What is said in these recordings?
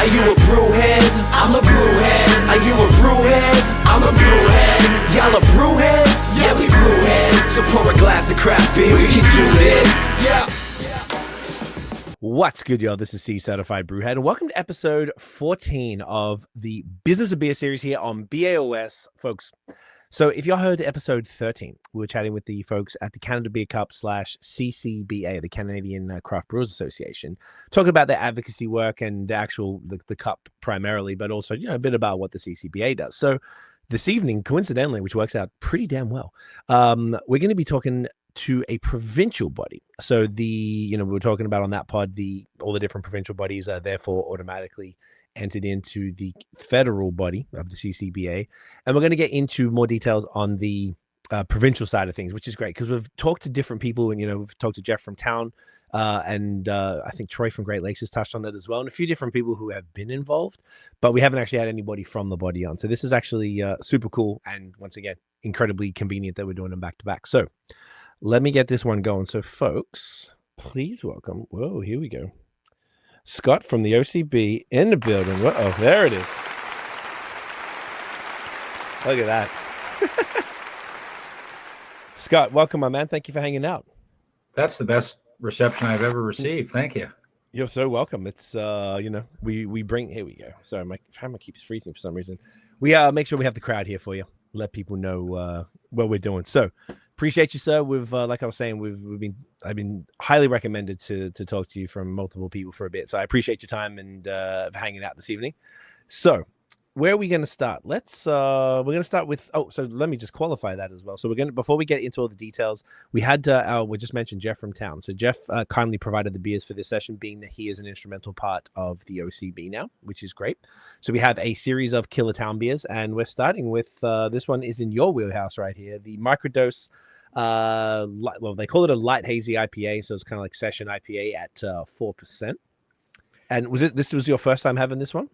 Are you a brewhead? I'm a brewhead. Are you a brewhead? I'm a brewhead. Y'all are brewheads? Yeah, we brewheads. So pour a glass of craft beer, we can do this. Yeah. What's good, y'all? This is C Certified Brewhead, and welcome to episode 14 of the Business of Beer series here on BAOS, folks. So if y'all heard episode 13, we were chatting with the folks at the Canada Beer Cup / CCBA, the Canadian Craft Brewers Association, talking about their advocacy work and the actual the cup primarily, but also a bit about what the CCBA does. So this evening, coincidentally, which works out pretty damn well, we're going to be talking to a provincial body. So we were talking about on that pod, all the different provincial bodies are therefore automatically entered into the federal body of the CCBA. And we're going to get into more details on the provincial side of things, which is great because we've talked to different people and, we've talked to Jeff from town and I think Troy from Great Lakes has touched on that as well. And a few different people who have been involved, but we haven't actually had anybody from the body on. So this is actually super cool. And once again, incredibly convenient that we're doing them back to back. So let me get this one going. So folks, please welcome. Whoa, here we go. Scott from the OCB in the building. Oh, there it is. Look at that. Scott, welcome, my man. Thank you for hanging out. That's the best reception I've ever received. Thank you. You're so welcome. It's we bring, here we go. Sorry, my camera keeps freezing for some reason. We make sure we have the crowd here for you. Let people know what we're doing. So appreciate you, sir. We've like I was saying, I've been highly recommended to talk to you from multiple people for a bit. So I appreciate your time and hanging out this evening. So where are we going to start? We're going to start with, so let me just qualify that as well. So before we get into all the details, we had we just mentioned Jeff from town. So Jeff kindly provided the beers for this session, being that he is an instrumental part of the OCB now, which is great. So we have a series of Killer Town beers, and we're starting with, this one is in your wheelhouse right here, the Microdose, they call it a light hazy IPA. So it's kind of like session IPA at 4%. And this was your first time having this one?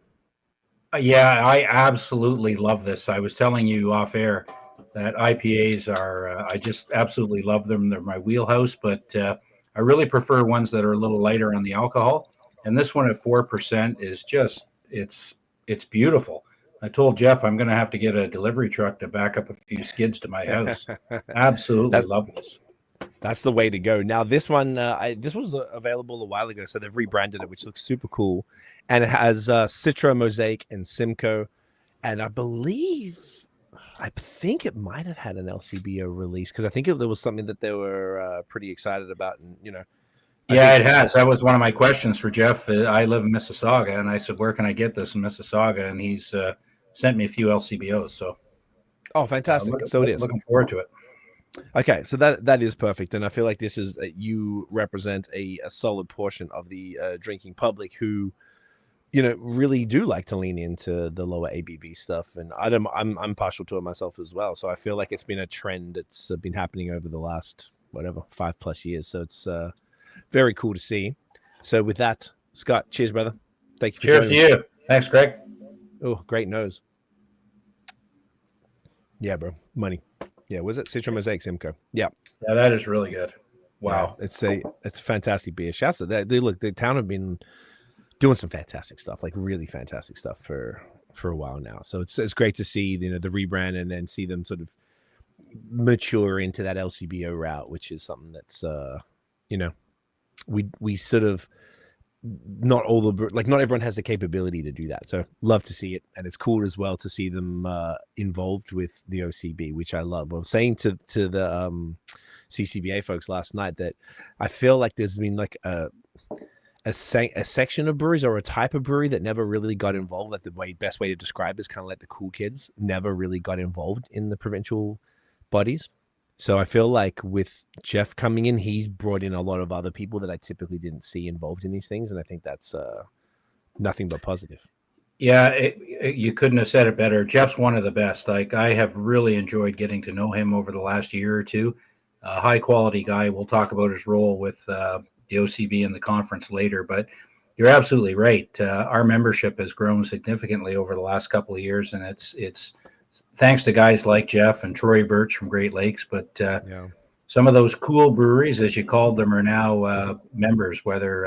Yeah, I absolutely love this. I was telling you off air that IPAs are, I just absolutely love them. They're my wheelhouse, but I really prefer ones that are a little lighter on the alcohol. And this one at 4% is just, it's beautiful. I told Jeff I'm going to have to get a delivery truck to back up a few skids to my house. Absolutely love this. That's the way to go. Now, this one, this was available a while ago, so they've rebranded it, which looks super cool. And it has Citra, Mosaic, and Simcoe. And I think it might have had an LCBO release, because I think there was something that they were pretty excited about. And, yeah, it has. That was one of my questions for Jeff. I live in Mississauga, and I said, where can I get this in Mississauga? And he's sent me a few LCBOs. So, oh, fantastic. So it is. Looking forward to it. Okay, so that is perfect, and I feel like this is you represent a solid portion of the drinking public who, really do like to lean into the lower ABV stuff, and I'm partial to it myself as well. So I feel like it's been a trend that's been happening over the last 5+ years. So it's very cool to see. So with that, Scott, cheers, brother. Thank you. Cheers to you. Thanks, Greg. Oh, great nose. Yeah, bro, money. Yeah, was it Citra, Mosaic, Simcoe? Yeah. Yeah, that is really good. Wow. Yeah, it's a fantastic beer. Shouts to that. The town have been doing some fantastic stuff, like really fantastic stuff for a while now. So it's great to see, the rebrand and then see them sort of mature into that LCBO route, which is something that's we sort of not everyone has the capability to do that. So love to see it. And it's cool as well to see them involved with the OCB, which I love. I was saying to the CCBA folks last night that I feel like there's been like a section of breweries or a type of brewery that never really got involved. Like the best way to describe it is kind of like the cool kids never really got involved in the provincial bodies. So I feel like with Jeff coming in, he's brought in a lot of other people that I typically didn't see involved in these things. And I think that's nothing but positive. Yeah, you couldn't have said it better. Jeff's one of the best. Like, I have really enjoyed getting to know him over the last year or two. High quality guy. We'll talk about his role with the OCB and the conference later, but you're absolutely right. Our membership has grown significantly over the last couple of years, and it's thanks to guys like Jeff and Troy Birch from Great Lakes. But some of those cool breweries, as you called them, are now members, whether,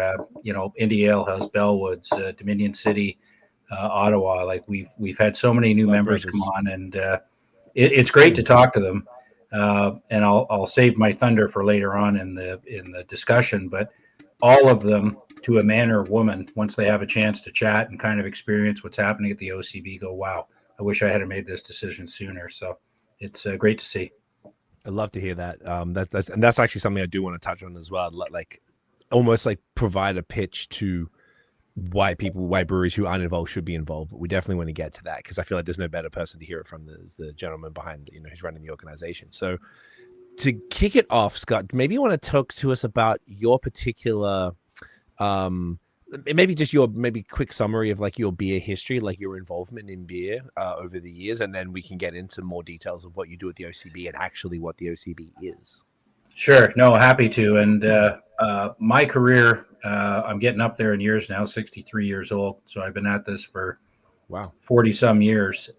Indy Ale House, Bellwoods, Dominion City, Ottawa. Like we've had so many new Love members come Brothers. on, and it's great to talk to them. And I'll save my thunder for later on in the discussion. But all of them, to a man or woman, once they have a chance to chat and kind of experience what's happening at the OCB, go, wow, I wish I had made this decision sooner. So it's great to see. I'd love to hear that. That's actually something I do want to touch on as well. Like almost like provide a pitch to why breweries who aren't involved should be involved. But we definitely want to get to that because I feel like there's no better person to hear it from than the gentleman behind, who's running the organization. So to kick it off, Scott, maybe you want to talk to us about your particular, maybe just your quick summary of like your beer history, like your involvement in beer over the years, and then we can get into more details of what you do at the OCB and actually what the OCB is. Sure. No, happy to. And my career, I'm getting up there in years now, 63 years old. So I've been at this for 40 some years.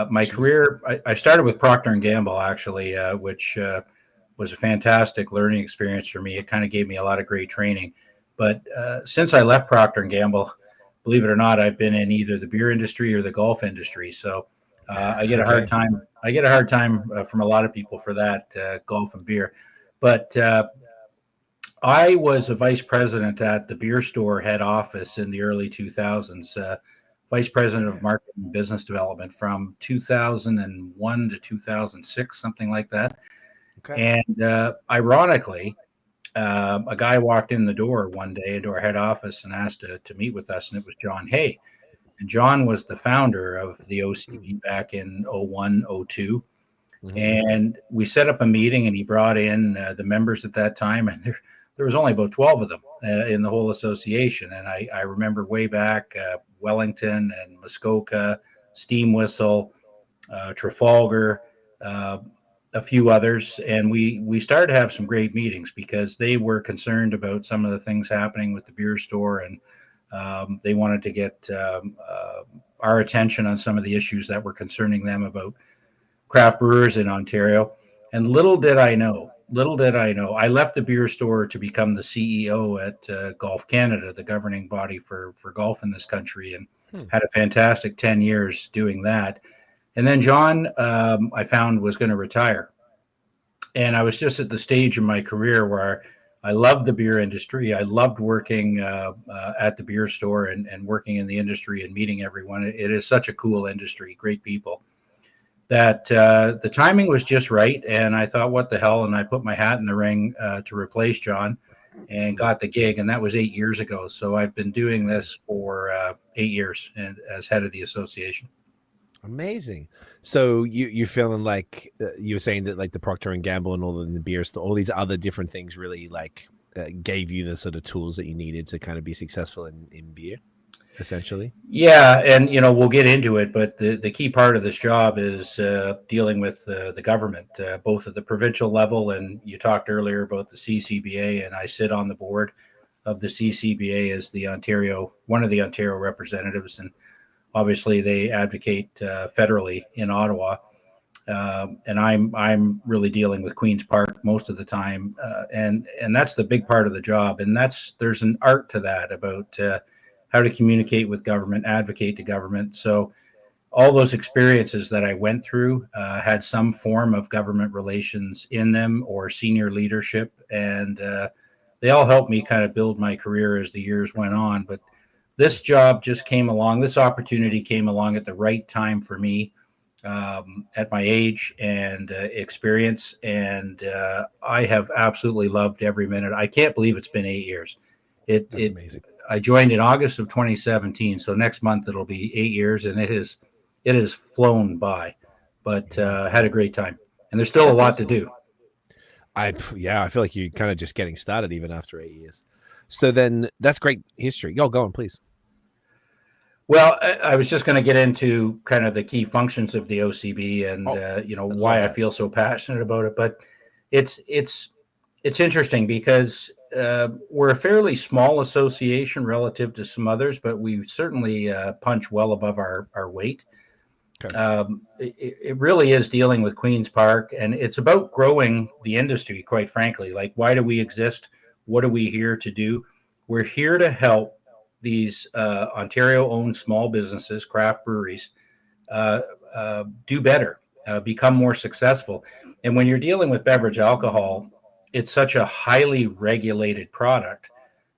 My career, I started with Procter & Gamble, actually, which was a fantastic learning experience for me. It kind of gave me a lot of great training. But since I left Procter & Gamble, believe it or not, I've been in either the beer industry or the golf industry. So I get a hard time. I get a hard time from a lot of people for that, golf and beer. But I was a vice president at the beer store head office in the early 2000s, vice president of marketing and business development from 2001 to 2006, something like that. Okay. And ironically, a guy walked in the door one day into our head office and asked to meet with us, and it was John Hay. And John was the founder of the OCB back in 01, 02. Mm-hmm. And we set up a meeting, and he brought in the members at that time, and there was only about 12 of them in the whole association. And I remember way back Wellington and Muskoka, Steam Whistle, Trafalgar, a few others, and we started to have some great meetings because they were concerned about some of the things happening with the beer store, and they wanted to get our attention on some of the issues that were concerning them about craft brewers in Ontario. And little did I know, I left the beer store to become the CEO at Golf Canada, the governing body for golf in this country, and had a fantastic 10 years doing that. And then John, I found, was going to retire. And I was just at the stage in my career where I loved the beer industry. I loved working at the beer store and working in the industry and meeting everyone. It is such a cool industry, great people, that the timing was just right. And I thought, what the hell? And I put my hat in the ring to replace John and got the gig. And that was 8 years ago. So I've been doing this for 8 years and as head of the association. Amazing. So you're feeling like you were saying that like the Procter and Gamble and all the beer store, all these other different things really like gave you the sort of tools that you needed to kind of be successful in beer, essentially. Yeah, and we'll get into it, but the key part of this job is dealing with the government, both at the provincial level, and you talked earlier about the CCBA, and I sit on the board of the CCBA as one of the Ontario representatives, and obviously, they advocate federally in Ottawa, and I'm really dealing with Queen's Park most of the time, and that's the big part of the job. And there's an art to that about how to communicate with government, advocate to government. So all those experiences that I went through had some form of government relations in them or senior leadership, and they all helped me kind of build my career as the years went on. But this job just came along. This opportunity came along at the right time for me, at my age and experience. And I have absolutely loved every minute. I can't believe it's been 8 years. That's amazing. I joined in August of 2017. So next month it'll be 8 years, and it has flown by, but had a great time. And there's still a lot to do. I feel like you're kind of just getting started even after 8 years. So then that's great history. Go on, please. Well, I was just going to get into kind of the key functions of the OCB and why I feel so passionate about it. But it's interesting because we're a fairly small association relative to some others, but we certainly punch well above our weight. Okay. It really is dealing with Queen's Park, and it's about growing the industry, quite frankly. Like, why do we exist? What are we here to do? We're here to help these Ontario-owned small businesses, craft breweries, do better, become more successful. And when you're dealing with beverage alcohol, it's such a highly regulated product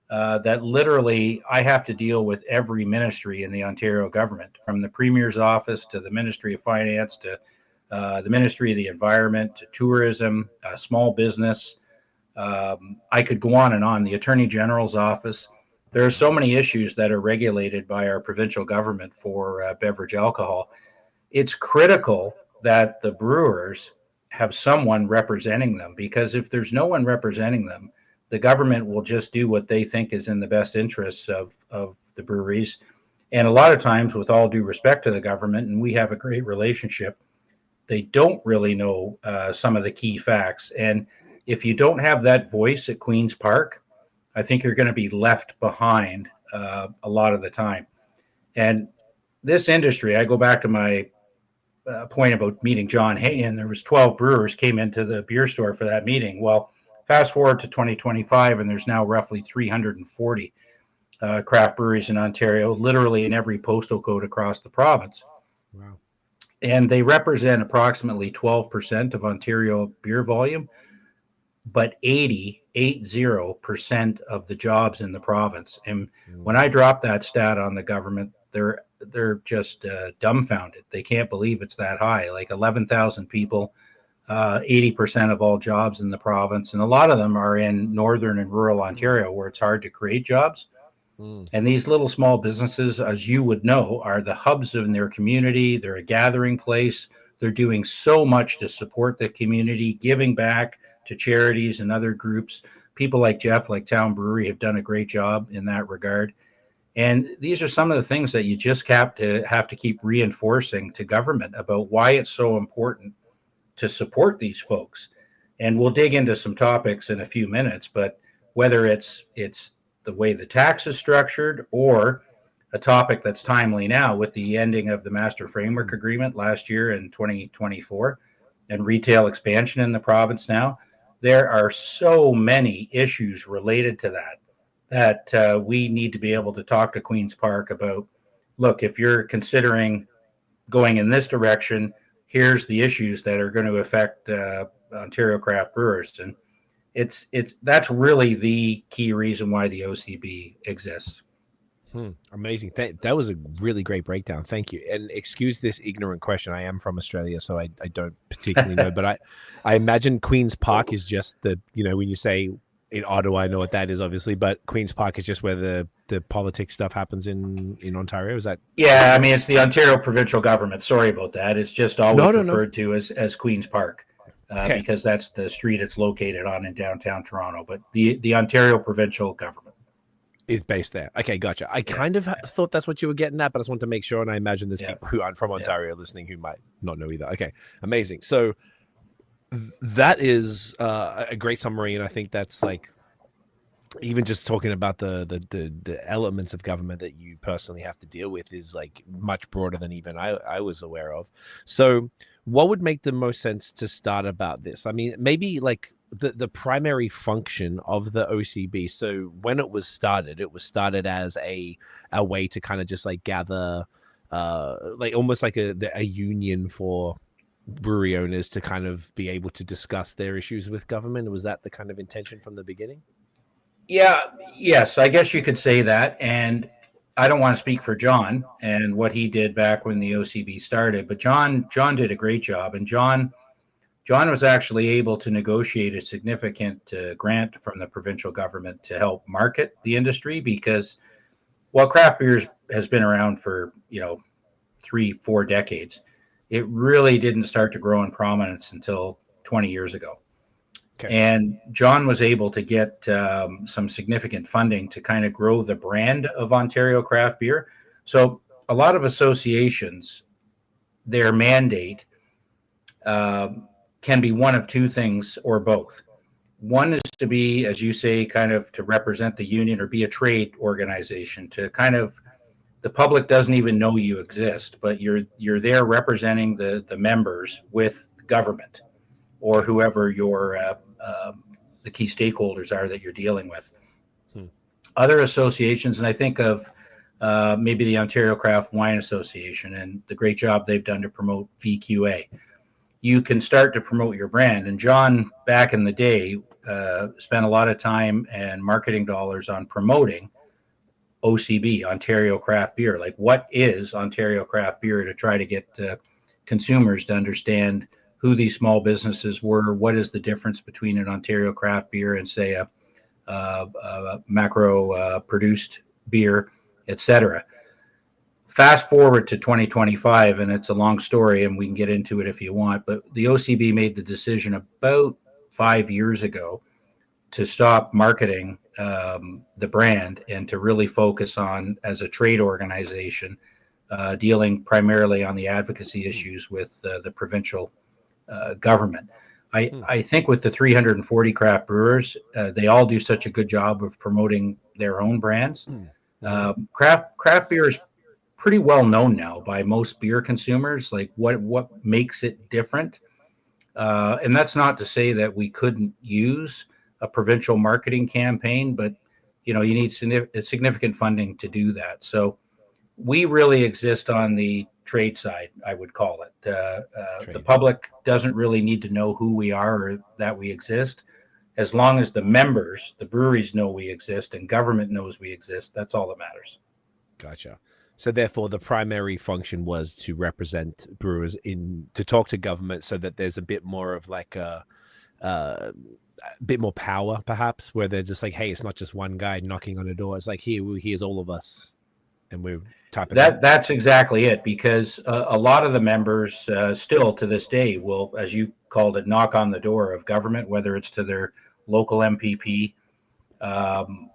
that literally I have to deal with every ministry in the Ontario government, from the Premier's office to the Ministry of Finance to the Ministry of the Environment to tourism, small business. I could go on and on. The Attorney General's office. There are so many issues that are regulated by our provincial government for beverage alcohol. It's critical that the brewers have someone representing them, because if there's no one representing them, the government will just do what they think is in the best interests of the breweries. And a lot of times, with all due respect to the government, and we have a great relationship, they don't really know some of the key facts. And if you don't have that voice at Queen's Park, I think you're going to be left behind a lot of the time. And this industry, I go back to my point about meeting John Hay, and there was 12 brewers came into the beer store for that meeting. Well, fast forward to 2025, and there's now roughly 340 craft breweries in Ontario, literally in every postal code across the province. Wow. And they represent approximately 12% of Ontario beer volume, but 80% of the jobs in the province. And when I drop that stat on the government, they're just dumbfounded. They can't believe it's that high. Like 11,000 people, 80% of all jobs in the province, and a lot of them are in northern and rural Ontario, where it's hard to create jobs. And these little small businesses, as you would know, are the hubs in their community. They're a gathering place. They're doing so much to support the community, giving back to charities and other groups. People like Jeff, like Town Brewery, have done a great job in that regard. And these are some of the things that you just have to keep reinforcing to government about why it's so important to support these folks. And we'll dig into some topics in a few minutes, but whether it's the way the tax is structured, or a topic that's timely now with the ending of the Master Framework Agreement last year in 2024 and retail expansion in the province now, there are so many issues related to that we need to be able to talk to Queen's Park about. Look, if you're considering going in this direction, here's the issues that are going to affect Ontario craft brewers. And that's really the key reason why the OCB exists. Amazing. That was a really great breakdown. Thank you. And excuse this ignorant question. I am from Australia, so I don't particularly know, but I imagine Queen's Park is just the, when you say in Ottawa, I know what that is, obviously, but Queen's Park is just where the politics stuff happens in Ontario. Is that? Yeah, I mean, it's the Ontario provincial government. Sorry about that. It's just always referred to as Queen's Park. Okay. Because that's the street it's located on in downtown Toronto. But the Ontario provincial government is based there. Okay, gotcha. I kind of thought that's what you were getting at, but I just wanted to make sure. And I imagine there's people who aren't from Ontario listening who might not know either. Okay, amazing. So that is a great summary, and I think that's like, even just talking about the elements of government that you personally have to deal with is like much broader than even I was aware of. So what would make the most sense to start about this? I mean, maybe like the primary function of the OCB. So when it was started as a way to kind of just like gather, like almost like a union for brewery owners to kind of be able to discuss their issues with government. Was that the kind of intention from the beginning? Yes, I guess you could say that. And I don't want to speak for John and what he did back when the OCB started, but John did a great job. And John was actually able to negotiate a significant grant from the provincial government to help market the industry, because while craft beer has been around for 3-4 decades, it really didn't start to grow in prominence until 20 years ago. Okay. And John was able to get some significant funding to kind of grow the brand of Ontario craft beer. So a lot of associations, their mandate can be one of two things or both. One is to be, as you say, kind of to represent the union or be a trade organization, to kind of, the public doesn't even know you exist, but you're there representing the members with government or whoever your the key stakeholders are that you're dealing with. Other associations, and I think of maybe the Ontario Craft Wine Association and the great job they've done to promote VQA. You can start to promote your brand. And John, back in the day, spent a lot of time and marketing dollars on promoting OCB, Ontario Craft Beer. Like, what is Ontario Craft Beer, to try to get consumers to understand who these small businesses were, what is the difference between an Ontario Craft Beer and, say, a macro produced beer, etc. Fast forward to 2025, and it's a long story, and we can get into it if you want, but the OCB made the decision about 5 years ago to stop marketing the brand and to really focus on, as a trade organization, dealing primarily on the advocacy issues with the provincial government. I think with the 340 craft brewers, they all do such a good job of promoting their own brands. Craft beer is pretty well known now by most beer consumers, like what makes it different. And that's not to say that we couldn't use a provincial marketing campaign, but you need significant funding to do that. So we really exist on the trade side, I would call it. The public doesn't really need to know who we are or that we exist. As long as the members, the breweries, know we exist and government knows we exist, that's all that matters. Gotcha. So therefore, the primary function was to represent brewers to talk to government, so that there's a bit more of like a bit more power, perhaps, where they're just like, hey, it's not just one guy knocking on a door. It's like, here's all of us, and we're typing that. That's exactly it, because a lot of the members still to this day will, as you called it, knock on the door of government, whether it's to their local MPP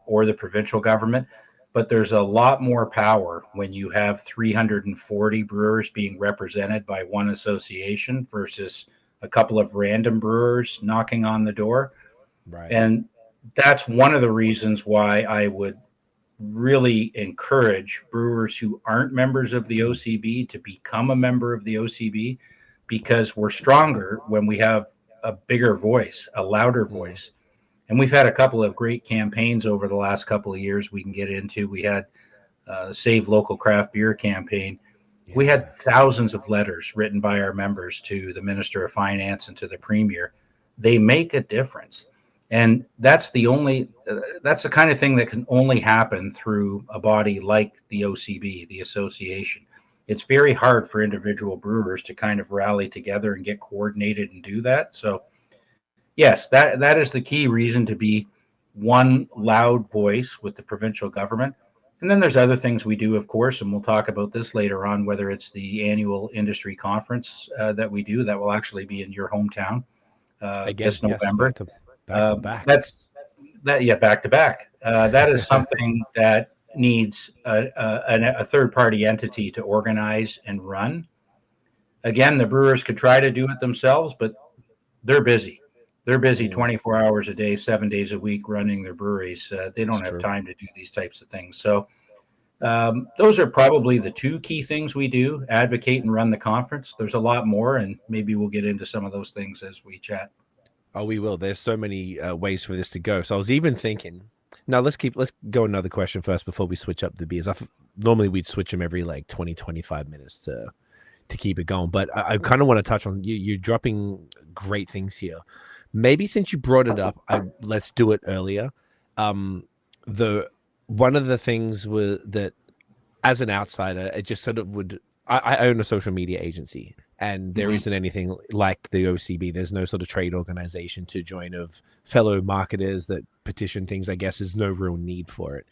or the provincial government. But there's a lot more power when you have 340 brewers being represented by one association versus a couple of random brewers knocking on the door. Right. And that's one of the reasons why I would really encourage brewers who aren't members of the OCB to become a member of the OCB, because we're stronger when we have a bigger voice, a louder voice. And we've had a couple of great campaigns over the last couple of years we can get into. We had the Save Local Craft Beer campaign. Yeah. We had thousands of letters written by our members to the Minister of Finance and to the Premier. They make a difference. And that's the kind of thing that can only happen through a body like the OCB, the association. It's very hard for individual brewers to kind of rally together and get coordinated and do that. So yes, that is the key reason to be one loud voice with the provincial government. And then there's other things we do, of course, and we'll talk about this later on, whether it's the annual industry conference that we do that will actually be in your hometown this November. Yes, back to back. Back to back. That is something that needs a third-party entity to organize and run. Again, the brewers could try to do it themselves, but they're busy. They're busy 24 hours a day, 7 days a week running their breweries. They don't have time to do these types of things. So those are probably the two key things we do: advocate and run the conference. There's a lot more, and maybe we'll get into some of those things as we chat. Oh, we will. There's so many ways for this to go. So I was even thinking, now let's go another question first before we switch up the beers. Normally we'd switch them every like 20, 25 minutes to keep it going. But I kind of want to touch on you're dropping great things here. Maybe since you brought it up, let's do it earlier. One of the things was that, as an outsider, it just sort of would. I own a social media agency, and there isn't anything like the OCB. There's no sort of trade organization to join of fellow marketers that petition things. I guess there's no real need for it.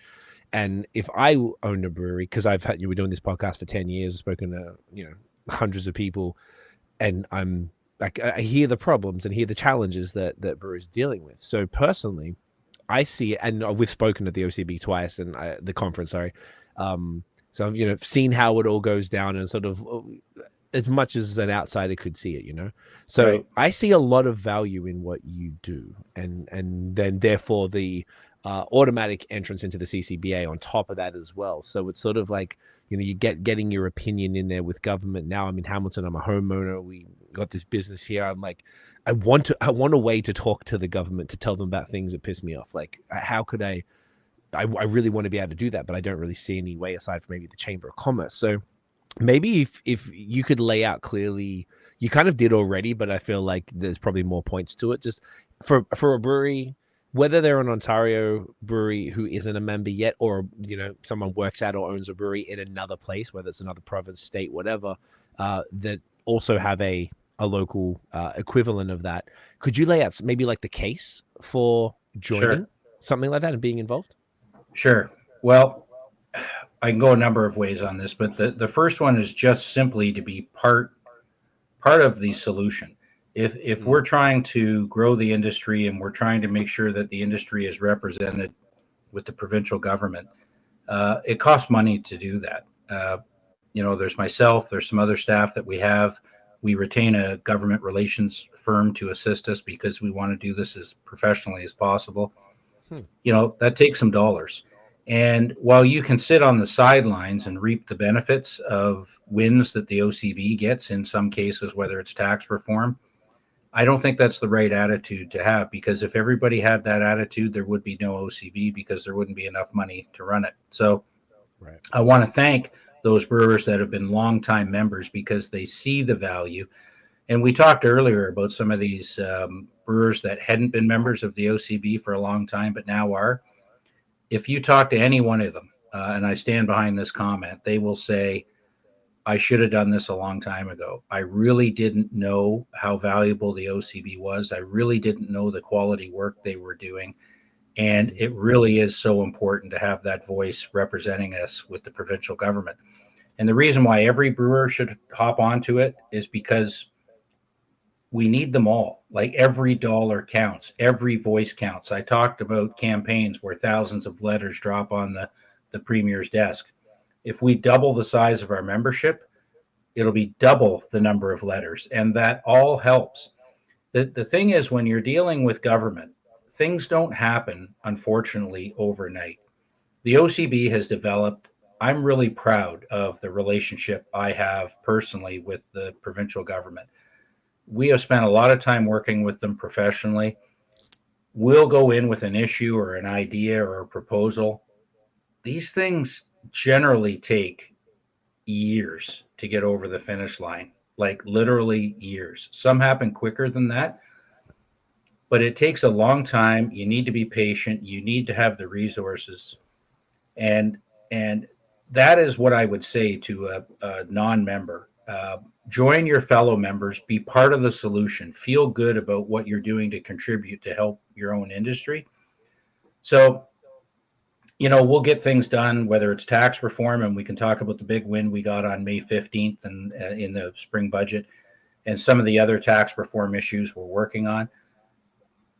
And if I owned a brewery, because we're doing this podcast for 10 years, spoken to hundreds of people, and I'm. I hear the problems and hear the challenges that brewers are dealing with. So personally, I see it, and we've spoken at the OCB twice and the conference, sorry. So I've seen how it all goes down, and sort of as much as an outsider could see it, So right. I see a lot of value in what you do, and then therefore the automatic entrance into the CCBA on top of that as well. So it's sort of like, you getting your opinion in there with government. Now I'm in Hamilton, I'm a homeowner, we got this business here. I'm like, I want a way to talk to the government, to tell them about things that piss me off. Like, how could I I really want to be able to do that, but I don't really see any way aside from maybe the Chamber of Commerce. So maybe if you could lay out clearly, you kind of did already, but I feel like there's probably more points to it. Just for a brewery, whether they're an Ontario brewery who isn't a member yet, or someone works out or owns a brewery in another place, whether it's another province, state, whatever, that also have a local equivalent of that. Could you lay out maybe like the case for joining Sure. something like that and being involved? Sure. Well, I can go a number of ways on this, but the first one is just simply to be part of the solution. If we're trying to grow the industry and we're trying to make sure that the industry is represented with the provincial government, it costs money to do that. There's myself, there's some other staff that we have. We retain a government relations firm to assist us because we want to do this as professionally as possible. That takes some dollars. And while you can sit on the sidelines and reap the benefits of wins that the OCB gets in some cases, whether it's tax reform, I don't think that's the right attitude to have, because if everybody had that attitude, there would be no OCB because there wouldn't be enough money to run it. So Right. I want to thank those brewers that have been longtime members because they see the value. And we talked earlier about some of these brewers that hadn't been members of the OCB for a long time, but now are. If you talk to any one of them, and I stand behind this comment, they will say, I should have done this a long time ago. I really didn't know how valuable the OCB was. I really didn't know the quality work they were doing. And it really is so important to have that voice representing us with the provincial government. And the reason why every brewer should hop onto it is because we need them all. Like, every dollar counts, every voice counts. I talked about campaigns where thousands of letters drop on the premier's desk. If we double the size of our membership, it'll be double the number of letters, and that all helps. The thing is, when you're dealing with government, things don't happen, unfortunately, overnight. The OCB has developed. I'm really proud of the relationship I have personally with the provincial government. We have spent a lot of time working with them professionally. We'll go in with an issue or an idea or a proposal. These things generally take years to get over the finish line, like literally years. Some happen quicker than that, but it takes a long time. You need to be patient. You need to have the resources. And that is what I would say to a non-member. Join your fellow members, be part of the solution, feel good about what you're doing to contribute to help your own industry. So, we'll get things done, whether it's tax reform, and we can talk about the big win we got on May 15th and in the spring budget, and some of the other tax reform issues we're working on.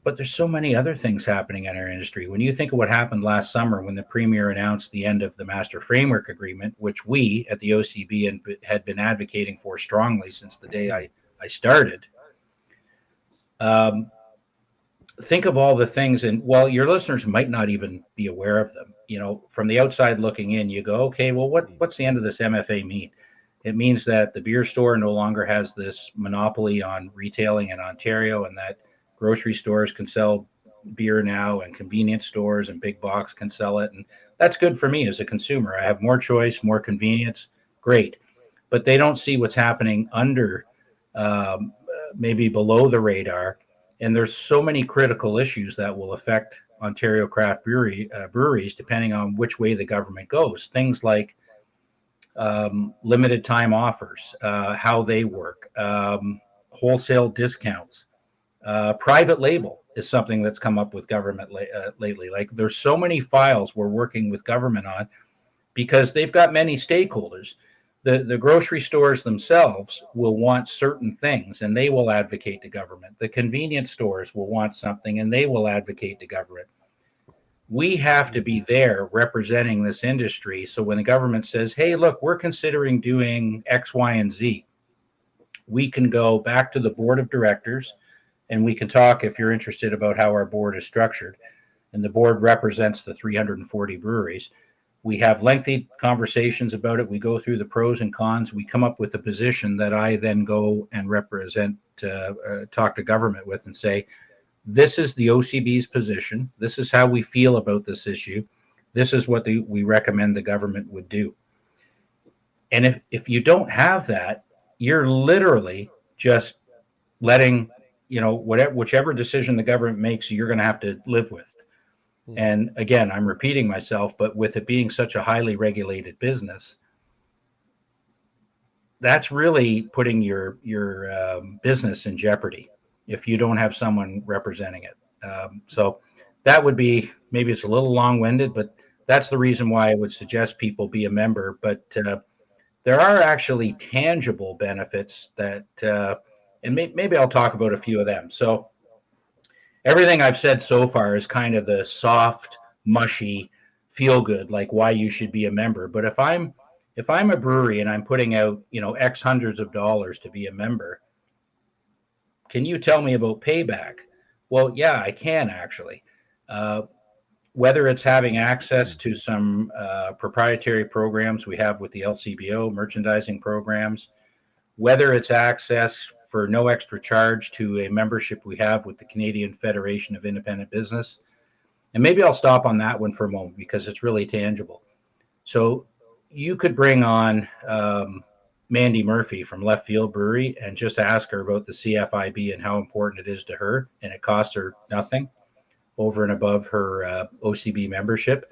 But there's so many other things happening in our industry. When you think of what happened last summer when the Premier announced the end of the Master Framework Agreement, which we at the OCB had been advocating for strongly since the day I started, think of all the things, and well, your listeners might not even be aware of them. From the outside looking in, you go, okay, well, what's the end of this MFA mean? It means that the beer store no longer has this monopoly on retailing in Ontario, and that grocery stores can sell beer now, and convenience stores and big box can sell it. And that's good for me as a consumer. I have more choice, more convenience. Great. But they don't see what's happening under, maybe below the radar. And there's so many critical issues that will affect Ontario craft breweries, depending on which way the government goes. Things like limited time offers, how they work, wholesale discounts. Private label is something that's come up with government lately. Like, there's so many files we're working with government on because they've got many stakeholders. The grocery stores themselves will want certain things and they will advocate to government. The convenience stores will want something and they will advocate to government. We have to be there representing this industry. So when the government says, hey, look, we're considering doing X, Y, and Z, we can go back to the board of directors and we can talk, if you're interested, about how our board is structured. And the board represents the 340 breweries. We have lengthy conversations about it. We go through the pros and cons. We come up with a position that I then go and represent, talk to government with and say, this is the OCB's position. This is how we feel about this issue. This is what we recommend the government would do. And if you don't have that, you're literally just letting, whichever decision the government makes, you're going to have to live with. And again, I'm repeating myself, but with it being such a highly regulated business, that's really putting your business in jeopardy if you don't have someone representing it. So that would be, maybe it's a little long-winded, but that's the reason why I would suggest people be a member. But there are actually tangible benefits that, and maybe I'll talk about a few of them. So everything I've said so far is kind of the soft, mushy, feel good, like why you should be a member. But if I'm a brewery and I'm putting out, X hundreds of dollars to be a member, can you tell me about payback? Well, yeah, I can actually. Whether it's having access to some proprietary programs we have with the LCBO, merchandising programs, whether it's access for no extra charge to a membership we have with the Canadian Federation of Independent Business. And maybe I'll stop on that one for a moment because it's really tangible. So you could bring on Mandy Murphy from Left Field Brewery and just ask her about the CFIB and how important it is to her, and it costs her nothing over and above her OCB membership.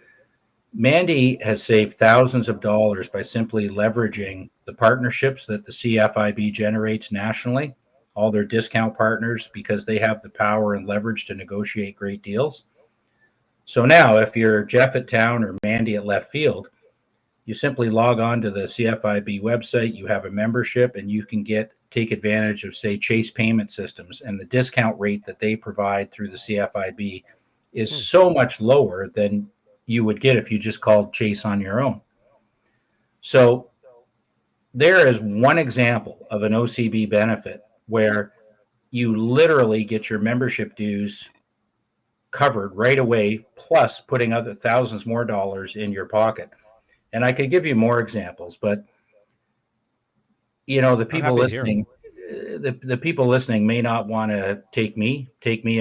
Mandy has saved thousands of dollars by simply leveraging the partnerships that the CFIB generates nationally, all their discount partners, because they have the power and leverage to negotiate great deals. So now if you're Jeff at Town or Mandy at Left Field, you simply log on to the CFIB website, you have a membership, and you can take advantage of, say, Chase payment systems, and the discount rate that they provide through the CFIB is so much lower than you would get if you just called Chase on your own. So there is one example of an OCB benefit where you literally get your membership dues covered right away, plus putting other thousands more dollars in your pocket. And I could give you more examples, but the people listening, the people listening may not want to take me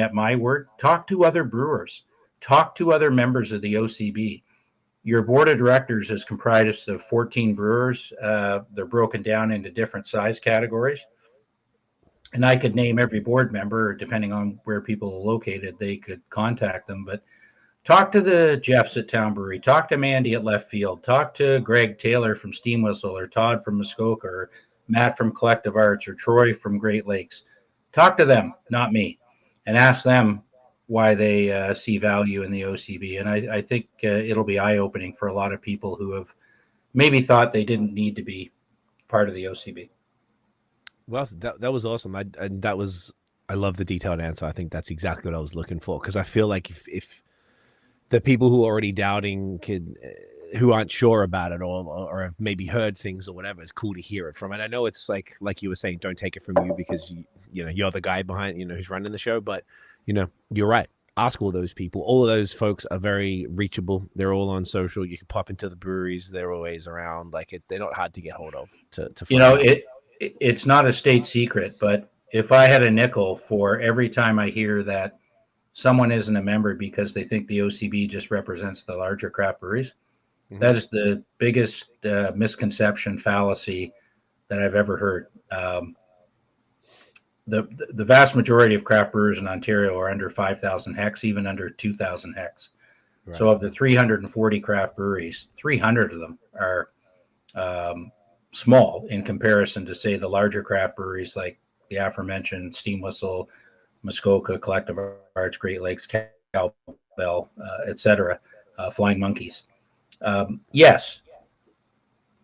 at my word. Talk to other brewers, talk to other members of the OCB. Your board of directors is comprised of 14 brewers. They're broken down into different size categories. And I could name every board member, depending on where people are located, they could contact them. But talk to the Jeffs at Town Brewery, talk to Mandy at Left Field, talk to Greg Taylor from Steam Whistle, or Todd from Muskoka, or Matt from Collective Arts, or Troy from Great Lakes. Talk to them, not me, and ask them why they see value in the OCB. And I think it'll be eye-opening for a lot of people who have maybe thought they didn't need to be part of the OCB. Well, that was awesome. I love the detailed answer. I think that's exactly what I was looking for, because I feel like if the people who are already doubting who aren't sure about it or have maybe heard things or whatever, it's cool to hear it from. And I know it's like you were saying, don't take it from you because you're the guy behind, who's running the show, but you're right. Ask all those people. All of those folks are very reachable. They're all on social. You can pop into the breweries. They're always around. They're not hard to get hold of to find it's not a state secret, but if I had a nickel for every time I hear that someone isn't a member because they think the OCB just represents the larger craft breweries, that is the biggest misconception, fallacy that I've ever heard. The vast majority of craft brewers in Ontario are under 5,000 hex, even under 2,000 hex. Right. So of the 340 craft breweries, 300 of them are small in comparison to, say, the larger craft breweries like the aforementioned Steam Whistle, Muskoka, Collective Arts, Great Lakes, Cowbell, etc., Flying Monkeys. Yes,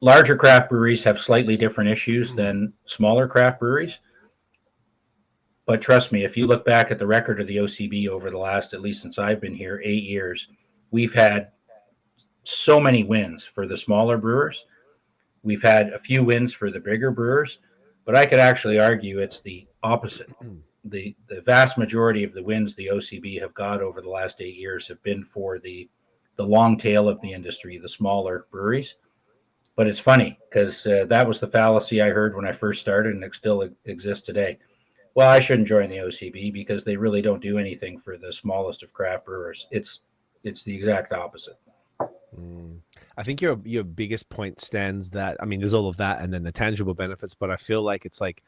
larger craft breweries have slightly different issues than smaller craft breweries. But trust me, if you look back at the record of the OCB over the last, at least since I've been here, 8 years, we've had so many wins for the smaller brewers. We've had a few wins for the bigger brewers, but I could actually argue it's the opposite. The vast majority of the wins the OCB have got over the last 8 years have been for the long tail of the industry, the smaller breweries. But it's funny because that was the fallacy I heard when I first started, and it still exists today. Well, I shouldn't join the OCB because they really don't do anything for the smallest of craft brewers. It's the exact opposite. I think your biggest point stands that, I mean, there's all of that and then the tangible benefits, but I feel like it's like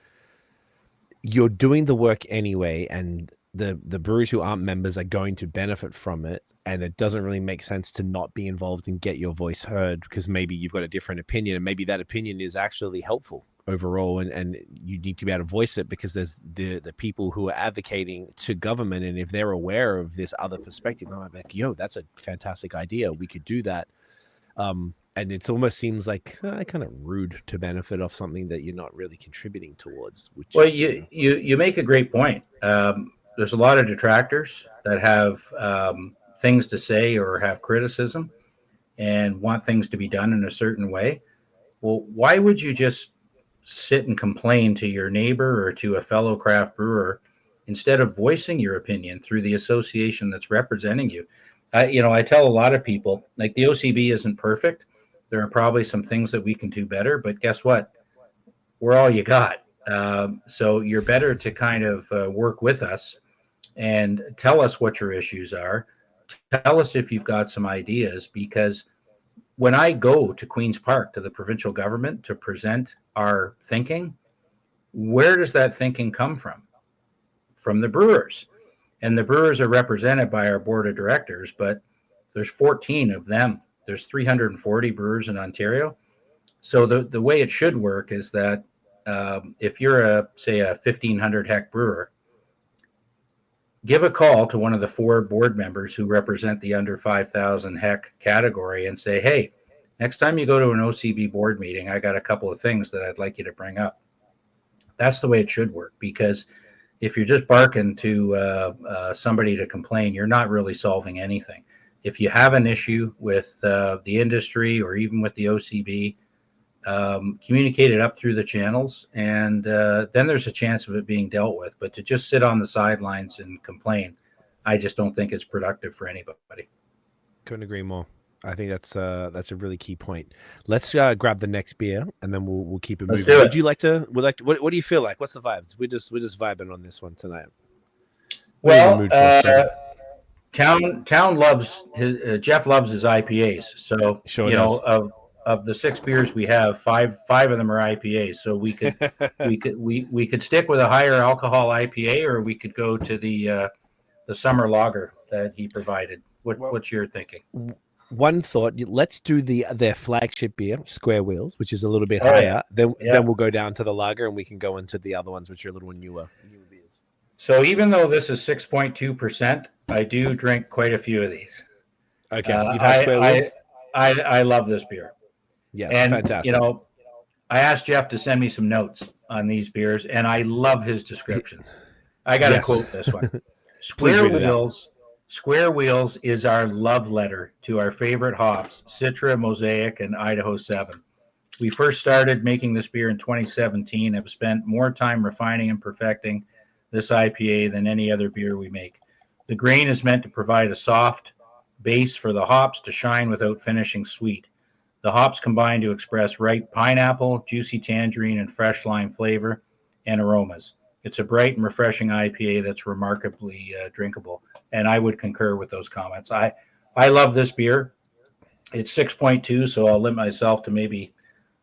you're doing the work anyway, and the brewers who aren't members are going to benefit from it, and it doesn't really make sense to not be involved and get your voice heard, because maybe you've got a different opinion, and maybe that opinion is actually helpful overall, and you need to be able to voice it, because there's the people who are advocating to government, and if they're aware of this other perspective, they might be like, yo, that's a fantastic idea, we could do that. And it almost seems like kind of rude to benefit off something that you're not really contributing towards. Which, Well, you make a great point. There's a lot of detractors that have things to say or have criticism and want things to be done in a certain way. Well, why would you just sit and complain to your neighbor or to a fellow craft brewer instead of voicing your opinion through the association that's representing you? I tell a lot of people, like, the OCB isn't perfect. There are probably some things that we can do better, but guess what? We're all you got. So you're better to kind of work with us and tell us what your issues are. Tell us if you've got some ideas, because when I go to Queen's Park, to the provincial government, to present our thinking, where does that thinking come from? From the brewers. And the brewers are represented by our board of directors, but there's 14 of them. There's 340 brewers in Ontario. So the way it should work is that if you're say a 1,500 hect brewer, give a call to one of the 4 board members who represent the under 5,000 hect category and say, hey, next time you go to an OCB board meeting, I got a couple of things that I'd like you to bring up. That's the way it should work, because if you're just barking to somebody to complain, you're not really solving anything. If you have an issue with the industry or even with the OCB, communicate it up through the channels, and then there's a chance of it being dealt with. But to just sit on the sidelines and complain, I just don't think it's productive for anybody. couldn't agree more. I think that's a really key point. Let's grab the next beer, and then we'll keep it moving. Would you like to? What do you feel like? What's the vibes? We're just vibing on this one tonight. Well, Town loves his Jeff loves his IPAs. So sure, you know, of the 6 beers we have, five of them are IPAs. So we could stick with a higher alcohol IPA, or we could go to the summer lager that he provided. What's your thinking? One thought: let's do their flagship beer, Square Wheels, which is a little bit higher. Yeah. Then we'll go down to the lager, and we can go into the other ones, which are a little newer beers. So even though this is 6.2%, I do drink quite a few of these. Okay, you've had Square Wheels? I love this beer. Yeah, and fantastic. I asked Jeff to send me some notes on these beers, and I love his descriptions. I got to quote this one. Square Wheels is our love letter to our favorite hops, Citra, Mosaic, and Idaho 7. We first started making this beer in 2017. Have spent more time refining and perfecting this IPA than any other beer we make. The grain is meant to provide a soft base for the hops to shine without finishing sweet. The hops combine to express ripe pineapple, juicy tangerine, and fresh lime flavor and aromas. It's a bright and refreshing IPA that's remarkably drinkable, and I would concur with those comments. I love this beer. It's 6.2, so I'll limit myself to maybe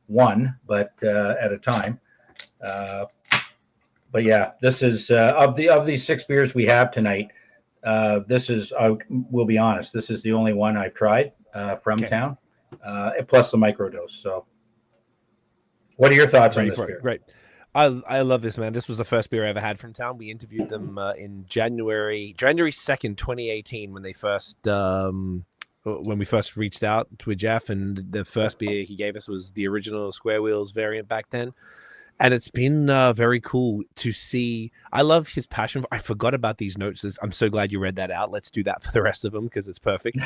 1, but at a time. But yeah, this is of these 6 beers we have tonight. This is, we'll be honest, this is the only one I've tried from town, plus the microdose. So, what are your thoughts on this beer? Great. I love this, man. This was the first beer I ever had from town. We interviewed them in January 2nd, 2018, when they first when we first reached out to Jeff, and the first beer he gave us was the original Square Wheels variant back then. And it's been very cool to see. I love his passion. I forgot about these notes. I'm so glad you read that out. Let's do that for the rest of them, because it's perfect.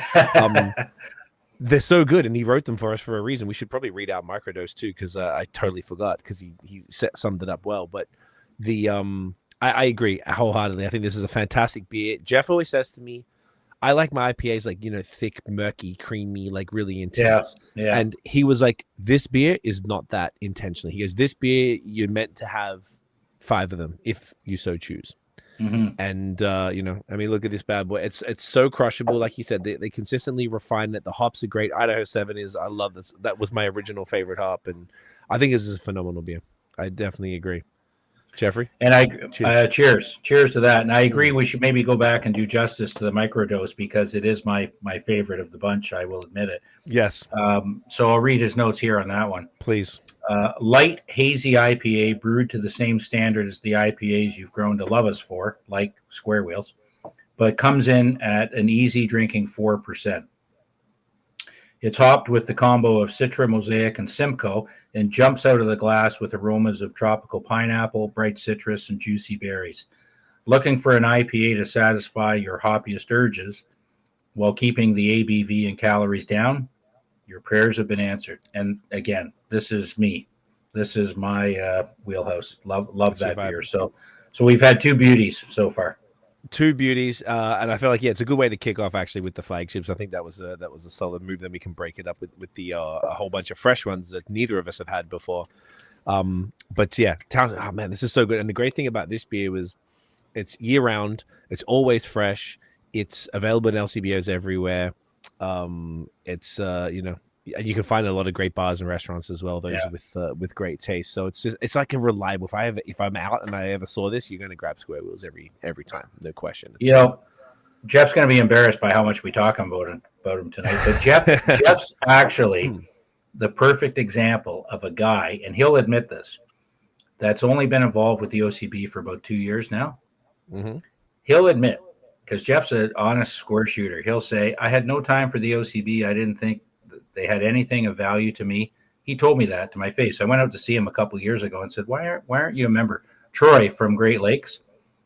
They're so good, and he wrote them for us for a reason. We should probably read out microdose too, because I totally forgot, because he summed it up well. But I agree wholeheartedly. I think this is a fantastic beer. Jeff always says to me, I like my IPAs like, thick, murky, creamy, like really intense. Yeah. And he was like, this beer is not that intentionally. He goes, this beer, you're meant to have 5 of them if you so choose. And you know, I mean, look at this bad boy. It's so crushable. Like you said, they consistently refine it. The hops are great. Idaho 7 is, I love this. That was my original favorite hop, and I think this is a phenomenal beer. I definitely agree. Jeffrey? And I Cheers. cheers to that. And I agree we should maybe go back and do justice to the microdose because it is my favorite of the bunch. I will admit it. Yes. So I'll read his notes here on that one. Please. Light, hazy IPA brewed to the same standard as the IPAs you've grown to love us for, like Square Wheels, but comes in at an easy drinking 4%. It's hopped with the combo of Citra, Mosaic, and Simcoe and jumps out of the glass with aromas of tropical pineapple, bright citrus, and juicy berries. Looking for an IPA to satisfy your hoppiest urges while keeping the ABV and calories down? Your prayers have been answered. And again, this is me. This is my wheelhouse. Love that beer. So we've had two beauties so far. Two beauties, and I feel like it's a good way to kick off actually with the flagships. I think that was a solid move. Then we can break it up with the a whole bunch of fresh ones that neither of us have had before. But yeah, oh man, this is so good. And the great thing about this beer was it's year round. It's always fresh. It's available in LCBOs everywhere. It's you know, and you can find a lot of great bars and restaurants as well. Those with great taste. So it's like a reliable. If I'm out and I ever saw this, you're going to grab Square Wheels every time, no question. You know, Jeff's going to be embarrassed by how much we talk about him tonight. But Jeff's actually the perfect example of a guy, and he'll admit this, that's only been involved with the OCB for about 2 years now. Mm-hmm. He'll admit, because Jeff's an honest square shooter, he'll say, I had no time for the OCB. I didn't think they had anything of value to me. He told me that to my face. I went out to see him a couple of years ago and said, why aren't you a member? Troy from Great Lakes,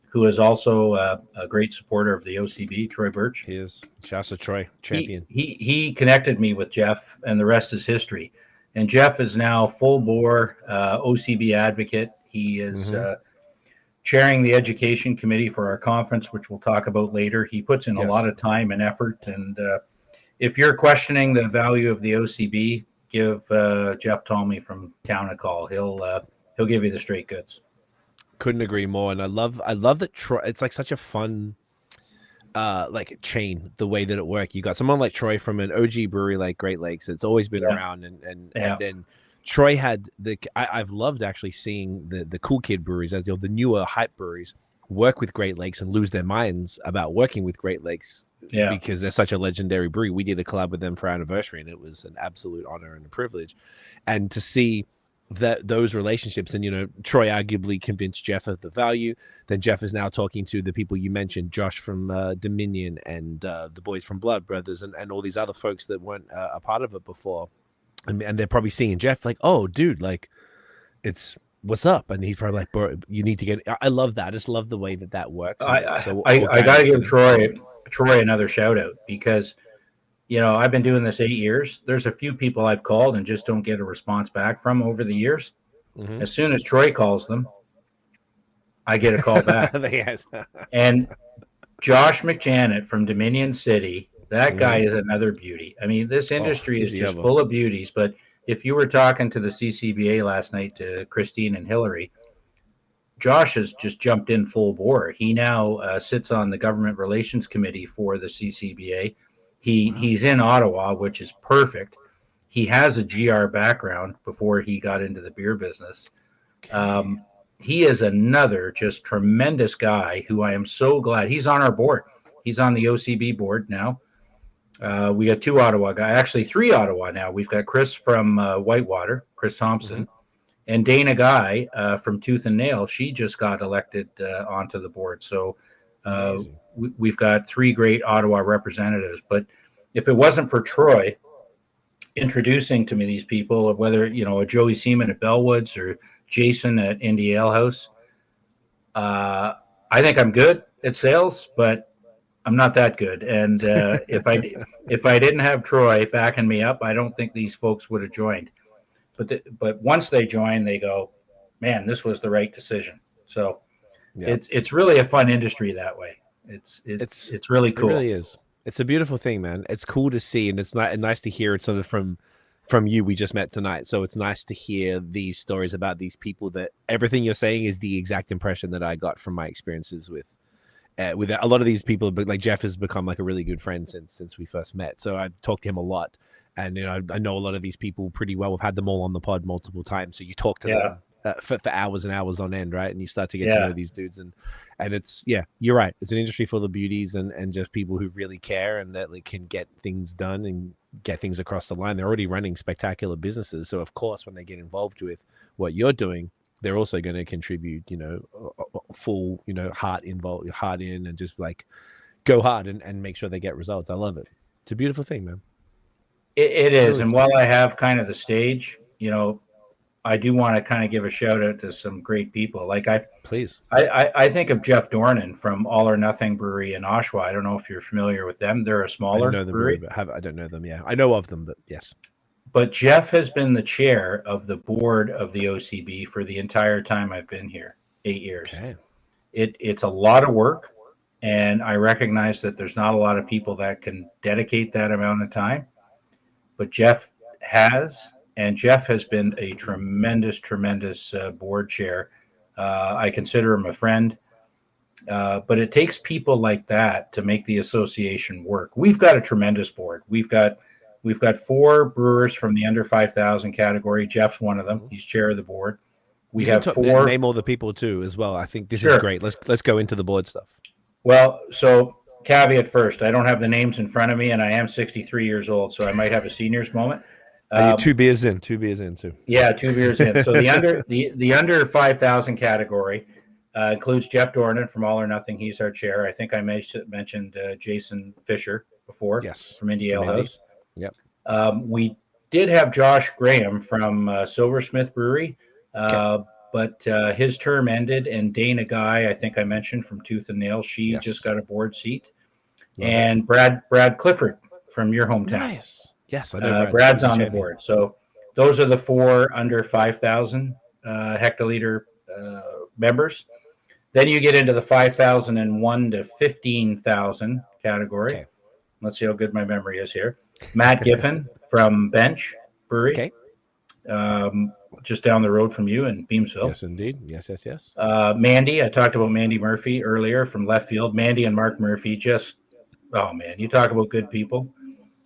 who is also a great supporter of the OCB, Troy Birch. He is. Shouts to Troy, champion. He connected me with Jeff, and the rest is history. And Jeff is now full bore OCB advocate. He is chairing the education committee for our conference, which we'll talk about later. He puts in a lot of time and effort. And if you're questioning the value of the OCB, give Jeff Talmy from town a call. He'll give you the straight goods. Couldn't agree more. And I love that Troy, it's like such a fun like chain, the way that it worked. You got someone like Troy from an OG brewery like Great Lakes. It's always been around, and then Troy had I've loved actually seeing the cool kid breweries, as the newer hype breweries, work with Great Lakes and lose their minds about working with Great Lakes because they're such a legendary brewery. We did a collab with them for our anniversary, and it was an absolute honor and a privilege. And to see those relationships, and Troy arguably convinced Jeff of the value. Then Jeff is now talking to the people you mentioned, Josh from Dominion, and the boys from Blood Brothers, and all these other folks that weren't a part of it before, and they're probably seeing Jeff like, oh dude, like it's what's up, and he's probably like, bro, you need to get. I love that. I just love the way that works. I gotta give Troy another shout out, because I've been doing this 8 years. There's a few people I've called and just don't get a response back from over the years. Mm-hmm. As soon as Troy calls them, I get a call back. Yes. And Josh McJanet from Dominion City, that guy is another beauty. I mean, this industry is just full of beauties. But if you were talking to the CCBA last night, to Christine and Hillary, Josh has just jumped in full bore. He now sits on the government relations committee for the CCBA. He's in Ottawa, which is perfect. He has a GR background before he got into the beer business. Okay. He is another just tremendous guy who I am so glad. He's on our board. He's on the OCB board now. We got 2 Ottawa guys, actually 3 Ottawa now. We've got Chris from Whitewater, Chris Thompson, and Dana Guy from Tooth and Nail. She just got elected onto the board. So we've got 3 great Ottawa representatives. But if it wasn't for Troy introducing to me these people, whether a Joey Seaman at Bellwoods or Jason at Indy Ale House, I think I'm good at sales, but I'm not that good. And if I didn't have Troy backing me up, I don't think these folks would have joined. But once they join, they go, man, this was the right decision. So it's really a fun industry that way. It's really cool. It really is. It's a beautiful thing, man. It's cool to see, and it's nice to hear it sort of from you. We just met tonight, so it's nice to hear these stories about these people. That everything you're saying is the exact impression that I got from my experiences with a lot of these people, but like Jeff has become like a really good friend since we first met. So I've talked to him a lot, and I know a lot of these people pretty well. We've had them all on the pod multiple times. So you talk to them for hours and hours on end, right? And you start to get to know these dudes, and it's you're right. It's an industry full of beauties and just people who really care and that like can get things done and get things across the line. They're already running spectacular businesses, so of course when they get involved with what you're doing, they're also going to contribute, full, heart in, and just like go hard and make sure they get results. I love it. It's a beautiful thing, man. It is. And while I have kind of the stage, I do want to kind of give a shout out to some great people. Like I think of Jeff Dornan from All or Nothing Brewery in Oshawa. I don't know if you're familiar with them. They're a smaller brewery. I don't know them. Yeah, I know of them, but yes. But Jeff has been the chair of the board of the OCB for the entire time I've been here, 8 years. Okay. It's a lot of work, and I recognize that there's not a lot of people that can dedicate that amount of time. But Jeff has, and Jeff has been a tremendous board chair. I consider him a friend. But it takes people like that to make the association work. We've got a tremendous board. We've got 4 brewers from the under 5,000 category. Jeff's one of them. He's chair of the board. We have 4. Name all the people too as well. I think this is great. Let's go into the board stuff. Well, so caveat first, I don't have the names in front of me, and I am 63 years old, so I might have a senior's moment. You're 2 beers in too. Yeah, 2 beers in. So the under 5,000 category includes Jeff Dornan from All or Nothing. He's our chair. I think I mentioned Jason Fisher before. Yes, from Indie Ale House. Yep. We did have Josh Graham from Silversmith Brewery, but his term ended, and Dana Guy, I think I mentioned from Tooth and Nail, she just got a board seat. And Brad Clifford from your hometown. Nice. Yes, I know. Brad's on the board. So those are the 4 under 5,000 hectoliter members. Then you get into the 5,001 to 15,000 category. Okay. Let's see how good my memory is here. Matt Giffen from Bench Brewery, just down the road from you in Beamsville. Yes, indeed. Yes. Mandy, I talked about Mandy Murphy earlier from Left Field. Mandy and Mark Murphy, oh man, you talk about good people.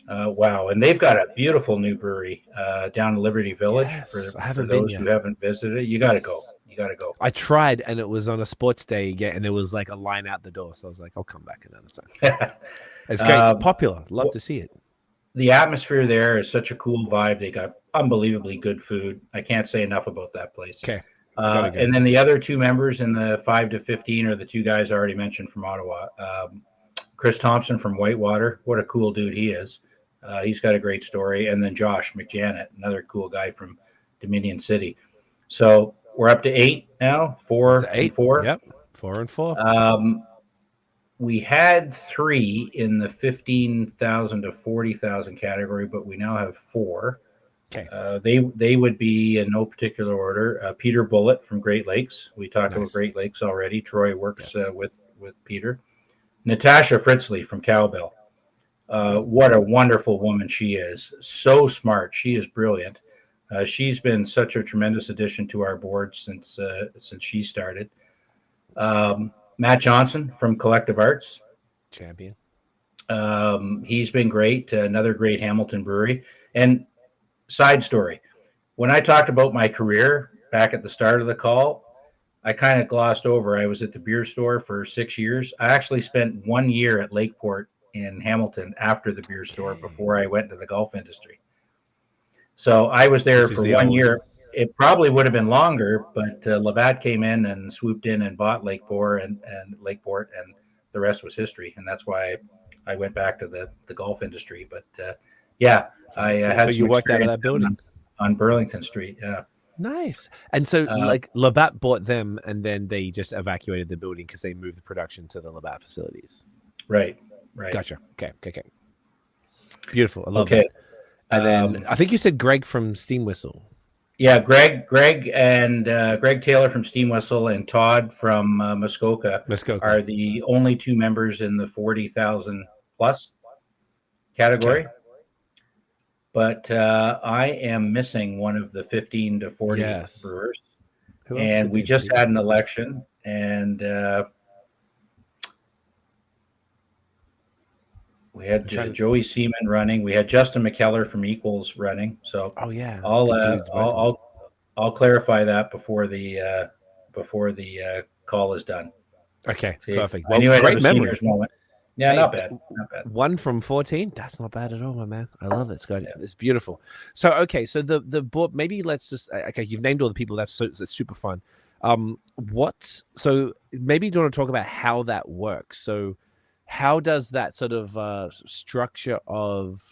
Wow, and they've got a beautiful new brewery down in Liberty Village. Yes, for those who haven't visited it, you got to go. I tried, and it was on a sports day again, and there was like a line out the door. So I was like, I'll come back another time. It's great. Popular. Love to see it. The atmosphere there is such a cool vibe. They got unbelievably good food. I can't say enough about that place. Okay. And then the other 2 members in the 5 to 15 are the 2 guys I already mentioned from Ottawa. Chris Thompson from Whitewater. What a cool dude he is. He's got a great story. And then Josh McJanet, another cool guy from Dominion City. So we're up to 8 now. 4 and 4. Yep. 4 and 4. We had 3 in the 15,000 to 40,000 category, but we now have 4. Okay. They would be in no particular order. Peter Bullitt from Great Lakes. We talked about Great Lakes already. Troy works with Peter. Natasha Fritzley from Cowbell. What a wonderful woman she is. So smart. She is brilliant. She's been such a tremendous addition to our board since she started. Matt Johnson from Collective Arts. Champion. He's been great. Another great Hamilton brewery. And side story, when I talked about my career back at the start of the call, I kind of glossed over. I was at the beer store for 6 years. I actually spent 1 year at Lakeport in Hamilton after the beer store before I went to the golf industry. So I was there for 1 year. It probably would have been longer, but Labatt came in and swooped in and bought Lakeport, and the rest was history. And that's why I went back to the golf industry. But I had. So you worked out of that building on Burlington Street. Yeah. Nice. And so like Labatt bought them, and then they just evacuated the building because they moved the production to the Labatt facilities. Right. Gotcha. Okay. Beautiful. I love it. And then I think you said Greg from Steam Whistle. Yeah, Greg and Greg Taylor from Steam Whistle and Todd from Muskoka are the only 2 members in the 40,000 plus category. Okay. But I am missing one of the 15 to 40 brewers. And we just had an election, and We had Joey Seaman running. We had Justin McKellar from Equals running. So Oh yeah, I'll good dudes, both of them. I'll clarify that before the call is done. Okay, See, perfect. I Well, knew I'd have great a memory. seniors moment. Yeah, Hey, not bad. Not bad. 1 from 14. That's not bad at all, my man. I love it, Scotty. Yeah. It's beautiful. So, okay, so the board. Maybe let's just. Okay, you've named all the people. That's super fun. So maybe you want to talk about how that works. So, how does that sort of structure of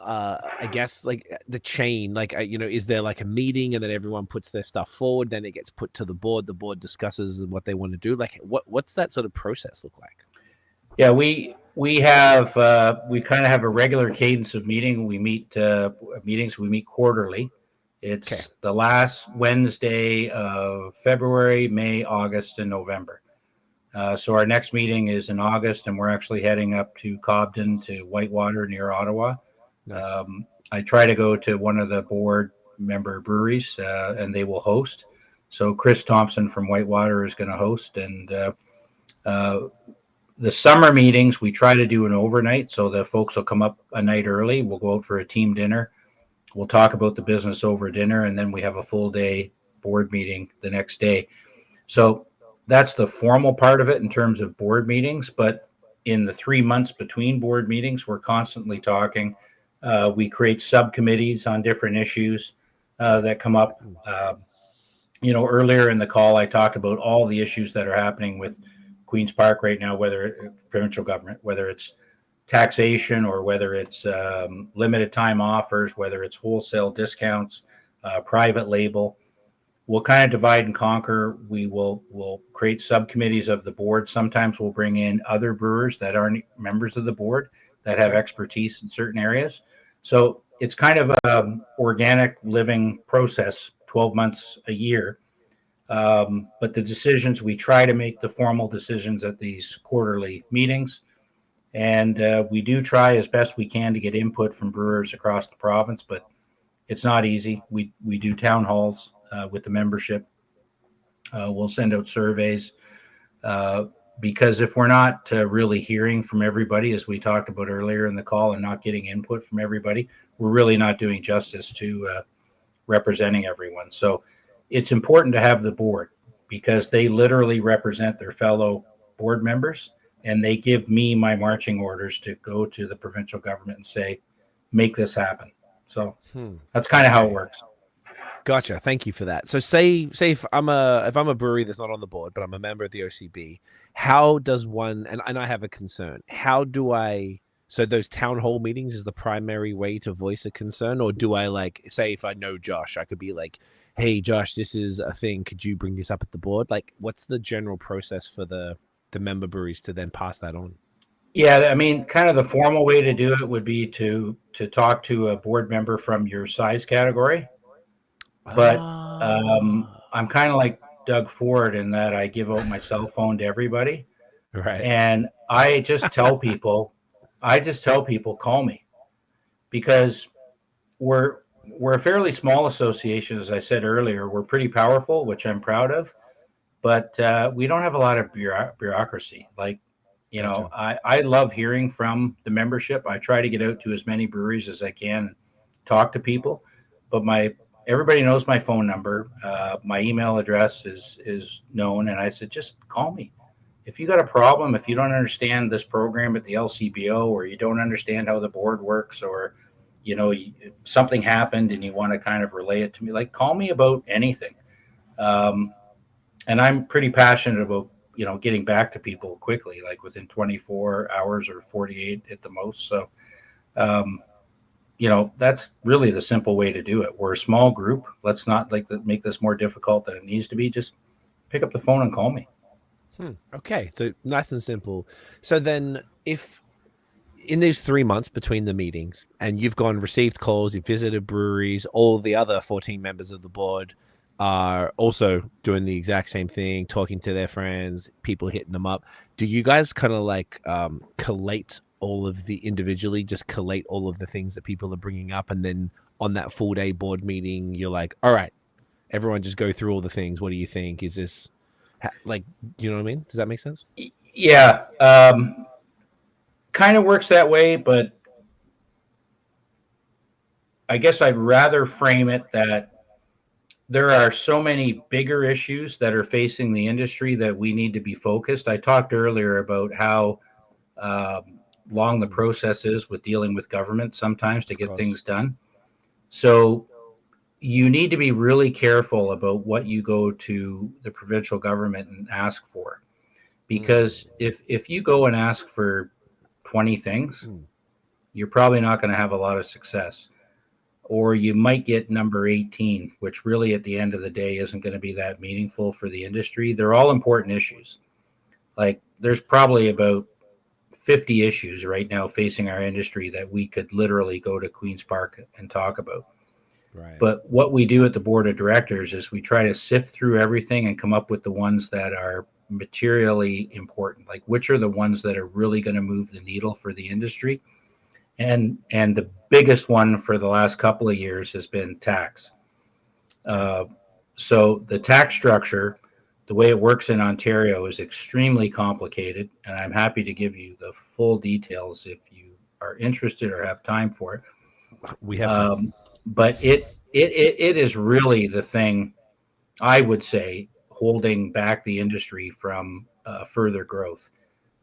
I guess like the chain, like is there like a meeting and then everyone puts their stuff forward, then it gets put to the board discusses what they want to do, like what's that sort of process look like? Yeah, we have we kind of have a regular cadence of meeting. We meet meetings. We meet quarterly. It's Okay. the last Wednesday of February, May, August, and November. So our next meeting is in August, and we're actually heading up to Cobden to Whitewater near Ottawa. Nice. I try to go to one of the board member breweries, and they will host. So Chris Thompson from Whitewater is going to host, and the summer meetings we try to do an overnight, so the folks will come up a night early. We'll go out for a team dinner. We'll talk about the business over dinner, and then we have a full day board meeting the next day. So that's the formal part of it in terms of board meetings. But in the 3 months between board meetings, we're constantly talking. We create subcommittees on different issues that come up. Earlier in the call, I talked about all the issues that are happening with Queen's Park right now, whether provincial government, whether it's taxation or whether it's limited time offers, whether it's wholesale discounts, private label. We'll kind of divide and conquer. We'll create subcommittees of the board. Sometimes we'll bring in other brewers that aren't members of the board that have expertise in certain areas. So it's kind of an organic living process, 12 months a year. But the decisions, we try to make the formal decisions at these quarterly meetings. And we do try as best we can to get input from brewers across the province, but it's not easy. We do town halls with the membership. We'll send out surveys because if we're not really hearing from everybody, as we talked about earlier in the call, and not getting input from everybody, we're really not doing justice to representing everyone. So it's important to have the board because they literally represent their fellow board members, and they give me my marching orders to go to the provincial government and say, make this happen. So that's kind of how it works. Gotcha. Thank you for that. So say if I'm a brewery that's not on the board, but I'm a member of the OCB, how does one, and I have a concern, how do I, so those town hall meetings is the primary way to voice a concern, or do I, like, say if I know Josh, I could be like, hey Josh, this is a thing, could you bring this up at the board? Like, what's the general process for the member breweries to then pass that on? Yeah, I mean, kind of the formal way to do it would be to talk to a board member from your size category. But I'm kind of like Doug Ford in that I give out my cell phone to everybody. Right. And I just tell people, call me, because we're a fairly small association. As I said earlier, we're pretty powerful, which I'm proud of, but we don't have a lot of bureaucracy. Like, Gotcha. I love hearing from the membership. I try to get out to as many breweries as I can, talk to people, but everybody knows my phone number. My email address is known, and I said, just call me. If you got a problem, if you don't understand this program at the LCBO, or you don't understand how the board works, or something happened and you want to kind of relay it to me, like, call me about anything. And I'm pretty passionate about getting back to people quickly, like within 24 hours or 48 at the most. So that's really the simple way to do it. We're a small group. Let's not make this more difficult than it needs to be. Just pick up the phone and call me. Okay, so nice and simple. So then, if in these 3 months between the meetings, and you've received calls, you've visited breweries, all the other 14 members of the board are also doing the exact same thing, talking to their friends, people hitting them up. Do you guys kind of like collate all of the individually, just collate all of the things that people are bringing up, and then on that full day board meeting, you're like, all right, everyone just go through all the things. What do you think? Is this like, you know what I mean? Does that make sense? Yeah. kind of works that way, but I guess I'd rather frame it that there are so many bigger issues that are facing the industry that we need to be focused. I talked earlier about how long the process is with dealing with government sometimes to get things done. So you need to be really careful about what you go to the provincial government and ask for. Because if you go and ask for 20 things, you're probably not going to have a lot of success. Or you might get number 18, which really at the end of the day isn't going to be that meaningful for the industry. They're all important issues. Like there's probably about 50 issues right now facing our industry that we could literally go to Queen's Park and talk about. Right. But what we do at the board of directors is we try to sift through everything and come up with the ones that are materially important, like which are the ones that are really going to move the needle for the industry. And the biggest one for the last couple of years has been tax. So the tax structure, the way it works in Ontario, is extremely complicated, and I'm happy to give you the full details if you are interested or have time for it. We have time. But it is really the thing, I would say, holding back the industry from further growth.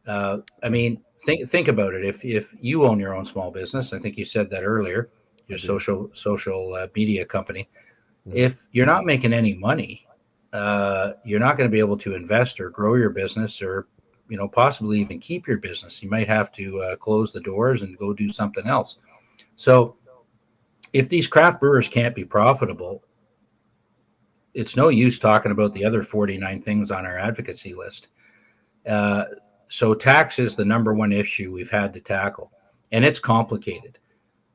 I mean, think about it. If you own your own small business, I think you said that earlier, your social media company. If you're not making any money, you're not going to be able to invest or grow your business, or possibly even keep your business. You might have to close the doors and go do something else. So if these craft brewers can't be profitable, it's no use talking about the other 49 things on our advocacy list. So tax is the number one issue we've had to tackle, and it's complicated.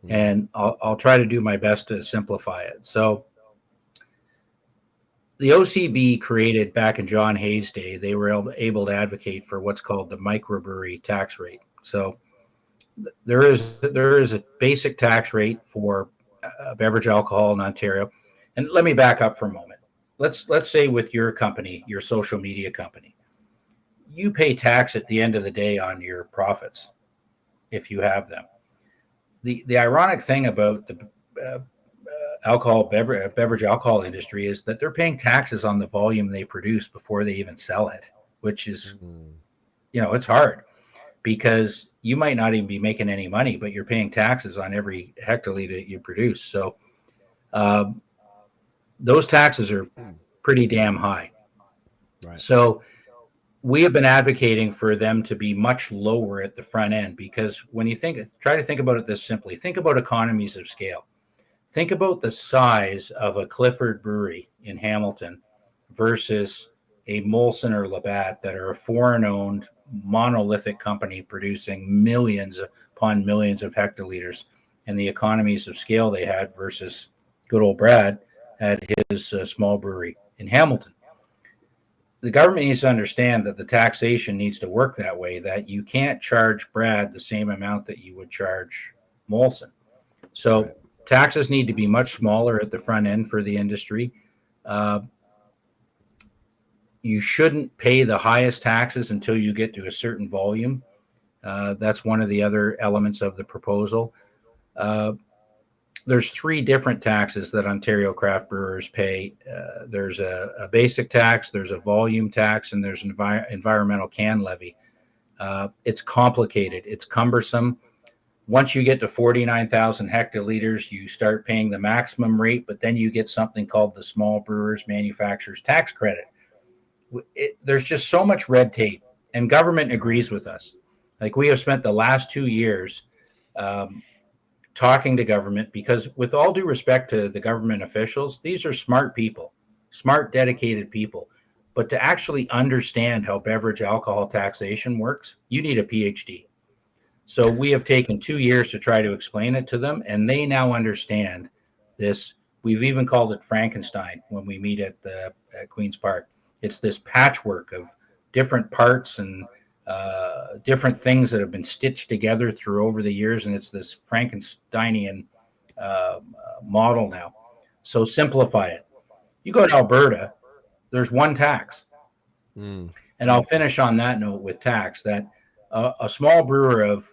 And I'll try to do my best to simplify it. So the OCB created back in John Hayes' day, they were able to advocate for what's called the microbrewery tax rate. So there is a basic tax rate for beverage alcohol in Ontario. And let me back up for a moment. Let's say with your company, your social media company, you pay tax at the end of the day on your profits if you have them. The ironic thing about the beverage alcohol industry is that they're paying taxes on the volume they produce before they even sell it, which is, it's hard because you might not even be making any money, but you're paying taxes on every hectoliter you produce. So those taxes are pretty damn high. Right. So we have been advocating for them to be much lower at the front end, because when you try to think about it this simply, think about economies of scale. Think about the size of a Clifford Brewery in Hamilton versus a Molson or Labatt that are a foreign-owned monolithic company producing millions upon millions of hectoliters, and the economies of scale they had versus good old Brad at his small brewery in Hamilton. The government needs to understand that the taxation needs to work that way, that you can't charge Brad the same amount that you would charge Molson. So taxes need to be much smaller at the front end for the industry. You shouldn't pay the highest taxes until you get to a certain volume. That's one of the other elements of the proposal. There's three different taxes that Ontario craft brewers pay. There's a basic tax, there's a volume tax, and there's an environmental can levy. It's complicated. It's cumbersome. Once you get to 49,000 hectoliters, you start paying the maximum rate, but then you get something called the Small Brewers Manufacturers Tax Credit. There's just so much red tape, and government agrees with us. Like, we have spent the last 2 years talking to government, because with all due respect to the government officials, these are smart people, smart, dedicated people. But to actually understand how beverage alcohol taxation works, you need a PhD. So we have taken 2 years to try to explain it to them, and they now understand this. We've even called it Frankenstein when we meet at Queen's Park. It's this patchwork of different parts and different things that have been stitched together through over the years, and it's this Frankensteinian model now. So simplify it. You go to Alberta, there's one tax. And I'll finish on that note with tax, that a small brewer of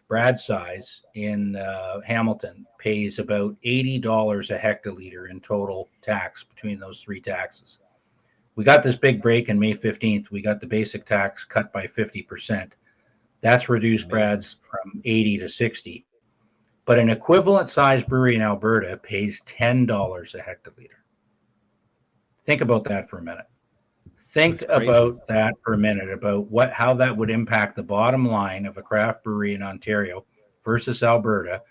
Brad's size in Hamilton pays about $80 a hectoliter in total tax between those three taxes. We got this big break in May 15th. We got the basic tax cut by 50%. That's reduced Brad's from 80 to 60. But an equivalent size brewery in Alberta pays $10 a hectoliter. Think about that for a minute. Think about that for a minute, about how that would impact the bottom line of a craft brewery in Ontario versus Alberta.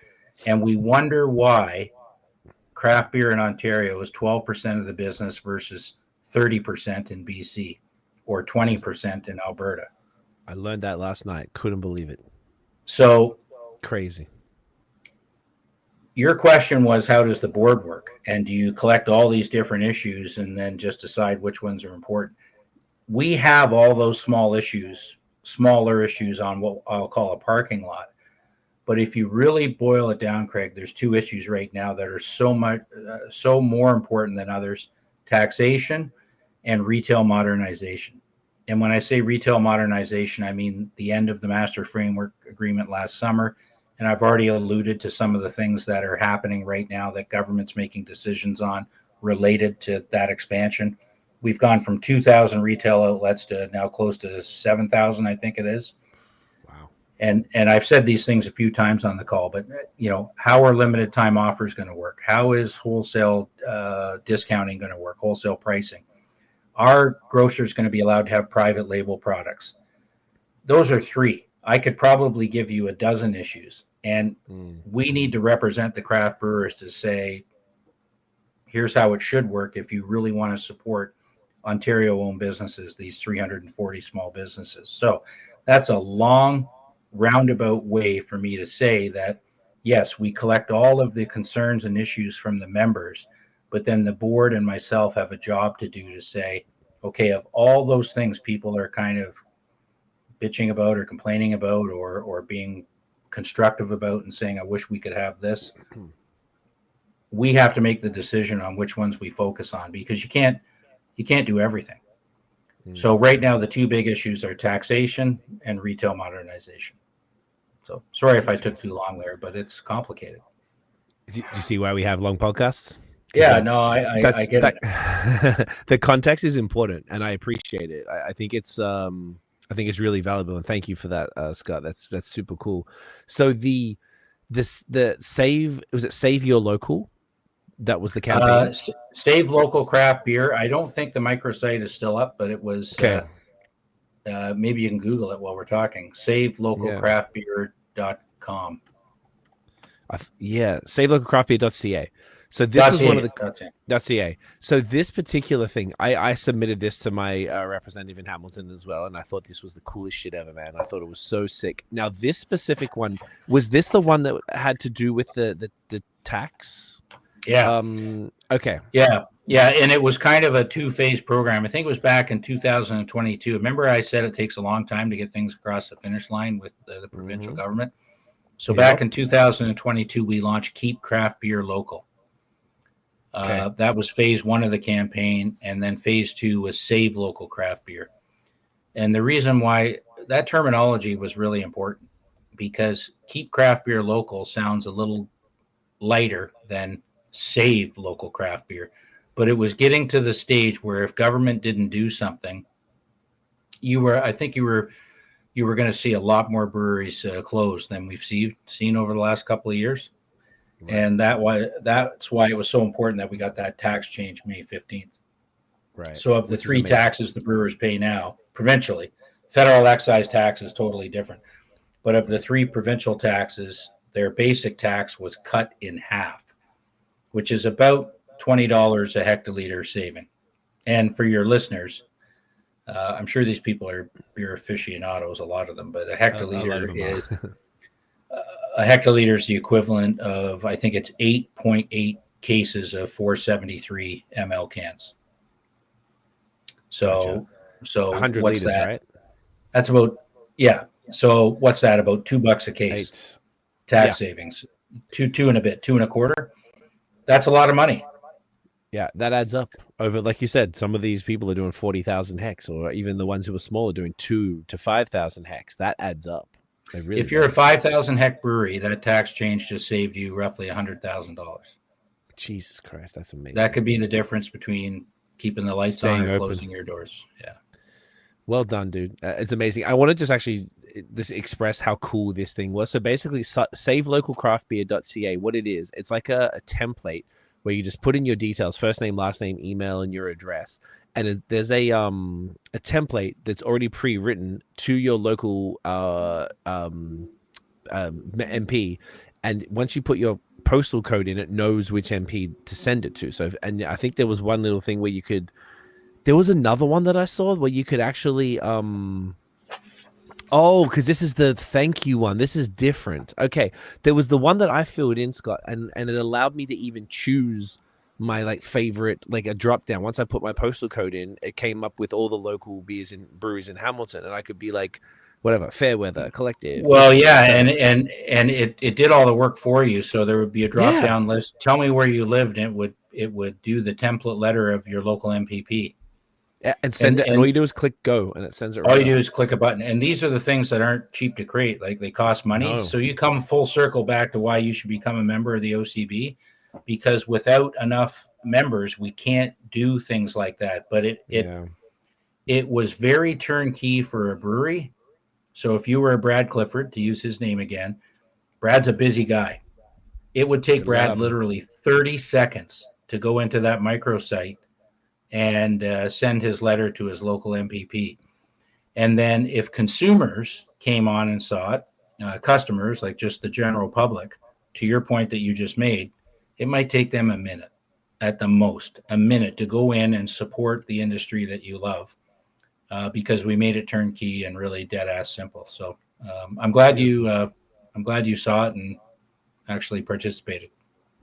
And we wonder why craft beer in Ontario is 12% of the business versus 30% in BC or 20% in Alberta. I learned that last night. Couldn't believe it. So crazy. Your question was, how does the board work? And do you collect all these different issues and then just decide which ones are important? We have all those smaller issues on what I'll call a parking lot. But if you really boil it down, Craig, there's two issues right now that are so more important than others: taxation and retail modernization. And when I say retail modernization, I mean the end of the master framework agreement last summer. And I've already alluded to some of the things that are happening right now that government's making decisions on related to that expansion. We've gone from 2,000 retail outlets to now close to 7,000, I think it is. Wow. And I've said these things a few times on the call, but how are limited time offers going to work? How is wholesale discounting going to work? Wholesale pricing? Are grocers going to be allowed to have private label products? Those are three. I could probably give you a dozen issues, and we need to represent the craft brewers to say, here's how it should work if you really want to support Ontario-owned businesses, these 340 small businesses. So that's a long, roundabout way for me to say that, yes, we collect all of the concerns and issues from the members, but then the board and myself have a job to do to say, okay, of all those things people are kind of bitching about or complaining about or being constructive about and saying, I wish we could have this, we have to make the decision on which ones we focus on, because you can't do everything. So right now, the two big issues are taxation and retail modernization. So sorry if I took too long there, but it's complicated. Do you see why we have long podcasts? Yeah, no, I get it. The context is important, and I appreciate it. I think it's really valuable, and thank you for that, Scott. That's super cool. So the Save, was it Save Your Local? That was the campaign. Save Local Craft Beer. I don't think the microsite is still up, but it was. Okay. Maybe you can Google it while we're talking. SaveLocalCraftBeer.com. SaveLocalCraftBeer.ca. So this was one of the .ca. So this particular thing, I submitted this to my representative in Hamilton as well, and I thought this was the coolest shit ever, man. I thought it was so sick. Now, this specific one, was this the one that had to do with the tax? Yeah. Okay. Yeah. And it was kind of a two-phase program. I think it was back in 2022. Remember I said it takes a long time to get things across the finish line with the provincial government? So back in 2022, we launched Keep Craft Beer Local. That was phase one of the campaign. And then phase two was Save Local Craft Beer. And the reason why that terminology was really important, because Keep Craft Beer Local sounds a little lighter than Save Local Craft Beer. But it was getting to the stage where if government didn't do something, you were going to see a lot more breweries close than we've seen over the last couple of years. Right. And that's why it was so important that we got that tax change May 15th. Right. So of the three taxes the brewers pay now, provincially, federal excise tax is totally different. But of the three provincial taxes, their basic tax was cut in half, which is about $20 a hectoliter saving. And for your listeners, I'm sure these people are beer aficionados, a lot of them, but a hectoliter is the equivalent of, I think it's 8.8 cases of 473 ml cans. So 100 what's liters, that? right? That's about, yeah. So what's that? About $2 a case. Tax savings. Two and a quarter. That's a lot of money. Yeah, that adds up over, like you said, some of these people are doing 40,000 hex, or even the ones who are smaller doing 2 to 5,000 hex. That adds up. It really If you're a does. 5,000 hect brewery, that tax change just saved you roughly $100,000. Jesus Christ, that's That amazing. could be the difference between keeping the lights on Staying or open. closing your doors. Yeah. Well done, dude. It's amazing. I want to just actually just express how cool this thing was. So basically, savelocalcraftbeer.ca, what it is, it's like a template where you just put in your details, first name, last name, email, and your address. And there's a template that's already pre-written to your local MP, and once you put your postal code in, it knows which MP to send it to. So, and I think there was one little thing where you could. There was another one that I saw where you could actually oh, because this is the thank you one. This is different. Okay. There was the one that I filled in, Scott, and it allowed me to even choose my like favorite, like a drop down. Once I put my postal code in, it came up with all the local beers and breweries in Hamilton, and I could be like, whatever, Fairweather, Collective, Well, yeah, etc. and it did all the work for you. So there would be a drop Yeah. down list. Tell me where you lived, and it would do the template letter of your local MPP. And send And it, and all and you do is click go, and it sends it all right you do off. is click a button. And these are the things that aren't cheap to create. Like they cost money. No. So you come full circle back to why you should become a member of the OCB, because without enough members, we can't do things like that. But Yeah. it was very turnkey for a brewery. So if you were a Brad Clifford, to use his name again, Brad's a busy guy. It would take Good luck Brad happening. literally 30 seconds to go into that microsite and send his letter to his local MPP. And then if consumers came on and saw it, customers, like just the general public, to your point that you just made, it might take them a minute at the most, a minute to go in and support the industry that you love, because we made it turnkey and really dead ass simple. So Beautiful. I'm glad you saw it and actually participated.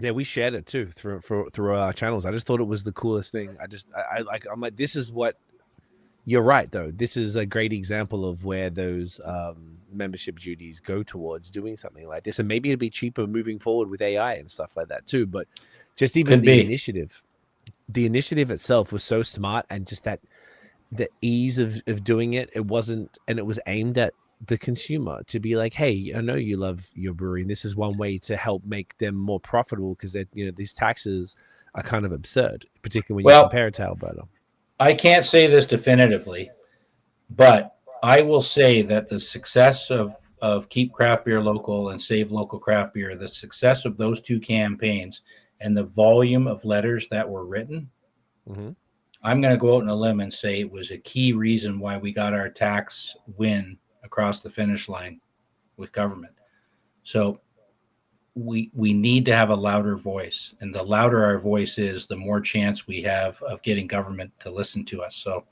Yeah, we shared it too through our channels. I just thought it was the coolest thing. I like. I'm like, this is what. You're right, though. This is a great example of where those membership duties go towards doing something like this, and maybe it'd be cheaper moving forward with AI and stuff like that too. But just even Could be. the initiative itself was so smart, and just that the ease of doing it. It wasn't, and it was aimed at the consumer to be like, hey, I know you love your brewery, and this is one way to help make them more profitable because these taxes are kind of absurd, particularly when you Well, compare it to Alberta. I can't say this definitively, but I will say that the success of Keep Craft Beer Local and Save Local Craft Beer, the success of those two campaigns and the volume of letters that were written, Mm-hmm. I'm going to go out on a limb and say it was a key reason why we got our tax win across the finish line with government. So we need to have a louder voice, and the louder our voice is, the more chance we have of getting government to listen to us. So,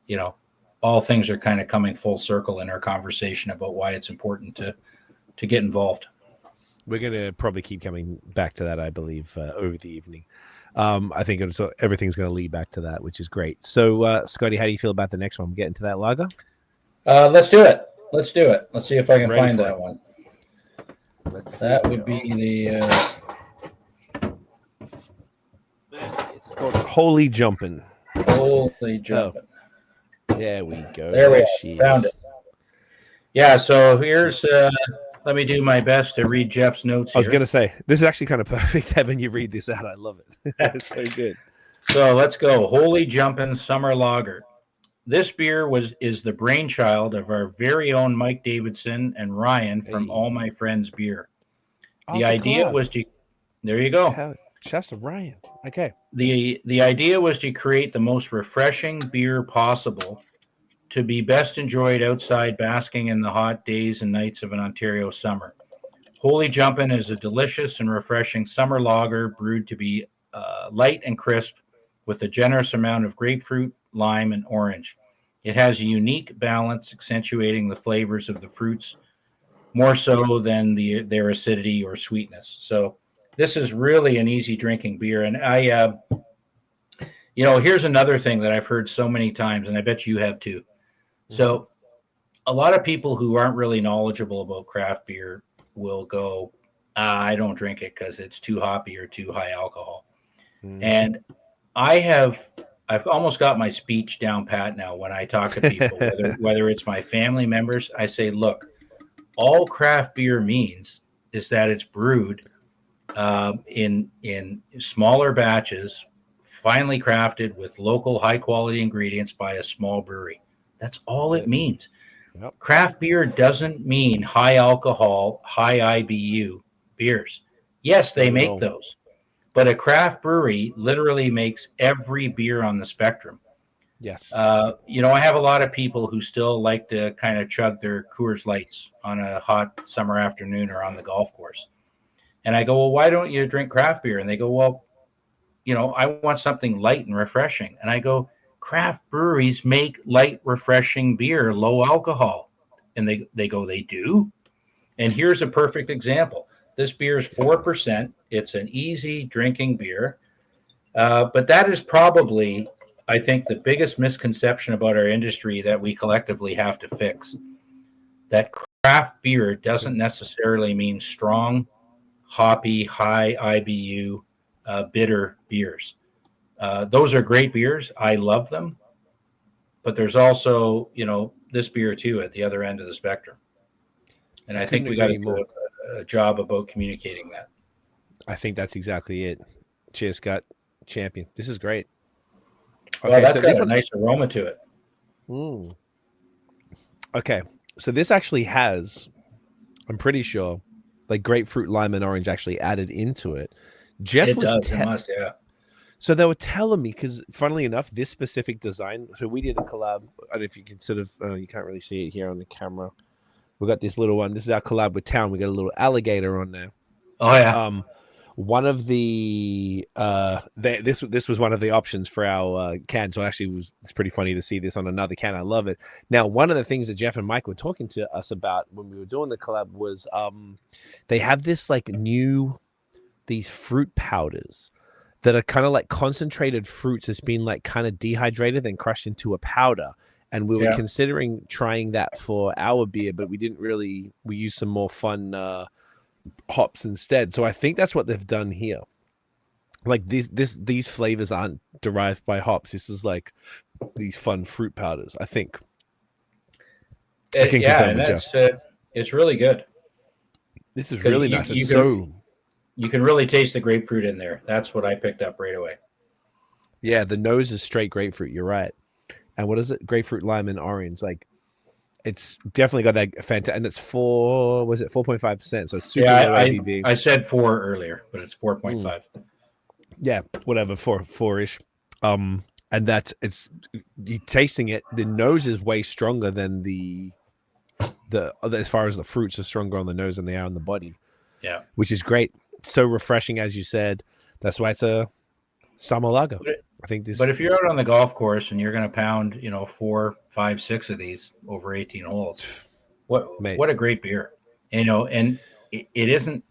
you know, all things are kind of coming full circle in our conversation about why it's important to get involved. We're going to probably keep coming back to that, I believe, over the evening. I think everything's going to lead back to that, which is great. So, Scotty, how do you feel about the next one? Get into that lager? Let's do it. Let's do it. Let's see if I can Ready find for that it. one. Let's see. That would be the It's called Holy Jumpin'. holy jumping. There we go. There we she are. Found is. it. Yeah. So here's. Let me do my best to read Jeff's notes I was here. going to say, this is actually kind of perfect having you read this out. I love it. It's so good. So let's go. Holy Jumpin' Summer Lager. This beer is the brainchild of our very own Mike Davidson and Ryan from Hey. All My Friends Beer. Oh, The it's a idea collab. was to, there you go. Hell, shouts to Ryan. Okay. The idea was to create the most refreshing beer possible to be best enjoyed outside basking in the hot days and nights of an Ontario summer. Holy Jumpin' is a delicious and refreshing summer lager brewed to be light and crisp with a generous amount of grapefruit, lime, and orange. It has a unique balance, accentuating the flavors of the fruits more so than their acidity or sweetness. So this is really an easy drinking beer. And here's another thing that I've heard so many times, and I bet you have too. So a lot of people who aren't really knowledgeable about craft beer will go, I don't drink it because it's too hoppy or too high alcohol. Mm-hmm. And I've almost got my speech down pat now when I talk to people, whether it's my family members. I say, look, all craft beer means is that it's brewed in smaller batches, finely crafted with local high quality ingredients by a small brewery. That's all it means. Yep. Craft beer doesn't mean high alcohol, high IBU beers. Yes, they make those, but a craft brewery literally makes every beer on the spectrum. Yes. I have a lot of people who still like to kind of chug their Coors Lights on a hot summer afternoon or on the golf course. And I go, well, why don't you drink craft beer? And they go, well, I want something light and refreshing. And I go, craft breweries make light, refreshing beer, low alcohol. And they go, they do? And here's a perfect example. This beer is 4%. It's an easy drinking beer. But that is probably, I think, the biggest misconception about our industry that we collectively have to fix. That craft beer doesn't necessarily mean strong, hoppy, high IBU, bitter beers. Those are great beers. I love them. But there's also, this beer too at the other end of the spectrum. And I think we got to do a job about communicating that. I think that's exactly it. Cheers, Scott. Champion. This is great. Okay, well, that's got a nice aroma to it. Okay, so this actually has, I'm pretty sure, like grapefruit, lime, and orange actually added into it. It must, yeah. So they were telling me, because funnily enough, this specific design, so we did a collab, and if you can you can't really see it here on the camera. We got this little one. This is our collab with Town. We got a little alligator on there. Oh, yeah. One of the this was one of the options for our can. So actually, it's pretty funny to see this on another can. I love it. Now, one of the things that Jeff and Mike were talking to us about when we were doing the collab was they have this these fruit powders that are kind of like concentrated fruits that's been like kind of dehydrated and crushed into a powder. And we were considering trying that for our beer, but we didn't really. We used some more fun hops instead. So I think that's what they've done here. Like these flavors aren't derived by hops. This is like these fun fruit powders, I think. I can confirm with Jeff. It's really good. This is really nice. You can really taste the grapefruit in there. That's what I picked up right away. Yeah, the nose is straight grapefruit. You're right. And what is it? Grapefruit, lime, and orange. Like, it's definitely got that fantastic. And it's 4.5%. So super low ABV. I said 4 earlier, but it's 4.5. Yeah, whatever, 4-ish. And it's you tasting it. The nose is way stronger than the as far as the fruits are stronger on the nose than they are on the body. Yeah, which is great. It's so refreshing, as you said. That's why it's a summer lager. I think this. But if you're out on the golf course and you're going to pound, 4, 5, 6 of these over 18 holes, what a great beer, and it isn't.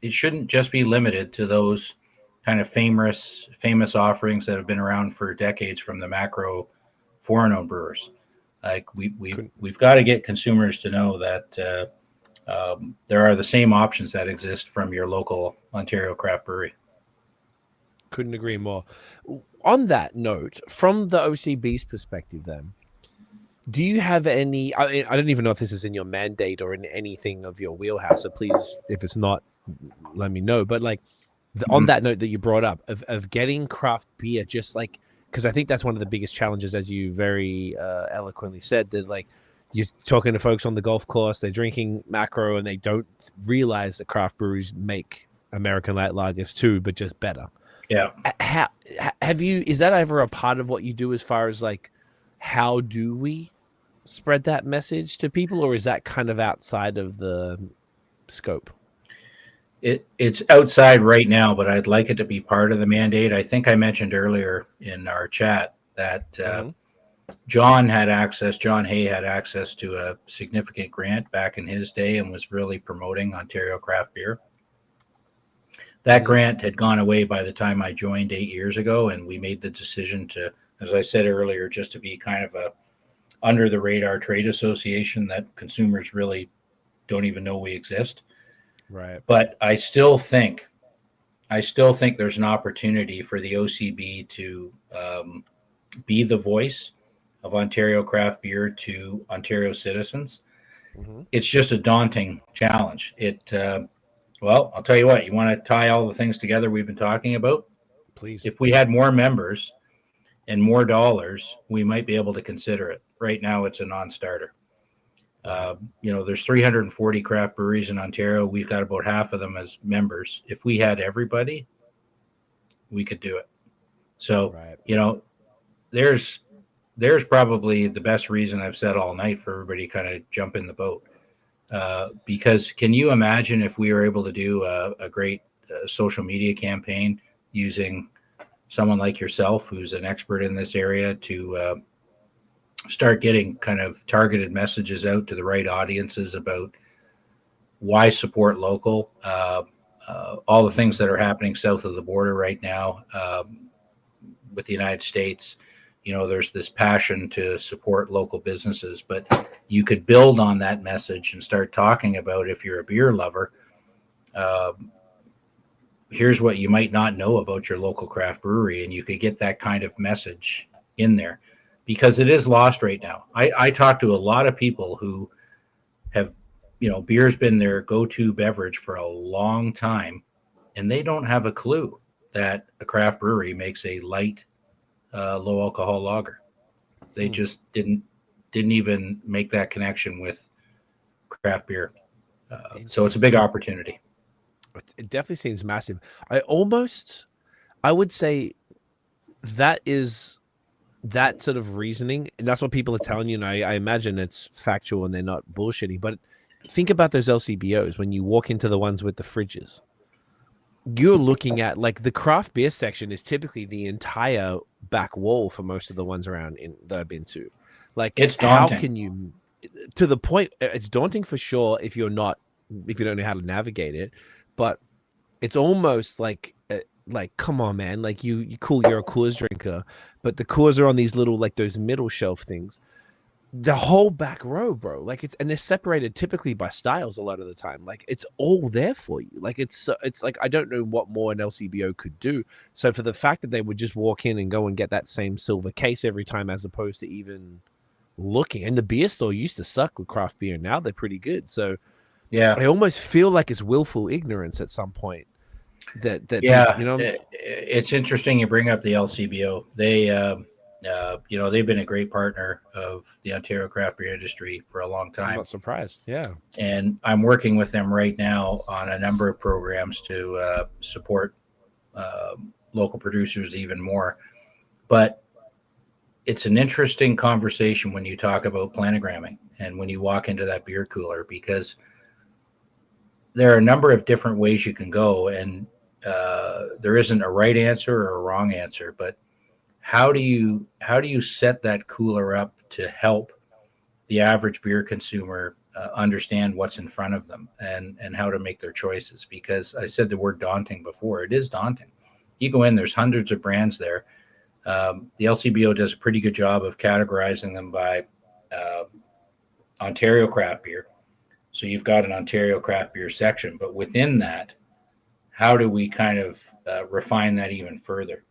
It shouldn't just be limited to those kind of famous offerings that have been around for decades from the macro foreign-owned brewers. Like we've got to get consumers to know that there are the same options that exist from your local Ontario craft brewery. Couldn't agree more. On that note, from the OCB's perspective, then, do you have any? I don't even know if this is in your mandate or in anything of your wheelhouse. So please, if it's not, let me know. But on that note that you brought up of getting craft beer, just like, because I think that's one of the biggest challenges, as you very eloquently said, that you're talking to folks on the golf course, they're drinking macro and they don't realize that craft breweries make American light lagers too, but just better. Yeah. Is that ever a part of what you do as far as how do we spread that message to people, or is that kind of outside of the scope? It's outside right now, but I'd like it to be part of the mandate. I think I mentioned earlier in our chat that John Hay had access to a significant grant back in his day and was really promoting Ontario craft beer. That grant had gone away by the time I joined 8 years ago, and we made the decision to, as I said earlier, just to be kind of a under the radar trade association that consumers really don't even know we exist. Right. But I still think I still think there's an opportunity for the OCB to be the voice of Ontario craft beer to Ontario citizens. Mm-hmm. It's just a daunting challenge. Well, I'll tell you what, you want to tie all the things together we've been talking about? Please. If we had more members and more dollars, we might be able to consider it. Right now, it's a non-starter. There's 340 craft breweries in Ontario. We've got about half of them as members. If we had everybody, we could do it. So, Right. there's probably the best reason I've said all night for everybody to kind of jump in the boat. Because can you imagine if we were able to do a great social media campaign using someone like yourself, who's an expert in this area, to start getting kind of targeted messages out to the right audiences about why support local, all the things that are happening south of the border right now with the United States. There's this passion to support local businesses, but you could build on that message and start talking about, if you're a beer lover, here's what you might not know about your local craft brewery, and you could get that kind of message in there, because it is lost right now. I talk to a lot of people who have, beer's been their go-to beverage for a long time, and they don't have a clue that a craft brewery makes a light, low alcohol lager. They just didn't even make that connection with craft beer. So it's a big opportunity. It definitely seems massive. I would say that sort of reasoning, and that's what people are telling you, and I imagine it's factual and they're not bullshitting, but think about those LCBOs when you walk into the ones with the fridges. You're looking at, like, the craft beer section is typically the entire back wall for most of the ones around that I've been to. Like, it's daunting. How can you, to the point, it's daunting for sure if you don't know how to navigate it, but it's almost like come on, man, like you cool, you're a Coors drinker, but the Coors are on these little, like, those middle shelf things. The whole back row, bro, like, and they're separated typically by styles a lot of the time. Like, it's all there for you. Like, it's like, I don't know what more an LCBO could do. So for the fact that they would just walk in and go and get that same silver case every time, as opposed to even looking, and the beer store used to suck with craft beer, now they're pretty good. So yeah, I almost feel like it's willful ignorance at some point. That yeah, they, it's interesting you bring up the LCBO. They've been a great partner of the Ontario craft beer industry for a long time. I'm not surprised. Yeah. And I'm working with them right now on a number of programs to support local producers even more. But it's an interesting conversation when you talk about planogramming and when you walk into that beer cooler, because there are a number of different ways you can go, and there isn't a right answer or a wrong answer, but how do you set that cooler up to help the average beer consumer understand what's in front of them and how to make their choices? Because I said the word daunting before. It is daunting. You go in, there's hundreds of brands there. The LCBO does a pretty good job of categorizing them by Ontario craft beer. So you've got an Ontario craft beer section, but within that, how do we kind of refine that even further?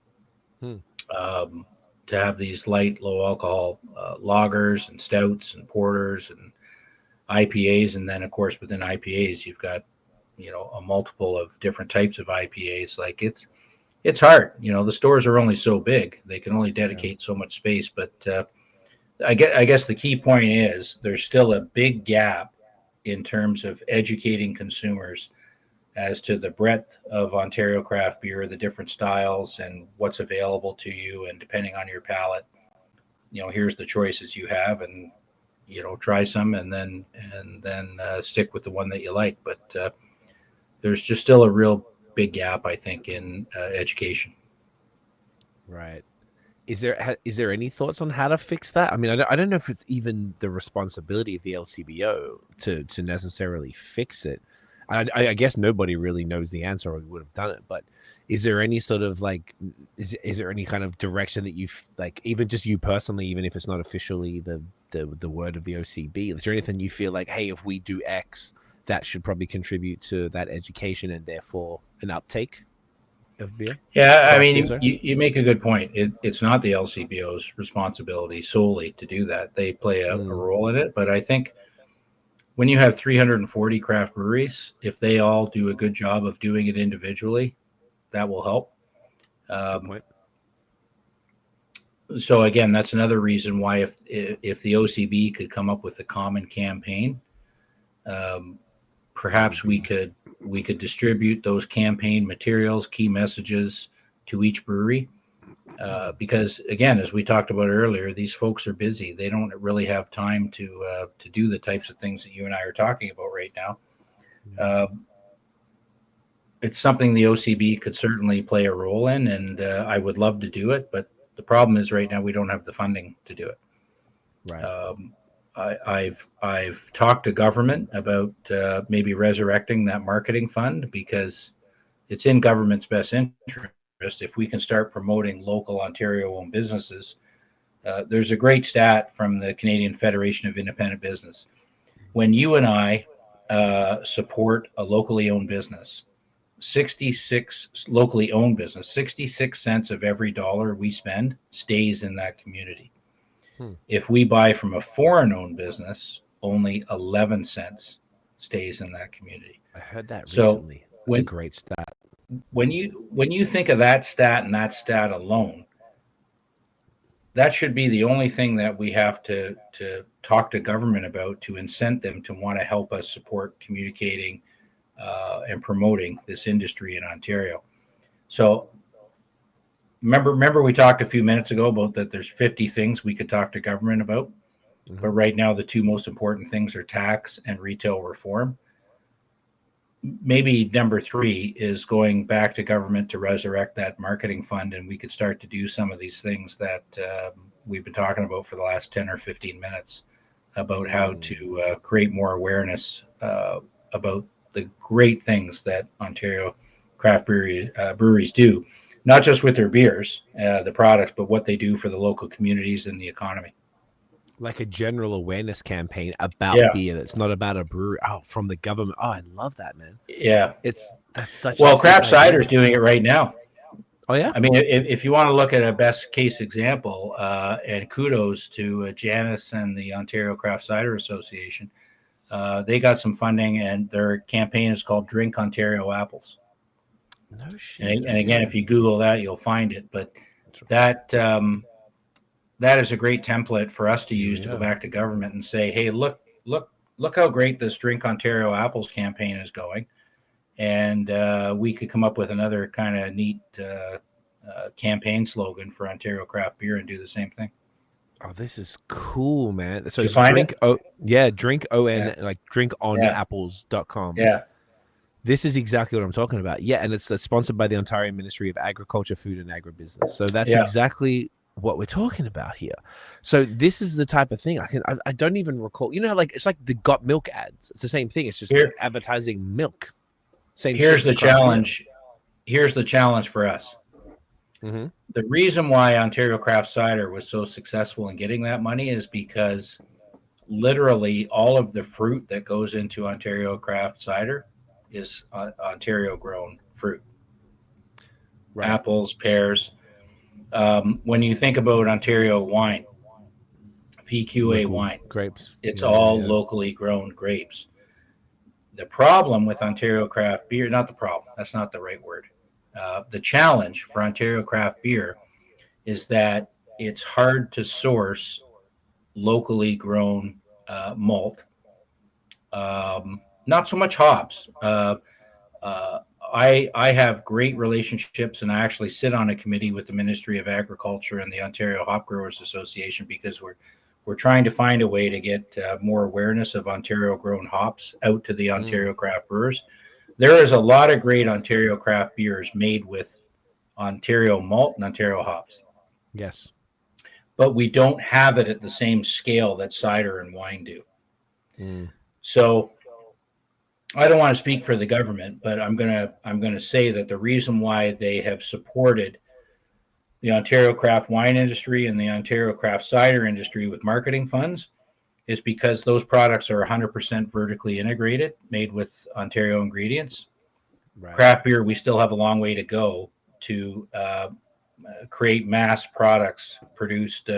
To have these light, low alcohol lagers and stouts and porters and IPAs, and then of course within IPAs you've got a multiple of different types of IPAs. Like, it's hard. The stores are only so big; they can only dedicate so much space. But I guess the key point is there's still a big gap in terms of educating consumers as to the breadth of Ontario craft beer, the different styles, and what's available to you. And depending on your palate, here's the choices you have, and try some, and then stick with the one that you like. But there's just still a real big gap, I think, in education. Right. Is there any thoughts on how to fix that? I mean, I don't know if it's even the responsibility of the LCBO to necessarily fix it. I guess nobody really knows the answer, or we would have done it. But is there any sort of, like, is there any kind of direction that you've, like, even just you personally, even if it's not officially the word of the OCB, is there anything you feel like, hey, if we do X, that should probably contribute to that education and therefore an uptake? of beer? Yeah, I Craft beer, mean, sorry. you make a good point. It's not the LCBO's responsibility solely to do that. They play a role in it, but I think when you have 340 craft breweries, if they all do a good job of doing it individually, that will help. Good point. So again, that's another reason why if the OCB could come up with a common campaign, perhaps we could distribute those campaign materials, key messages to each brewery. Because again, as we talked about earlier, these folks are busy. They don't really have time to do the types of things that you and I are talking about right now. It's something the OCB could certainly play a role in, and I would love to do it. But the problem is right now we don't have the funding to do it. Right. I've talked to government about maybe resurrecting that marketing fund because it's in government's best interest if we can start promoting local Ontario-owned businesses. There's a great stat from the Canadian Federation of Independent Business. When you and I support a locally owned business, 66 cents of every dollar we spend stays in that community. If we buy from a foreign-owned business, only 11 cents stays in that community. I heard that So recently. It's a great stat. when you think of that stat and that stat alone, that should be the only thing that we have to talk to government about to incent them to want to help us support communicating and promoting this industry in Ontario. So remember we talked a few minutes ago about that there's 50 things we could talk to government about. But right now the two most important things are tax and retail reform. Maybe number 3 is going back to government to resurrect that marketing fund, and we could start to do some of these things that we've been talking about for the last 10 or 15 minutes about how to create more awareness about the great things that Ontario craft breweries do, not just with their beers, the products, but what they do for the local communities and the economy. Like a general awareness campaign about beer that's not about a brewery. Oh, from the government. Oh, I love that, man. Yeah. That's such well, a craft sick idea. cider's doing it right now. Oh, yeah? I mean, if you want to look at a best case example, and kudos to Janice and the Ontario Craft Cider Association, they got some funding, and their campaign is called Drink Ontario Apples. No shit. And again, if you Google that, you'll find it. But that is a great template for us to use to go back to government and say, hey, look how great this Drink Ontario Apples campaign is going. And we could come up with another kind of neat campaign slogan for Ontario craft beer and do the same thing. Oh, this is cool, man. So it's drink on like drinkonapples.com. Yeah. This is exactly what I'm talking about. Yeah, and it's sponsored by the Ontario Ministry of Agriculture, Food and Agribusiness. So that's exactly what we're talking about here. So this is the type of thing I don't even recall. You know, like it's like the Got Milk ads. It's the same thing. It's just like advertising milk. Here's the challenge. Here's the challenge for us. Mm-hmm. The reason why Ontario Craft Cider was so successful in getting that money is because literally all of the fruit that goes into Ontario Craft Cider is Ontario grown fruit. Right. Apples, pears. When you think about Ontario wine, VQA wine, grapes, it's all locally grown grapes. The problem with Ontario craft beer, not the problem, that's not the right word. The challenge for Ontario craft beer is that it's hard to source locally grown malt. Not so much hops. I have great relationships, and I actually sit on a committee with the Ministry of Agriculture and the Ontario Hop Growers Association because we're trying to find a way to get more awareness of Ontario grown hops out to the Ontario craft brewers. There is a lot of great Ontario craft beers made with Ontario malt and Ontario hops. Yes. But we don't have it at the same scale that cider and wine do. So I don't want to speak for the government, but I'm gonna say that the reason why they have supported the Ontario craft wine industry and the Ontario craft cider industry with marketing funds is because those products are 100% vertically integrated, made with Ontario ingredients. Right. Craft beer, we still have a long way to go to create mass products produced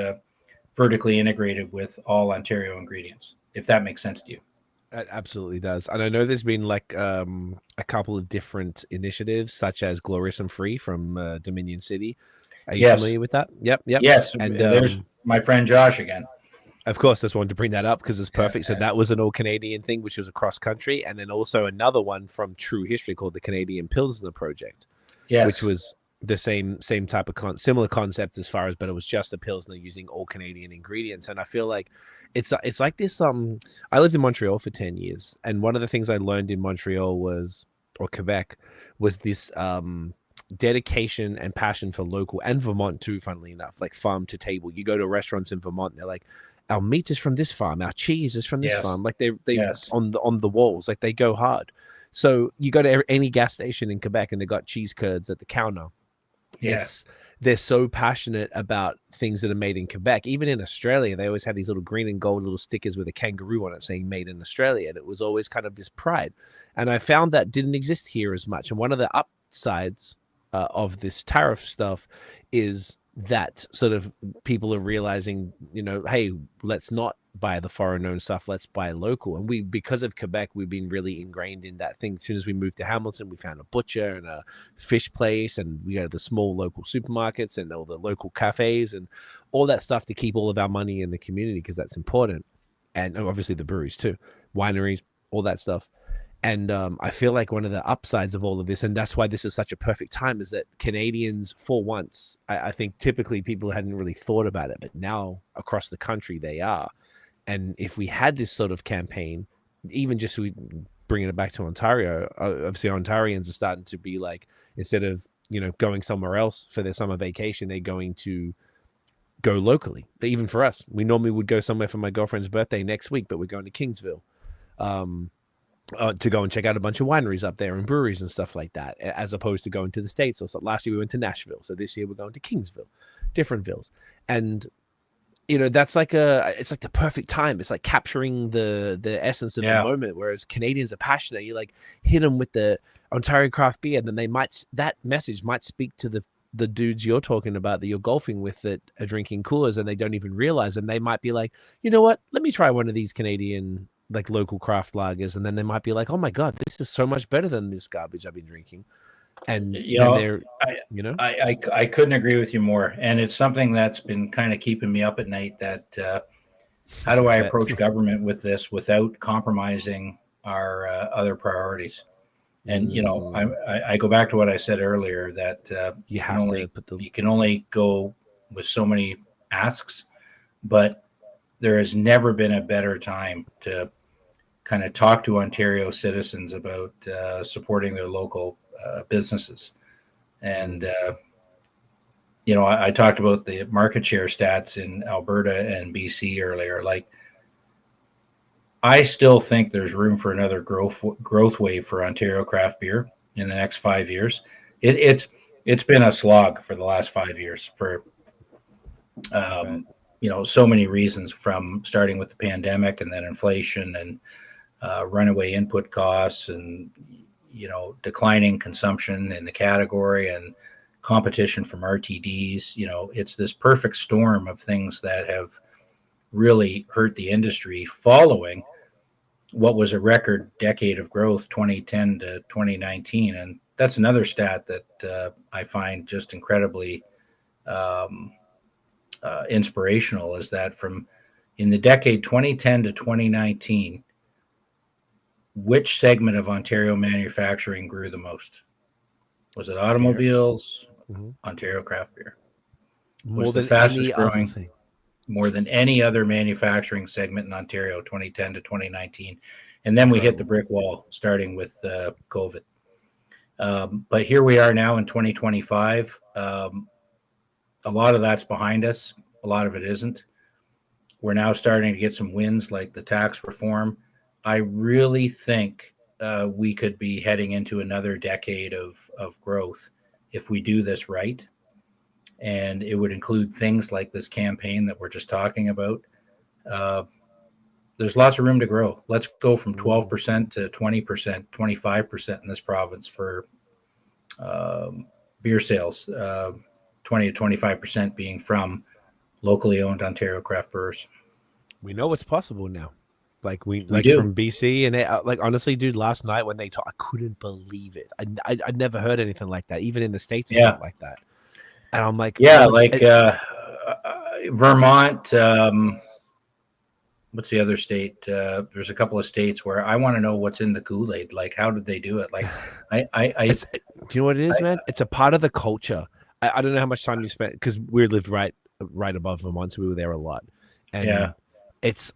vertically integrated with all Ontario ingredients, if that makes sense to you. It absolutely does. And I know there's been like a couple of different initiatives, such as Glorious and Free from Dominion City. Are you Yes. familiar with that? Yep. Yes. And there's my friend Josh again. of course, just wanted to bring that up because it's perfect. So that was an all Canadian thing, which was across country, and then also another one from True History called the Canadian Pilsner Project, which was the same type of similar concept as far as, but it was just a Pilsner using all Canadian ingredients. And I feel like it's like this. I lived in Montreal for 10 years, and one of the things I learned in Montreal or Quebec was this dedication and passion for local, and Vermont too, funnily enough, like farm to table. You go to restaurants in Vermont, they're like, our meat is from this farm, our cheese is from this farm. Like they on the walls, like they go hard. So you go to any gas station in Quebec and they got cheese curds at the counter. They're so passionate about things that are made in Quebec. Even in Australia, they always have these little green and gold little stickers with a kangaroo on it saying made in Australia. And it was always kind of this pride. And I found that didn't exist here as much. And one of the upsides of this tariff stuff is that sort of people are realizing, hey, let's not buy the foreign owned stuff, let's buy local. And because of Quebec, we've been really ingrained in that thing. As soon as we moved to Hamilton, we found a butcher and a fish place, and we go to the small local supermarkets and all the local cafes and all that stuff to keep all of our money in the community, because that's important. And obviously the breweries too, wineries, all that stuff. And I feel like one of the upsides of all of this, and that's why this is such a perfect time, is that Canadians, for once, I think typically people hadn't really thought about it, but now across the country they are. And if we had this sort of campaign, even just bringing it back to Ontario, obviously Ontarians are starting to be like, instead of going somewhere else for their summer vacation, they're going to go locally. Even for us, we normally would go somewhere for my girlfriend's birthday next week, but we're going to Kingsville. To go and check out a bunch of wineries up there and breweries and stuff like that, as opposed to going to the States. So last year we went to Nashville. So this year we're going to Kingsville, different villes. And, that's it's like the perfect time. It's like capturing the essence of the moment, whereas Canadians are passionate. You like hit them with the Ontario craft beer, and then that message might speak to the dudes you're talking about that you're golfing with that are drinking Coors and they don't even realize, and they might be like, you know what, let me try one of these Canadian like local craft lagers, and then they might be like, oh my god, this is so much better than this garbage I've been drinking. And I couldn't agree with you more. And it's something that's been kind of keeping me up at night, that how do I approach government with this without compromising our other priorities? And I go back to what I said earlier, that you can only go with so many asks, but there has never been a better time to kind of talk to Ontario citizens about supporting their local businesses. And, I talked about the market share stats in Alberta and BC earlier. Like, I still think there's room for another growth wave for Ontario craft beer in the next 5 years. It's been a slog for the last 5 years for so many reasons, from starting with the pandemic and then inflation and runaway input costs and, declining consumption in the category and competition from RTDs. It's this perfect storm of things that have really hurt the industry following what was a record decade of growth, 2010 to 2019. And that's another stat that I find just incredibly inspirational, is that from in the decade 2010 to 2019, which segment of Ontario manufacturing grew the most? Was it automobiles? Ontario craft beer was the fastest growing, more than any other manufacturing segment in Ontario, 2010 to 2019. And then we hit the brick wall starting with COVID. But here we are now in 2025. A lot of that's behind us. A lot of it isn't. We're now starting to get some wins, like the tax reform. I really think we could be heading into another decade of growth if we do this right. And it would include things like this campaign that we're just talking about. There's lots of room to grow. Let's go from 12% to 20%, 25% in this province for beer sales, 20 to 25% being from locally owned Ontario craft brewers. We know it's possible now. Like We like do. from BC, and like honestly, dude, last night when they talked, I couldn't believe it. I'd never heard anything like that. Even in the States, it's Yeah. not like that. And I'm like, Yeah, well, like Vermont. What's the other state? There's a couple of states where I want to know what's in the Kool-Aid. Like, how did they do it? Like, do you know what it is, man? It's a part of the culture. I don't know how much time you spent because we lived right above Vermont, so we were there a lot. And yeah, there's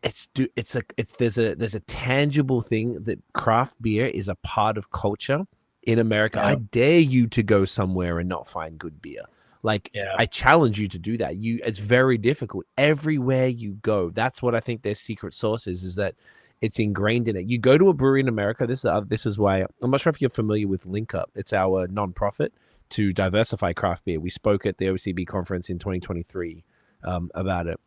a tangible thing that craft beer is a part of culture in America. Yeah. I dare you to go somewhere and not find good beer. Like, yeah, I challenge you to do that. It's very difficult everywhere you go. That's what I think their secret sauce is that it's ingrained in it. You go to a brewery in America. This is why I'm not sure if you're familiar with Link Up. It's our nonprofit to diversify craft beer. We spoke at the OCB conference in 2023 about it.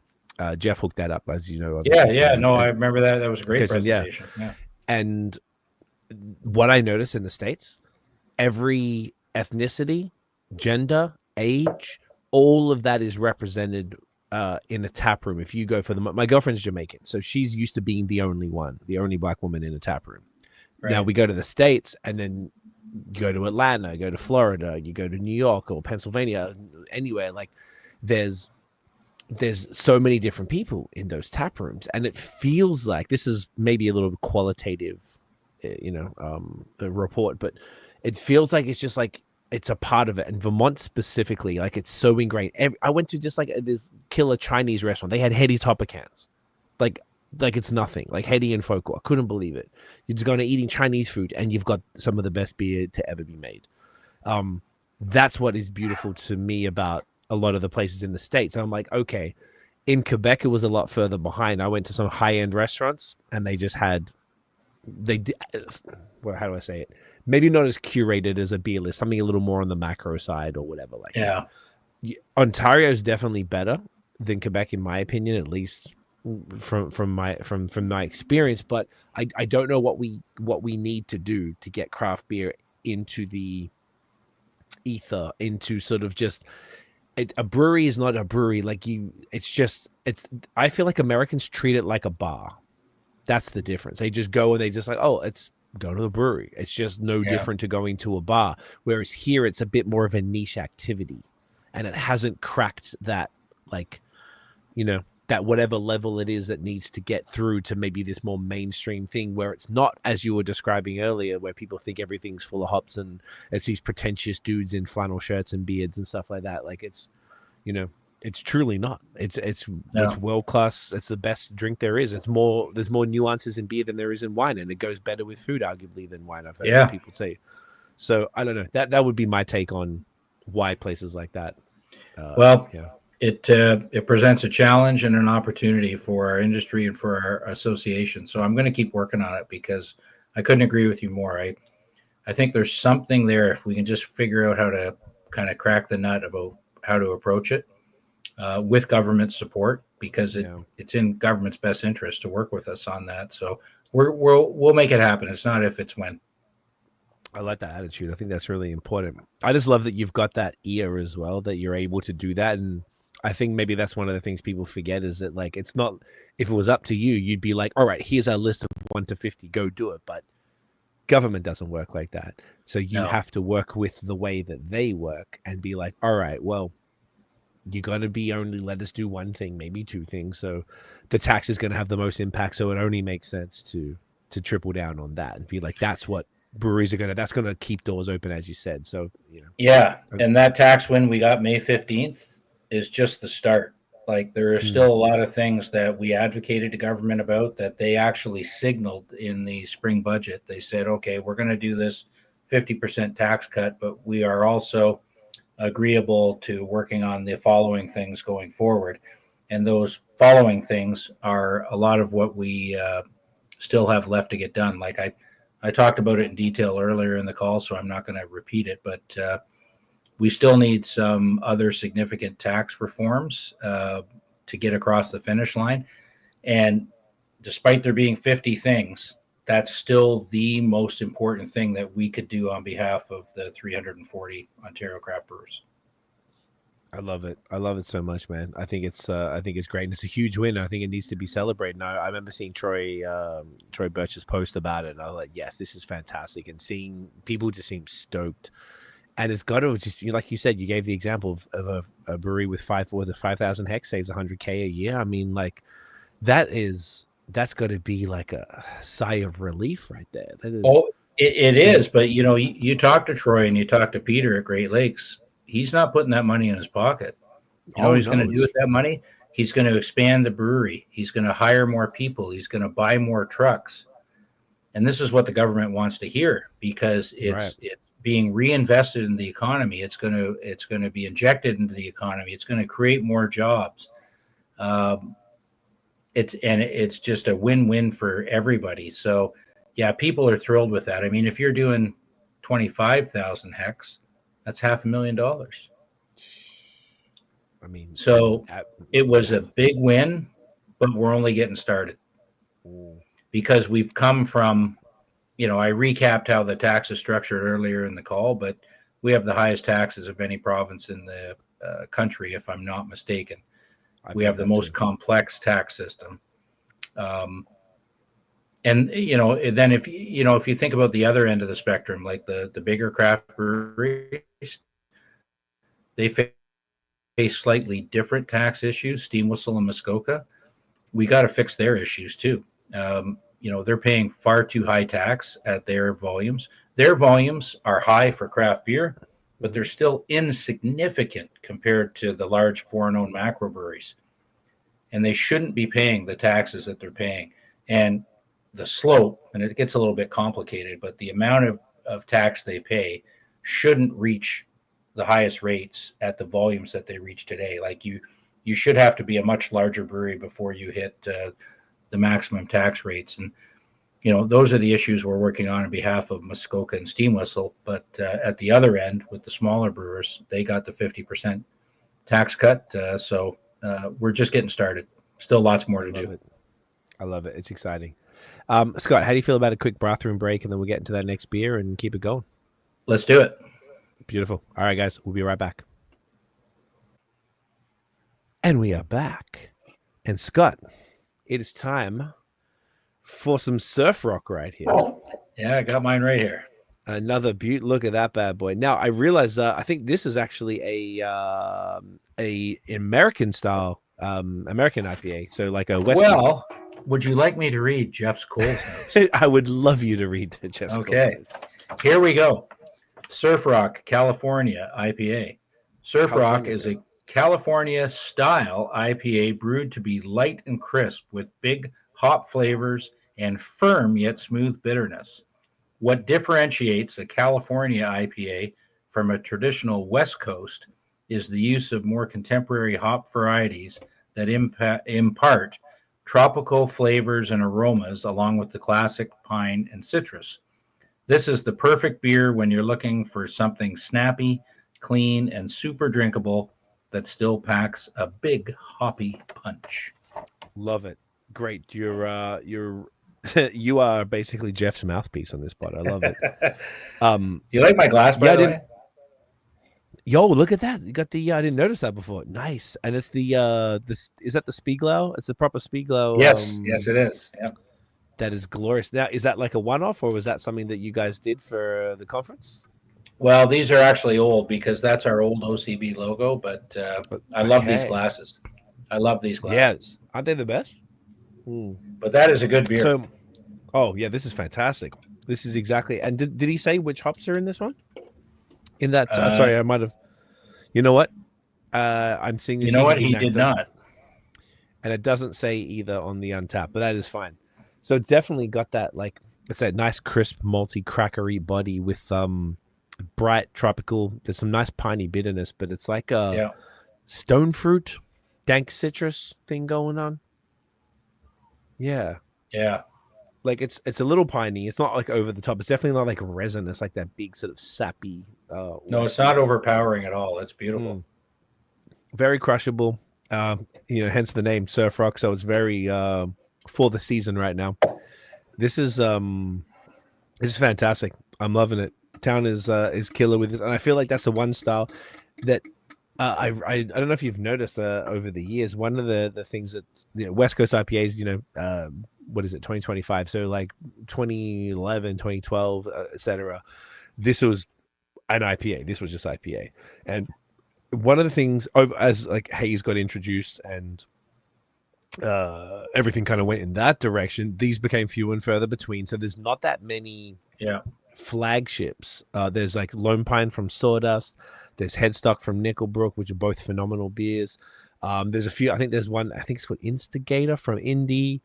Jeff hooked that up, as you know. yeah. No, I remember that. That was a great presentation. Yeah. And what I noticed in the States, every ethnicity, gender, age, all of that is represented in a tap room. If you go for my girlfriend's Jamaican, so she's used to being the only black woman in a tap room. Right. Now we go to the States, and then you go to Atlanta, go to Florida, you go to New York or Pennsylvania, anywhere. Like there's so many different people in those tap rooms, and it feels like this is maybe a little qualitative, a report, but it feels like it's just like it's a part of it. And Vermont specifically, like it's so ingrained. I went to just like this killer Chinese restaurant. They had heady topper cans, like it's nothing. Like heady and Foco. I couldn't believe it. You're just going to eating Chinese food, and you've got some of the best beer to ever be made. That's what is beautiful to me about a lot of the places in the States. I'm like, okay, in Quebec, it was a lot further behind. I went to some high-end restaurants, and they just had, how do I say it? Maybe not as curated as a beer list, something a little more on the macro side or whatever. Like, yeah, Ontario is definitely better than Quebec, in my opinion, at least from my experience. But I don't know what we need to do to get craft beer into the ether, into sort of just. A brewery is not a brewery. I feel like Americans treat it like a bar. That's the difference. They just go and they just like, oh, let's go to the brewery. It's just no different to going to a bar. Whereas here, it's a bit more of a niche activity, and it hasn't cracked that, that whatever level it is that needs to get through to maybe this more mainstream thing where it's not, as you were describing earlier, where people think everything's full of hops and it's these pretentious dudes in flannel shirts and beards and stuff like that. Like it's truly not. It's world class. It's the best drink there is. There's more nuances in beer than there is in wine, and it goes better with food, arguably, than wine. I've heard people say. So I don't know. That would be my take on why places like that. It presents a challenge and an opportunity for our industry and for our association. So I'm going to keep working on it because I couldn't agree with you more. I think there's something there if we can just figure out how to kind of crack the nut about how to approach it with government support, because it's in government's best interest to work with us on that. So we'll make it happen. It's not if, it's when. I like that attitude. I think that's really important. I just love that you've got that ear as well, that you're able to do that. And I think maybe that's one of the things people forget is that, like, it's not, if it was up to you, you'd be like, all right, here's our list of 1 to 50, go do it. But government doesn't work like that. So you have to work with the way that they work and be like, all right, well, you're going to be only let us do one thing, maybe 2 things. So the tax is going to have the most impact. So it only makes sense to triple down on that and be like, that's what breweries that's going to keep doors open, as you said. So, Yeah. And that tax win we got May 15th is just the start. Like, there are still a lot of things that we advocated to government about that they actually signaled in the spring budget. They said, okay, we're going to do this 50% tax cut, but we are also agreeable to working on the following things going forward. And those following things are a lot of what we still have left to get done. Like I talked about it in detail earlier in the call, so I'm not going to repeat it, but we still need some other significant tax reforms to get across the finish line. And despite there being 50 things, that's still the most important thing that we could do on behalf of the 340 Ontario craft brewers. I love it. I love it so much, man. I think it's great, and it's a huge win. I think it needs to be celebrated. And I remember seeing Troy Birch's post about it, and I was like, yes, this is fantastic. And seeing people just seem stoked. And it's got to just, like you said, you gave the example of a brewery with 5,000 hex saves 100K a year. I mean, like that's got to be like a sigh of relief right there. That is. Oh, it is. But you talk to Troy and you talk to Peter at Great Lakes. He's not putting that money in his pocket. You know what he's going to do with that money? He's going to expand the brewery. He's going to hire more people. He's going to buy more trucks. And this is what the government wants to hear, because it's being reinvested in the economy. It's going to be injected into the economy. It's going to create more jobs. It's just a win-win for everybody. So yeah, people are thrilled with that. I mean, if you're doing 25,000 hex, that's $500,000. I mean, so it was a big win, but we're only getting started. Because we've come from, I recapped how the tax is structured earlier in the call, but we have the highest taxes of any province in the country, if I'm not mistaken. We have the most complex tax system. And, then if you think about the other end of the spectrum, like the bigger craft breweries, they face slightly different tax issues, Steam Whistle and Muskoka. We got to fix their issues too. They're paying far too high tax at their volumes. Their volumes are high for craft beer, but they're still insignificant compared to the large foreign-owned macro breweries. And they shouldn't be paying the taxes that they're paying. And the slope, and it gets a little bit complicated, but the amount of tax they pay shouldn't reach the highest rates at the volumes that they reach today. Like you should have to be a much larger brewery before you hit the maximum tax rates. And, those are the issues we're working on behalf of Muskoka and Steam Whistle. But at the other end, with the smaller brewers, they got the 50% tax cut. So we're just getting started. Still lots more to do. I love it. It's exciting. Scott, how do you feel about a quick bathroom break, and then we'll get into that next beer and keep it going? Let's do it. Beautiful. All right, guys, we'll be right back. And we are back. And Scott, it is time for some surf rock right here. Yeah, I got mine right here. Another beaut. Look at that bad boy. Now I realize I think this is actually a American style American IPA. So like a Western. Well, would you like me to read Jeff's Coles notes? I would love you to read Jeff's Coles notes. Here we go. Surf Rock, California IPA. Surf Rock is a California style IPA brewed to be light and crisp with big hop flavors and firm yet smooth bitterness. What differentiates a California IPA from a traditional West Coast is the use of more contemporary hop varieties that impart tropical flavors and aromas along with the classic pine and citrus. This is the perfect beer when you're looking for something snappy, clean, and super drinkable that still packs a big hoppy punch. Love it. Great. You're you are basically Jeff's mouthpiece on this pod. I love it. You like my glass, by the way? Yo, look at that. You got the I didn't notice that before. Nice. And it's the is that the Spiegel? It's the proper Spiegel. Yes, yes it is. Yeah. That is glorious. Now, is that like a one-off, or was that something that you guys did for the conference? Well, these are actually old because that's our old OCB logo, but I love these glasses. I love these glasses. Yeah. Aren't they the best? But that is a good beer. So, oh yeah, this is fantastic. This is exactly. And did he say which hops are in this one? In that, sorry, I might have. You know what? I'm seeing. You know what? He did not. And it doesn't say either on the Untapped, but that is fine. So it's definitely got that, like, it's that nice crisp malty crackery body with bright tropical. There's some nice piney bitterness, but it's like a stone fruit, dank citrus thing going on. Yeah. Yeah. Like it's a little piney. It's not like over the top. It's definitely not like resin. It's like that big sort of sappy. No, it's not overpowering at all. It's beautiful. Very crushable. Hence the name Surf Rock. So it's very for the season right now. This is fantastic. I'm loving it. Town is killer with this, and I feel like that's the one style that I don't know if you've noticed over the years. One of the things that West Coast IPAs, what is it, 2025? So like 2011, 2012, etc. This was an IPA. This was just IPA, and one of the things as like Haze got introduced and everything kind of went in that direction, these became few and further between. So there's not that many flagships. There's like Lone Pine from Sawdust. There's Headstock from Nickelbrook, which are both phenomenal beers. There's a few. I think there's one. I think it's called Instigator from Indy.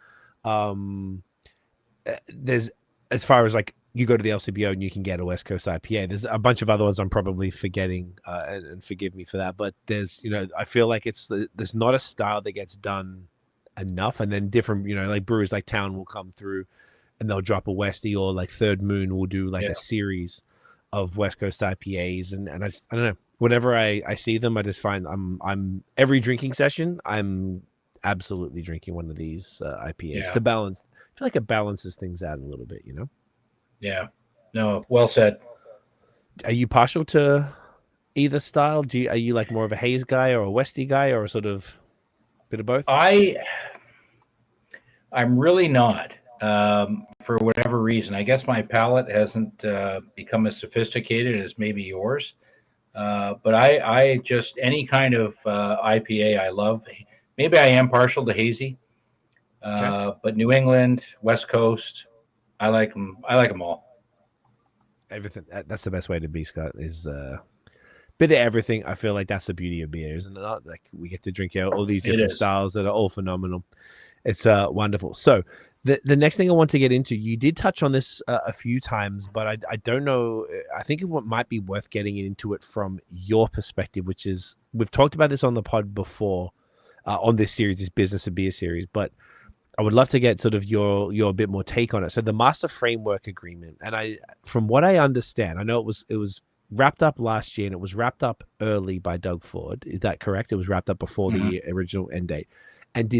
There's, as far as like you go to the LCBO and you can get a West Coast IPA. There's a bunch of other ones I'm probably forgetting, and forgive me for that. But there's, I feel like there's not a style that gets done enough, and then different, like brewers like Town will come through and they'll drop a Westie, or like Third Moon will do like a series of West Coast IPAs, and I don't know. Whenever I see them, I just find I'm every drinking session I'm absolutely drinking one of these IPAs to balance. I feel like it balances things out a little bit, Yeah. No, well said. Are you partial to either style? Are you like more of a Haze guy or a Westie guy, or a sort of bit of both? I'm really not. For whatever reason, I guess my palate hasn't become as sophisticated as maybe yours. But I just, any kind of IPA I love. Maybe I am partial to hazy, but New England, West Coast, I like them. I like them all. Everything. That's the best way to be, Scott. Is bit of everything. I feel like that's the beauty of beer, isn't it? Not like we get to drink out all these different styles that are all phenomenal. It's wonderful. So the next thing I want to get into, you did touch on this a few times, but I don't know. I think it might be worth getting into it from your perspective, which is, we've talked about this on the pod before, on this series, this Business of Beer series, but I would love to get sort of your bit more take on it. So the Master Framework Agreement, and from what I understand, I know it was wrapped up last year, and it was wrapped up early by Doug Ford. Is that correct? It was wrapped up before the original end date. And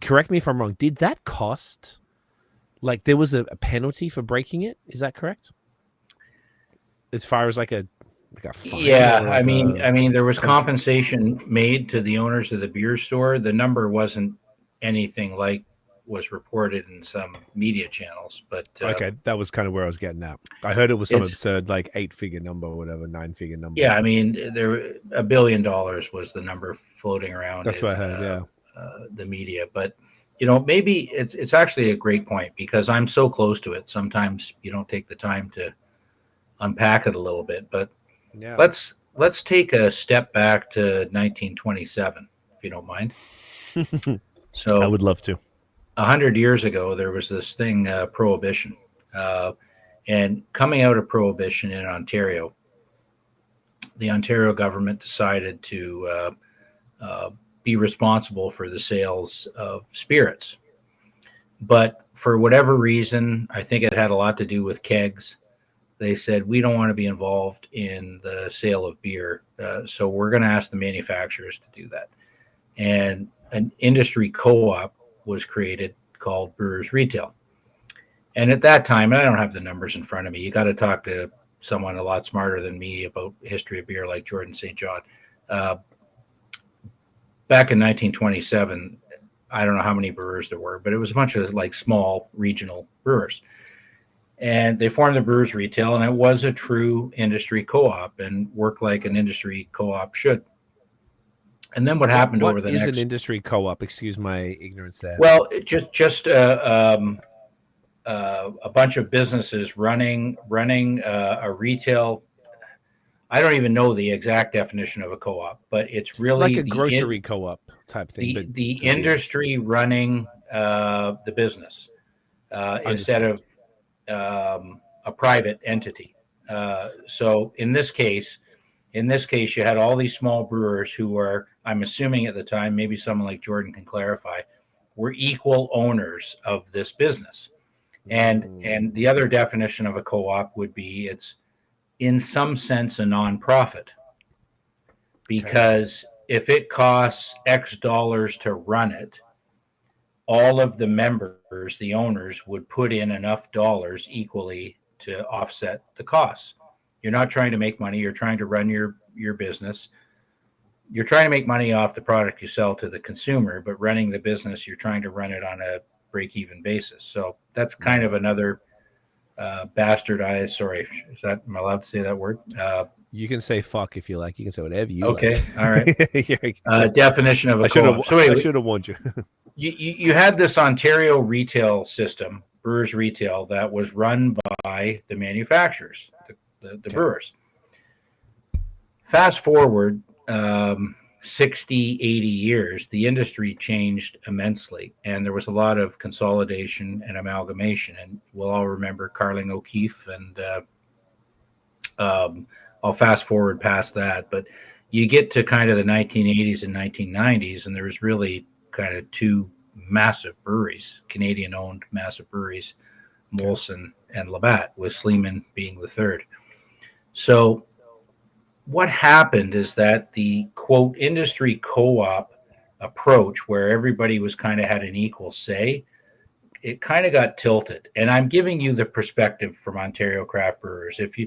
correct me if I'm wrong, did that cost, like there was a penalty for breaking it? Is that correct? As far as like a fine? Yeah, I mean there was compensation made to the owners of the beer store. The number wasn't anything like was reported in some media channels, but okay, that was kind of where I was getting at. I heard it was some absurd like 8-figure number or whatever, 9-figure number. Yeah, I mean $1 billion was the number floating around. That's what I heard. The media, but maybe it's actually a great point, because I'm so close to it. Sometimes you don't take the time to unpack it a little bit, but let's take a step back to 1927, if you don't mind. So I would love to. 100 years ago, there was this thing, Prohibition, and coming out of Prohibition in Ontario, the Ontario government decided to be responsible for the sales of spirits. But for whatever reason, I think it had a lot to do with kegs. They said, we don't want to be involved in the sale of beer, so we're going to ask the manufacturers to do that. And an industry co-op was created called Brewers Retail. And at that time, and I don't have the numbers in front of me, you got to talk to someone a lot smarter than me about history of beer, like Jordan St. John. Back in 1927, I don't know how many brewers there were, but it was a bunch of like small regional brewers. And they formed the Brewers Retail, and it was a true industry co-op and worked like an industry co-op should. And then what happened over the next... What is an industry co-op? Excuse my ignorance there. Well, just a bunch of businesses running a retail... I don't even know the exact definition of a co-op, but it's really like a grocery co-op type thing. The industry running the business instead of a private entity. So in this case, you had all these small brewers who were, I'm assuming at the time, maybe someone like Jordan can clarify, were equal owners of this business. And the other definition of a co-op would be it's in some sense a nonprofit, because if it costs X dollars to run it, all of the members, the owners, would put in enough dollars equally to offset the costs. You're not trying to make money. You're trying to run your business. You're trying to make money off the product you sell to the consumer, but running the business, you're trying to run it on a break-even basis. So that's kind of another bastardized. Sorry, am I allowed to say that word? You can say fuck if you like. You can say whatever you okay, like. all right. Definition of a co-op. So I should have warned you. you had this Ontario retail system, Brewers Retail, that was run by the manufacturers, the brewers. Fast forward 60, 80 years, the industry changed immensely, and there was a lot of consolidation and amalgamation. And we'll all remember Carling O'Keefe, and I'll fast forward past that. But you get to kind of the 1980s and 1990s, and there was really kind of two massive breweries, Canadian-owned massive breweries, Molson and Labatt, with Sleeman being the third. So what happened is that the, quote, industry co-op approach, where everybody was kind of had an equal say, it kind of got tilted. And I'm giving you the perspective from Ontario craft brewers. If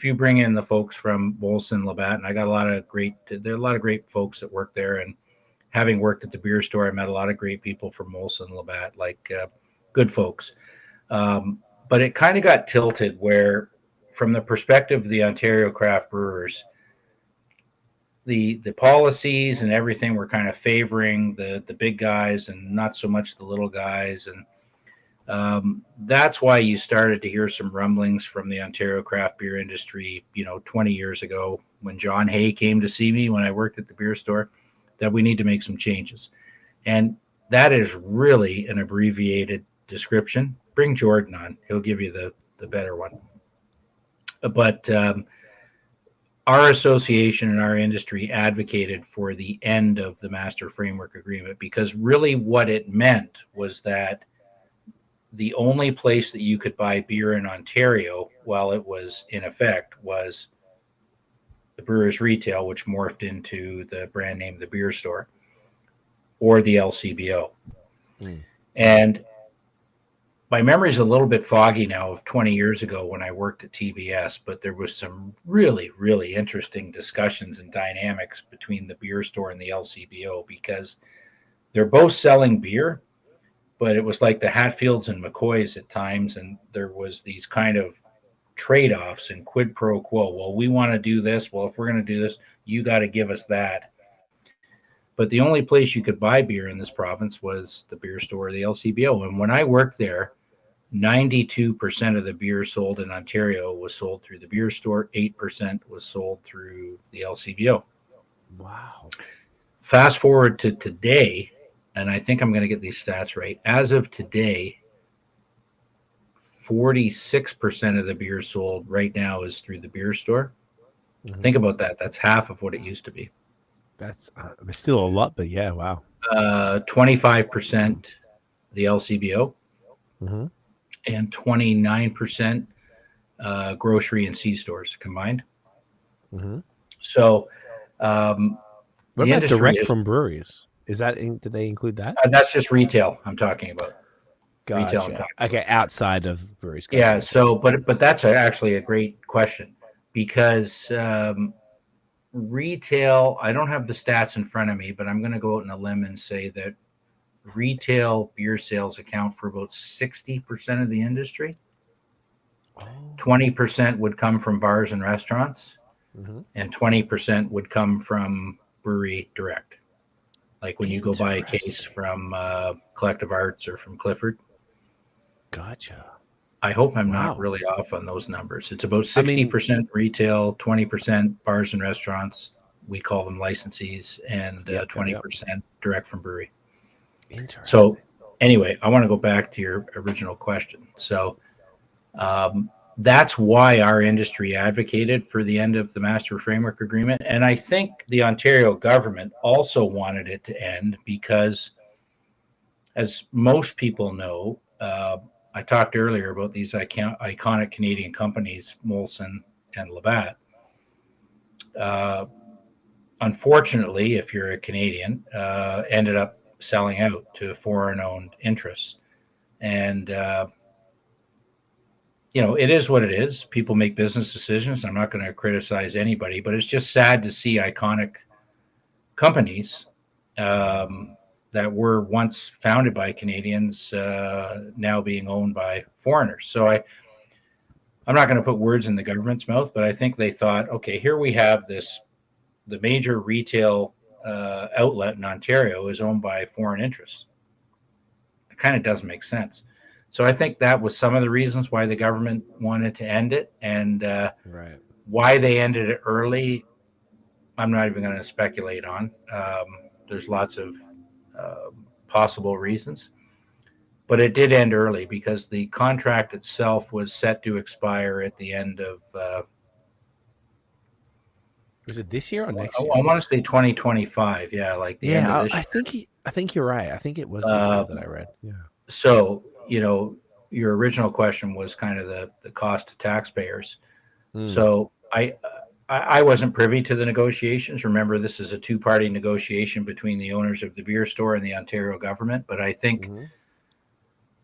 you bring in the folks from Molson, Labatt, and I got there are a lot of great folks that work there, and having worked at the beer store, I met a lot of great people from Molson, Labatt, like good folks. But it kind of got tilted where, from the perspective of the Ontario craft brewers, the policies and everything were kind of favoring the big guys and not so much the little guys. And that's why you started to hear some rumblings from the Ontario craft beer industry, 20 years ago, when John Hay came to see me when I worked at the beer store, that we need to make some changes. And that is really an abbreviated description. Bring Jordan on. He'll give you the better one. But our association and our industry advocated for the end of the Master Framework Agreement, because really what it meant was that the only place that you could buy beer in Ontario while it was in effect was the Brewers Retail, which morphed into the brand name the Beer Store, or the LCBO. And my memory is a little bit foggy now of 20 years ago when I worked at TBS, but there was some really, really interesting discussions and dynamics between the Beer Store and the LCBO, because they're both selling beer, but it was like the Hatfields and McCoys at times, and there was these kind of trade-offs and quid pro quo. Well, we want to do this. Well, if we're going to do this, you got to give us that. But the only place you could buy beer in this province was the Beer Store or the LCBO. And when I worked there, 92% of the beer sold in Ontario was sold through the Beer Store. 8% was sold through the LCBO. Wow. Fast forward to today, and I think I'm going to get these stats right. As of today, 46% of the beer sold right now is through the Beer Store. Think about that. That's half of what it used to be. That's still a lot, but yeah, wow. 25% the LCBO, and 29% grocery and C-stores combined. So, what about direct from breweries? Is that did they include that? That's just retail I'm talking about. Gotcha. Retail okay, outside of breweries. Yeah. So, but that's actually a great question, because retail, I don't have the stats in front of me, but I'm going to go out on a limb and say that retail beer sales account for about 60% of the industry. 20% would come from bars and restaurants, and 20% would come from brewery direct. Like when you go buy a case from Collective Arts or from Clifford. Gotcha. I hope I'm not really off on those numbers. It's about 60% retail, 20% bars and restaurants. We call them licensees, and 20% direct from brewery. Interesting. So anyway, I want to go back to your original question. So that's why our industry advocated for the end of the Master Framework Agreement. And I think the Ontario government also wanted it to end because, as most people know, I talked earlier about these iconic Canadian companies, Molson and Labatt. Unfortunately, if you're a Canadian, ended up selling out to foreign-owned interests. And it is what it is. People make business decisions. I'm not going to criticize anybody, but it's just sad to see iconic companies that were once founded by Canadians now being owned by foreigners. So I'm not going to put words in the government's mouth, but I think they thought, okay, here we have the major retail outlet in Ontario is owned by foreign interests. It kind of doesn't make sense. So I think that was some of the reasons why the government wanted to end it, and why they ended it early, I'm not even going to speculate on. There's lots of possible reasons, but it did end early because the contract itself was set to expire at the end of. Was it this year or next year? I want to say 2025. Yeah, like the end of this year. I think you're right. I think it was this year that I read. Yeah. So your original question was kind of the cost to taxpayers. So I wasn't privy to the negotiations. Remember, this is a two-party negotiation between the owners of the beer store and the Ontario government. But I think,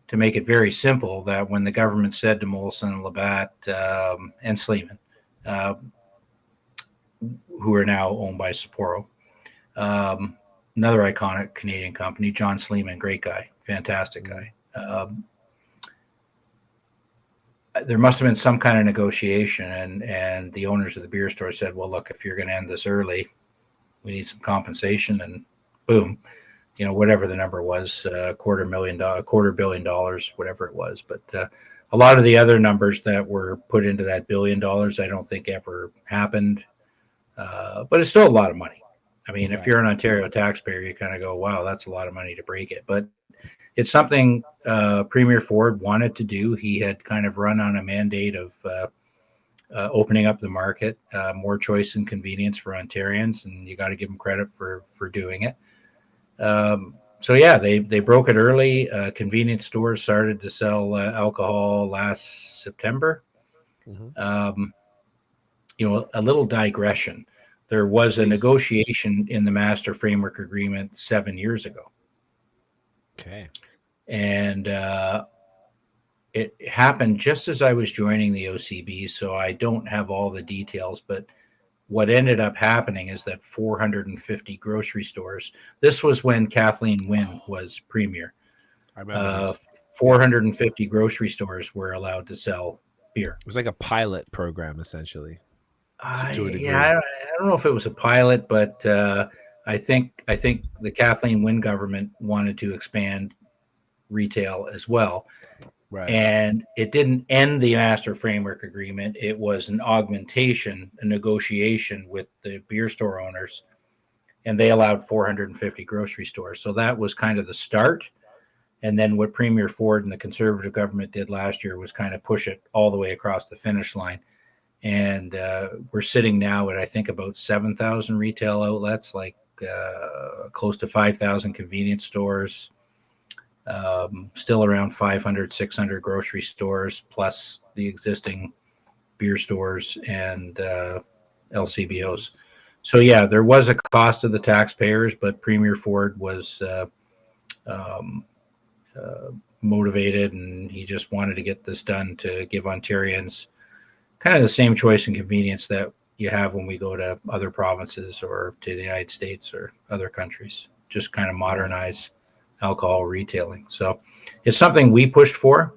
to make it very simple, that when the government said to Molson, Labatt, and Sleeman, who are now owned by Sapporo, another iconic Canadian company, John Sleeman, great guy, fantastic guy. There must have been some kind of negotiation, and the owners of the beer store said, well, look, if you're going to end this early, we need some compensation. And boom, whatever the number was, $250 million, whatever it was. But a lot of the other numbers that were put into that $1 billion, I don't think ever happened. But it's still a lot of money. I mean, if you're an Ontario taxpayer, you kind of go, wow, that's a lot of money to break it. But it's something Premier Ford wanted to do. He had kind of run on a mandate of opening up the market, more choice and convenience for Ontarians, and you got to give him credit for doing it. So yeah, they broke it early. Convenience stores started to sell alcohol last September. A little digression. There was a negotiation in the Master Framework Agreement 7 years ago. Okay. And it happened just as I was joining the OCB, so I don't have all the details, but what ended up happening is that 450 grocery stores, this was when Kathleen Wynne was premier. I remember 450 grocery stores were allowed to sell beer. It was like a pilot program, essentially. I don't know if it was a pilot, but I think the Kathleen Wynne government wanted to expand retail as well. Right. And it didn't end the Master Framework Agreement. It was an augmentation, a negotiation with the beer store owners, and they allowed 450 grocery stores. So that was kind of the start. And then what Premier Ford and the Conservative government did last year was kind of push it all the way across the finish line. And we're sitting now at, I think, about 7,000 retail outlets, like close to 5,000 convenience stores, still around 500, 600 grocery stores, plus the existing beer stores and LCBOs. So, yeah, there was a cost to the taxpayers, but Premier Ford was motivated, and he just wanted to get this done to give Ontarians kind of the same choice and convenience that you have when we go to other provinces or to the United States or other countries, just kind of modernize alcohol retailing. So it's something we pushed for,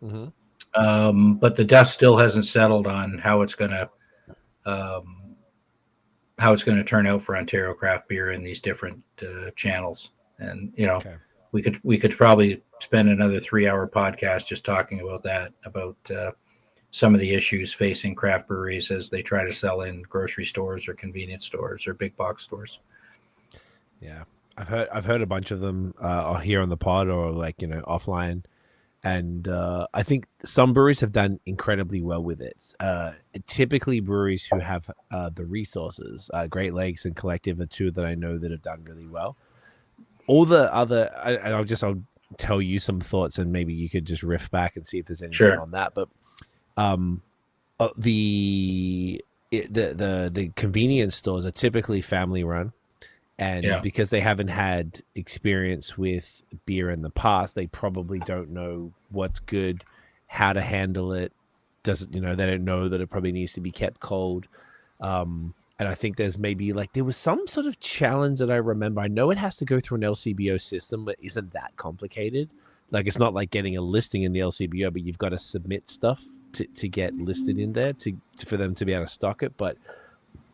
but the dust still hasn't settled on how it's going to turn out for Ontario craft beer in these different channels. And, we could probably spend another 3-hour podcast just talking about that, about some of the issues facing craft breweries as they try to sell in grocery stores or convenience stores or big box stores. Yeah, I've heard a bunch of them here on the pod or offline, and I think some breweries have done incredibly well with it. Typically, breweries who have the resources, Great Lakes and Collective are two that I know that have done really well. All the other, I'll tell you some thoughts, and maybe you could just riff back and see if there's anything on that, but. The convenience stores are typically family run, And because they haven't had experience with beer in the past, they probably don't know what's good, how to handle it. Doesn't, they don't know that it probably needs to be kept cold. And I think there's maybe there was some sort of challenge that I remember. I know it has to go through an LCBO system, but isn't that complicated? It's not like getting a listing in the LCBO, but you've got to submit stuff to get listed in there for them to be able to stock it. But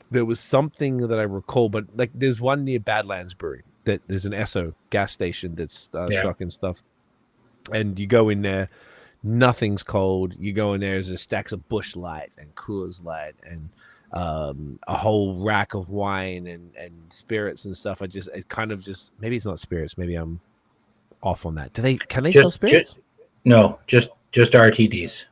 there was something that I recall, but there's one near Badlands Brewery that there's an Esso gas station that's stocking stuff. And you go in there, nothing's cold. You go in there, there's a stacks of Busch Light and Coors Light and a whole rack of wine and spirits and stuff. Maybe it's not spirits. Maybe I'm off on that. Can they sell spirits? No, just RTDs.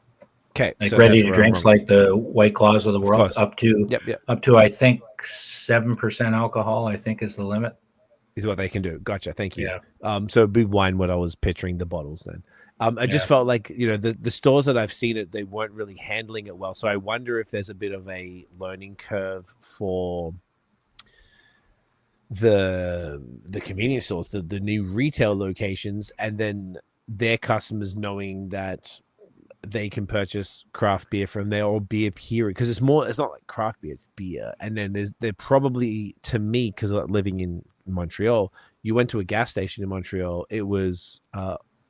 Okay, so ready to drinks like the White Claws of the world, up to I think 7% alcohol. I think is the limit. Is what they can do. Gotcha. Thank you. Yeah. So it'd be wine. What I was picturing the bottles then. I just felt like the stores that I've seen it, they weren't really handling it well. So I wonder if there's a bit of a learning curve for the convenience stores, the new retail locations, and then their customers knowing that they can purchase craft beer from there or beer period, because it's not like craft beer, it's beer. And then they're probably, to me, because living in Montreal, you went to a gas station in Montreal, it was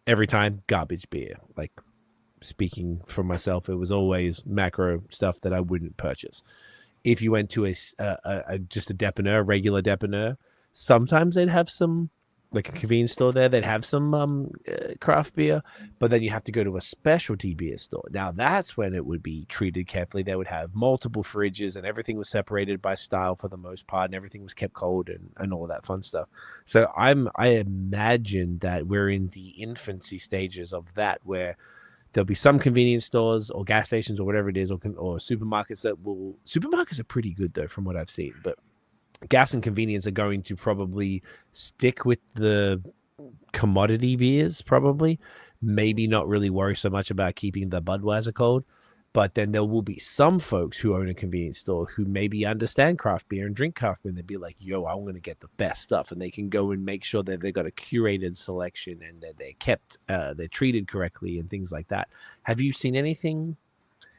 every time garbage beer. Speaking for myself, it was always macro stuff that I wouldn't purchase. If you went to just a dépanneur, regular dépanneur, sometimes they'd have some, a convenience store there, they'd have some craft beer, but then you have to go to a specialty beer store. Now that's when it would be treated carefully. They would have multiple fridges and everything was separated by style for the most part, and everything was kept cold and all of that fun stuff. So I imagine that we're in the infancy stages of that, where there'll be some convenience stores or gas stations or whatever it is, or supermarkets supermarkets are pretty good though from what I've seen, but gas and convenience are going to probably stick with the commodity beers, probably. Maybe not really worry so much about keeping the Budweiser cold. But then there will be some folks who own a convenience store who maybe understand craft beer and drink craft beer, and they'd be like, yo, I'm going to get the best stuff. And they can go and make sure that they've got a curated selection and that they're kept, they're treated correctly and things like that. Have you seen anything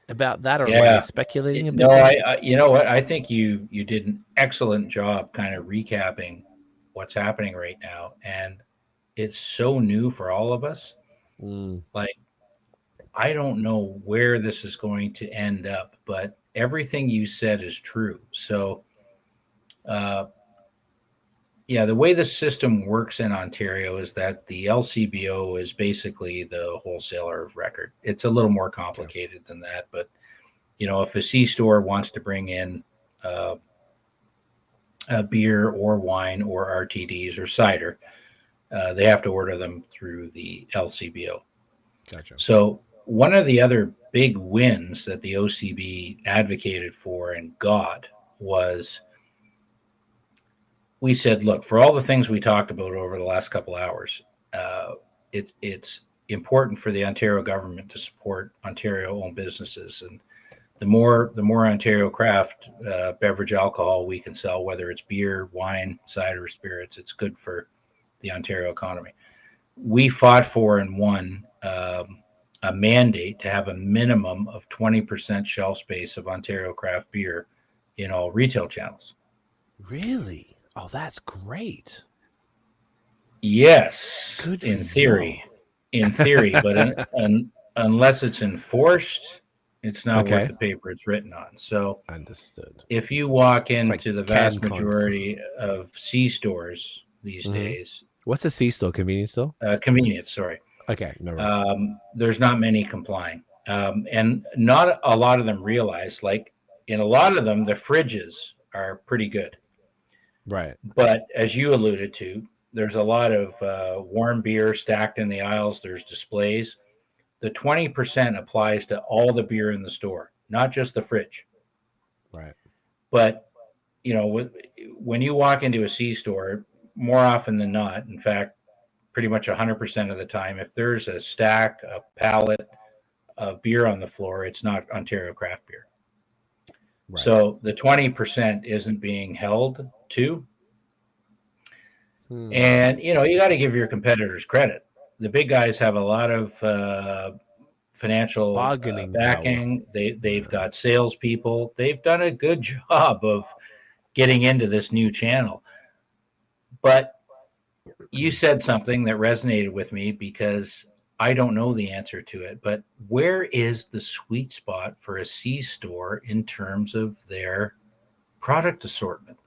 about that, or am I speculating a bit? No, I you know what? I think you did an excellent job kind of recapping what's happening right now. And it's so new for all of us. I don't know where this is going to end up, but everything you said is true. So, the way the system works in Ontario is that the LCBO is basically the wholesaler of record. It's a little more complicated than that, but if a C store wants to bring in a beer or wine or RTDs or cider, they have to order them through the LCBO. Gotcha. So one of the other big wins that the OCB advocated for and got was, we said, look, for all the things we talked about over the last couple hours, it's important for the Ontario government to support Ontario-owned businesses. And the more Ontario craft beverage alcohol we can sell, whether it's beer, wine, cider, spirits, it's good for the Ontario economy. We fought for and won a mandate to have a minimum of 20% shelf space of Ontario craft beer in all retail channels. Really? Oh, that's great. Yes, good in theory. In theory, but unless it's enforced, it's not worth the paper it's written on. So, understood. If you walk into the vast majority of C stores these days, what's a C store? Convenience store? Convenience. Sorry. Okay, no worries. There's not many complying, and not a lot of them realize. Like in a lot of them, the fridges are pretty good, right? But as you alluded to, there's a lot of warm beer stacked in the aisles. There's displays. The 20% applies to all the beer in the store, not just the fridge. Right. But, when you walk into a C store, more often than not, in fact, pretty much 100% of the time, if there's a stack, a pallet of beer on the floor, it's not Ontario craft beer. Right. So the 20% isn't being held to. And you got to give your competitors credit. The big guys have a lot of financial Bargaining power. backing. They've got salespeople. They've done a good job of getting into this new channel. But you said something that resonated with me because I don't know the answer to it. But where is the sweet spot for a C store in terms of their product assortment?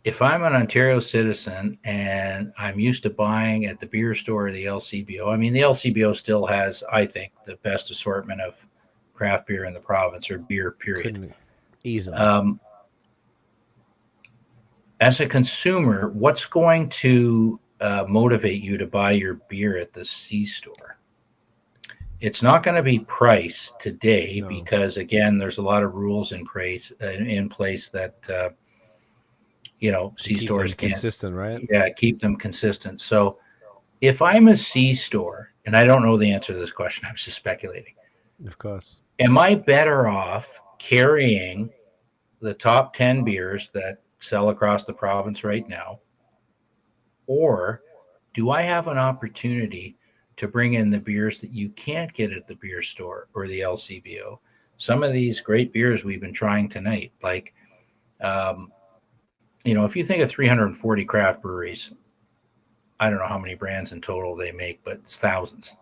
If I'm an Ontario citizen and I'm used to buying at the beer store or the LCBO, I mean, the LCBO still has, I think, the best assortment of craft beer in the province, or beer, period. Easily. As a consumer, what's going to motivate you to buy your beer at the C store? It's not going to be price today, because, again, there's a lot of rules in place that C stores can't consistent, right? Yeah, keep them consistent. So if I'm a C store, and I don't know the answer to this question, I'm just speculating. Of course. Am I better off carrying the top 10 beers that sell across the province right now? Or do I have an opportunity to bring in the beers that you can't get at the beer store or the LCBO? Some of these great beers we've been trying tonight, like, if you think of 340 craft breweries, I don't know how many brands in total they make, but it's thousands.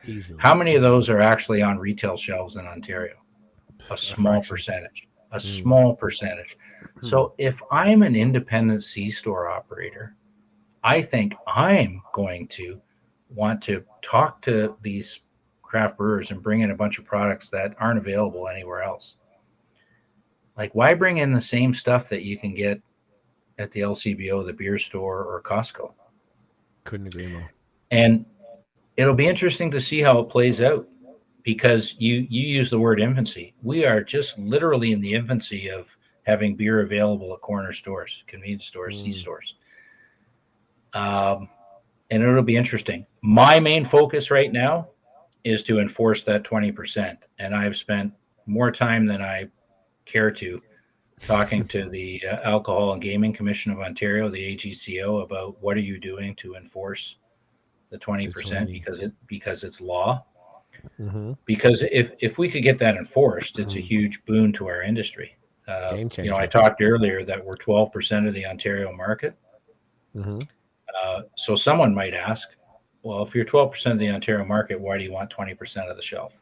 Easily. How many of those are actually on retail shelves in Ontario? A small percentage. Small percentage. So if I'm an independent C store operator, I think I'm going to want to talk to these craft brewers and bring in a bunch of products that aren't available anywhere else. Like, why bring in the same stuff that you can get at the LCBO, the beer store, or Costco? Couldn't agree more. And it'll be interesting to see how it plays out, because you use the word infancy. We are just literally in the infancy of having beer available at corner stores, convenience stores, C stores. And it'll be interesting. My main focus right now is to enforce that 20%. And I've spent more time than I care to talking to the Alcohol and Gaming Commission of Ontario, the AGCO, about what are you doing to enforce the 20%, because it's law. Because if we could get that enforced, it's a huge boon to our industry. Game changer. I talked earlier that we're 12% of the Ontario market. So someone might ask, well, if you're 12% of the Ontario market, why do you want 20% of the shelf?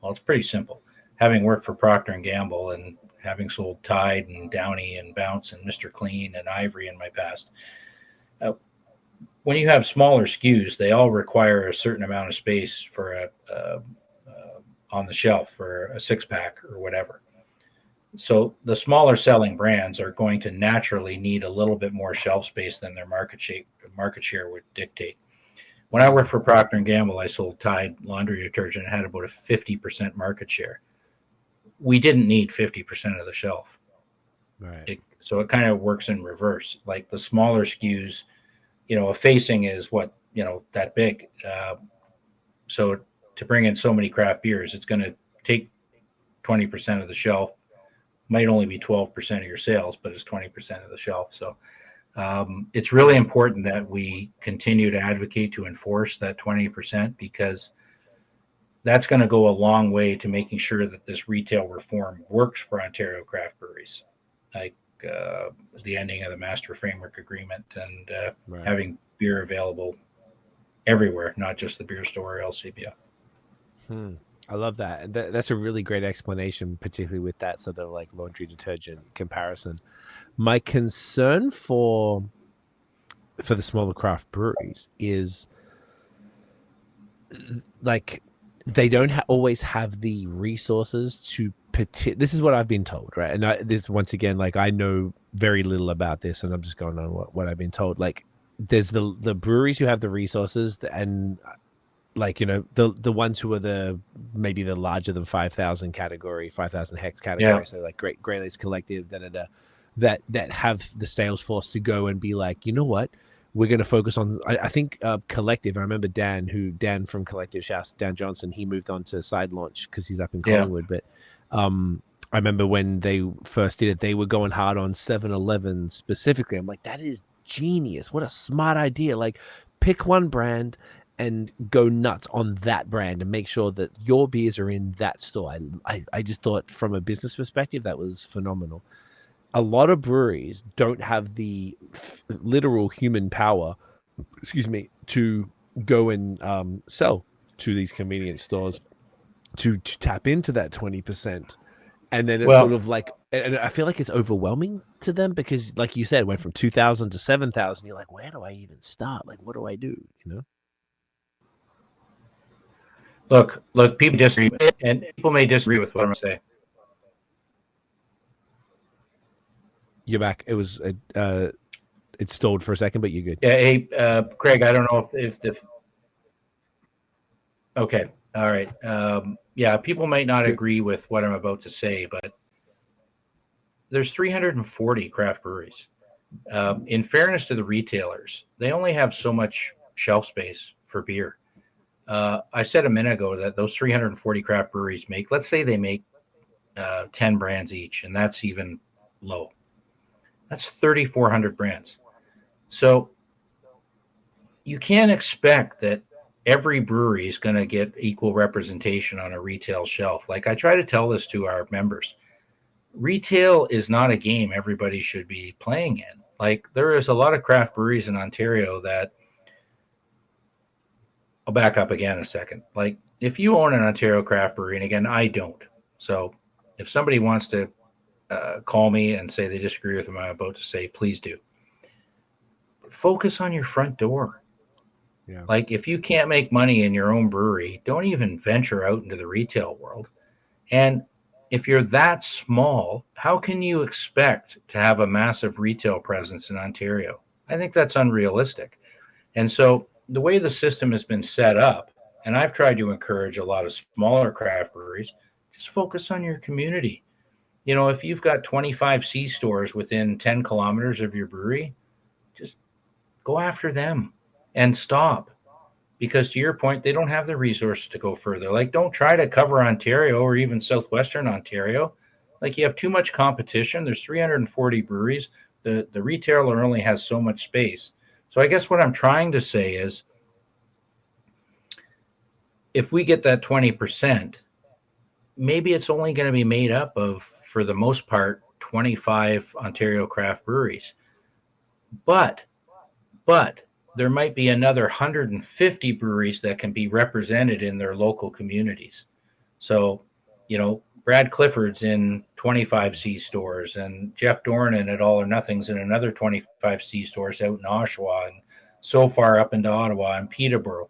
Well, it's pretty simple. Having worked for Procter & Gamble and having sold Tide and Downy and Bounce and Mr. Clean and Ivory in my past, when you have smaller SKUs, they all require a certain amount of space for on the shelf for a 6-pack or whatever. So the smaller selling brands are going to naturally need a little bit more shelf space than their market share would dictate. When I worked for Procter & Gamble, I sold Tide laundry detergent and had about a 50% market share. We didn't need 50% of the shelf. Right. So it kind of works in reverse. Like the smaller SKUs, a facing is that big. So to bring in so many craft beers, it's going to take 20% of the shelf. Might only be 12% of your sales, but it's 20% of the shelf. So it's really important that we continue to advocate to enforce that 20%, because that's going to go a long way to making sure that this retail reform works for Ontario craft breweries, like the ending of the Master Framework Agreement and having beer available everywhere, not just the beer store or LCBO. I love that. That's a really great explanation, particularly with that sort of like laundry detergent comparison. My concern for the smaller craft breweries is like they don't always have the resources to this is what I've been told, right? And this, once again, like I know very little about this, and I'm just going on what I've been told. Like there's the breweries who have the resources, and like, the ones who are maybe the larger than 5,000 category, 5,000 hex category. So like Great Lakes Collective, that have the sales force to go and be like, you know what, we're going to focus on, I think Collective. I remember Dan from Collective, Dan Johnson, he moved on to Side Launch because he's up in Collingwood. But I I remember when they first did it, they were going hard on 7-Eleven specifically. I'm like, that is genius. What a smart idea. Like, pick one brand and go nuts on that brand and make sure that your beers are in that store. I just thought from a business perspective, that was phenomenal. A lot of breweries don't have the literal human power, excuse me, to go and sell to these convenience stores to tap into that 20%. And then it's sort Well, of like, and I feel like it's overwhelming to them because, like you said, it went from 2,000 to 7,000. You're like, where do I even start? Like, what do I do? You know? look, people disagree, and people may disagree with what I'm going to say. You're back. It stalled for a second, but you're good. Yeah, hey, Craig, I don't know if okay, all right. Yeah, people might not Good. agree with what I'm about to say, but there's 340 craft breweries. In fairness to the retailers, they only have so much shelf space for beer. I said a minute ago that those 340 craft breweries make, let's say they make 10 brands each, and that's even low. That's 3,400 brands. So you can't expect that every brewery is going to get equal representation on a retail shelf. Like, I try to tell this to our members. Retail is not a game everybody should be playing in. Like, there is a lot of craft breweries in Ontario that, I'll back up again a second. Like, if you own an Ontario craft brewery, and again, I don't. So if somebody wants to call me and say they disagree with what I'm about to say, please do. Focus on your front door. Yeah. Like, if you can't make money in your own brewery, don't even venture out into the retail world. And if you're that small, how can you expect to have a massive retail presence in Ontario? I think that's unrealistic. And so the way the system has been set up, and I've tried to encourage a lot of smaller craft breweries, just focus on your community. You know, if you've got 25 C stores within 10 kilometers of your brewery, just go after them and stop. Because to your point, they don't have the resources to go further. Like, don't try to cover Ontario or even southwestern Ontario. Like, you have too much competition. There's 340 breweries. The retailer only has so much space. So I guess what I'm trying to say is, if we get that 20%, maybe it's only going to be made up of, for the most part, 25 Ontario craft breweries. But there might be another 150 breweries that can be represented in their local communities. So, you know, Brad Clifford's in 25 C stores, and Jeff Dornan at All or Nothing's in another 25 C stores out in Oshawa, and so far up into Ottawa and Peterborough.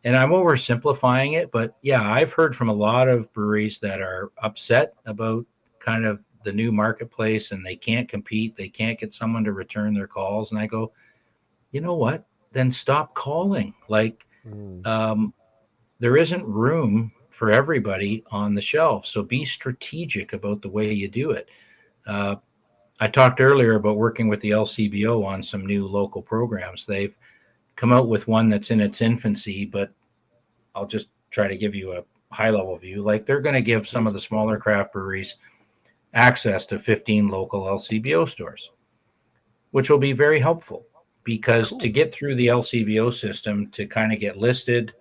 And I'm oversimplifying it, but yeah, I've heard from a lot of breweries that are upset about kind of the new marketplace, and they can't compete. They can't get someone to return their calls. And I go, you know what? Then stop calling. Like, there isn't room for everybody on the shelf. So be strategic about the way you do it. I talked earlier about working with the LCBO on some new local programs. They've come out with one that's in its infancy, but I'll just try to give you a high level view. Like, they're going to give some of the smaller craft breweries access to 15 local LCBO stores, which will be very helpful. Because to get through the LCBO system, to kind of get listed,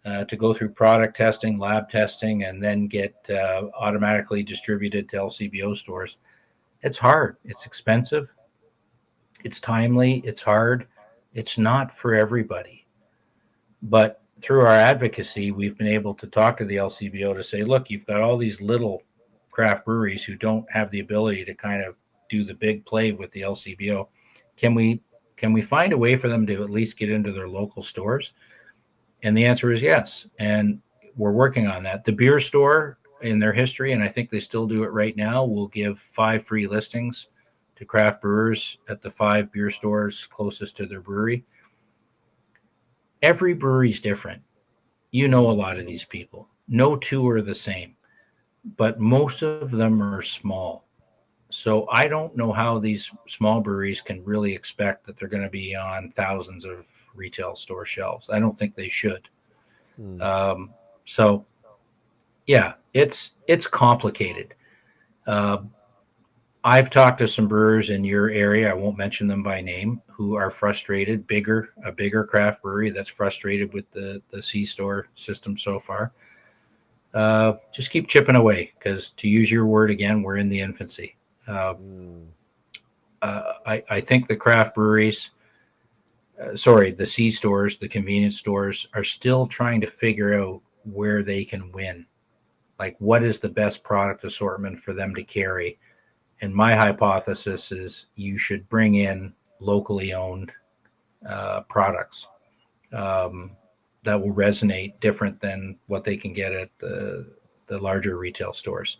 to go through product testing, lab testing, and then get automatically distributed to LCBO stores, it's hard. It's expensive. It's timely. It's hard. It's not for everybody. But through our advocacy, we've been able to talk to the LCBO to say, look, you've got all these little craft breweries who don't have the ability to kind of do the big play with the LCBO. Can we find a way for them to at least get into their local stores? And the answer is yes. And we're working on that. The beer store, in their history, and I think they still do it right now, will give 5 free listings to craft brewers at the 5 beer stores closest to their brewery. Every brewery is different. You know a lot of these people. No two are the same, but most of them are small. So I don't know how these small breweries can really expect that they're going to be on thousands of retail store shelves. I don't think they should. So yeah, it's complicated. Uh, I've talked to some brewers in your area. I won't mention them by name, who are frustrated. A bigger craft brewery that's frustrated with the C store system so far. Just keep chipping away, because, to use your word again, we're in the infancy. Uh, Mm. I think the craft breweries, the C stores, the convenience stores, are still trying to figure out where they can win. Like, what is the best product assortment for them to carry? And my hypothesis is you should bring in locally owned products um, that will resonate different than what they can get at the larger retail stores.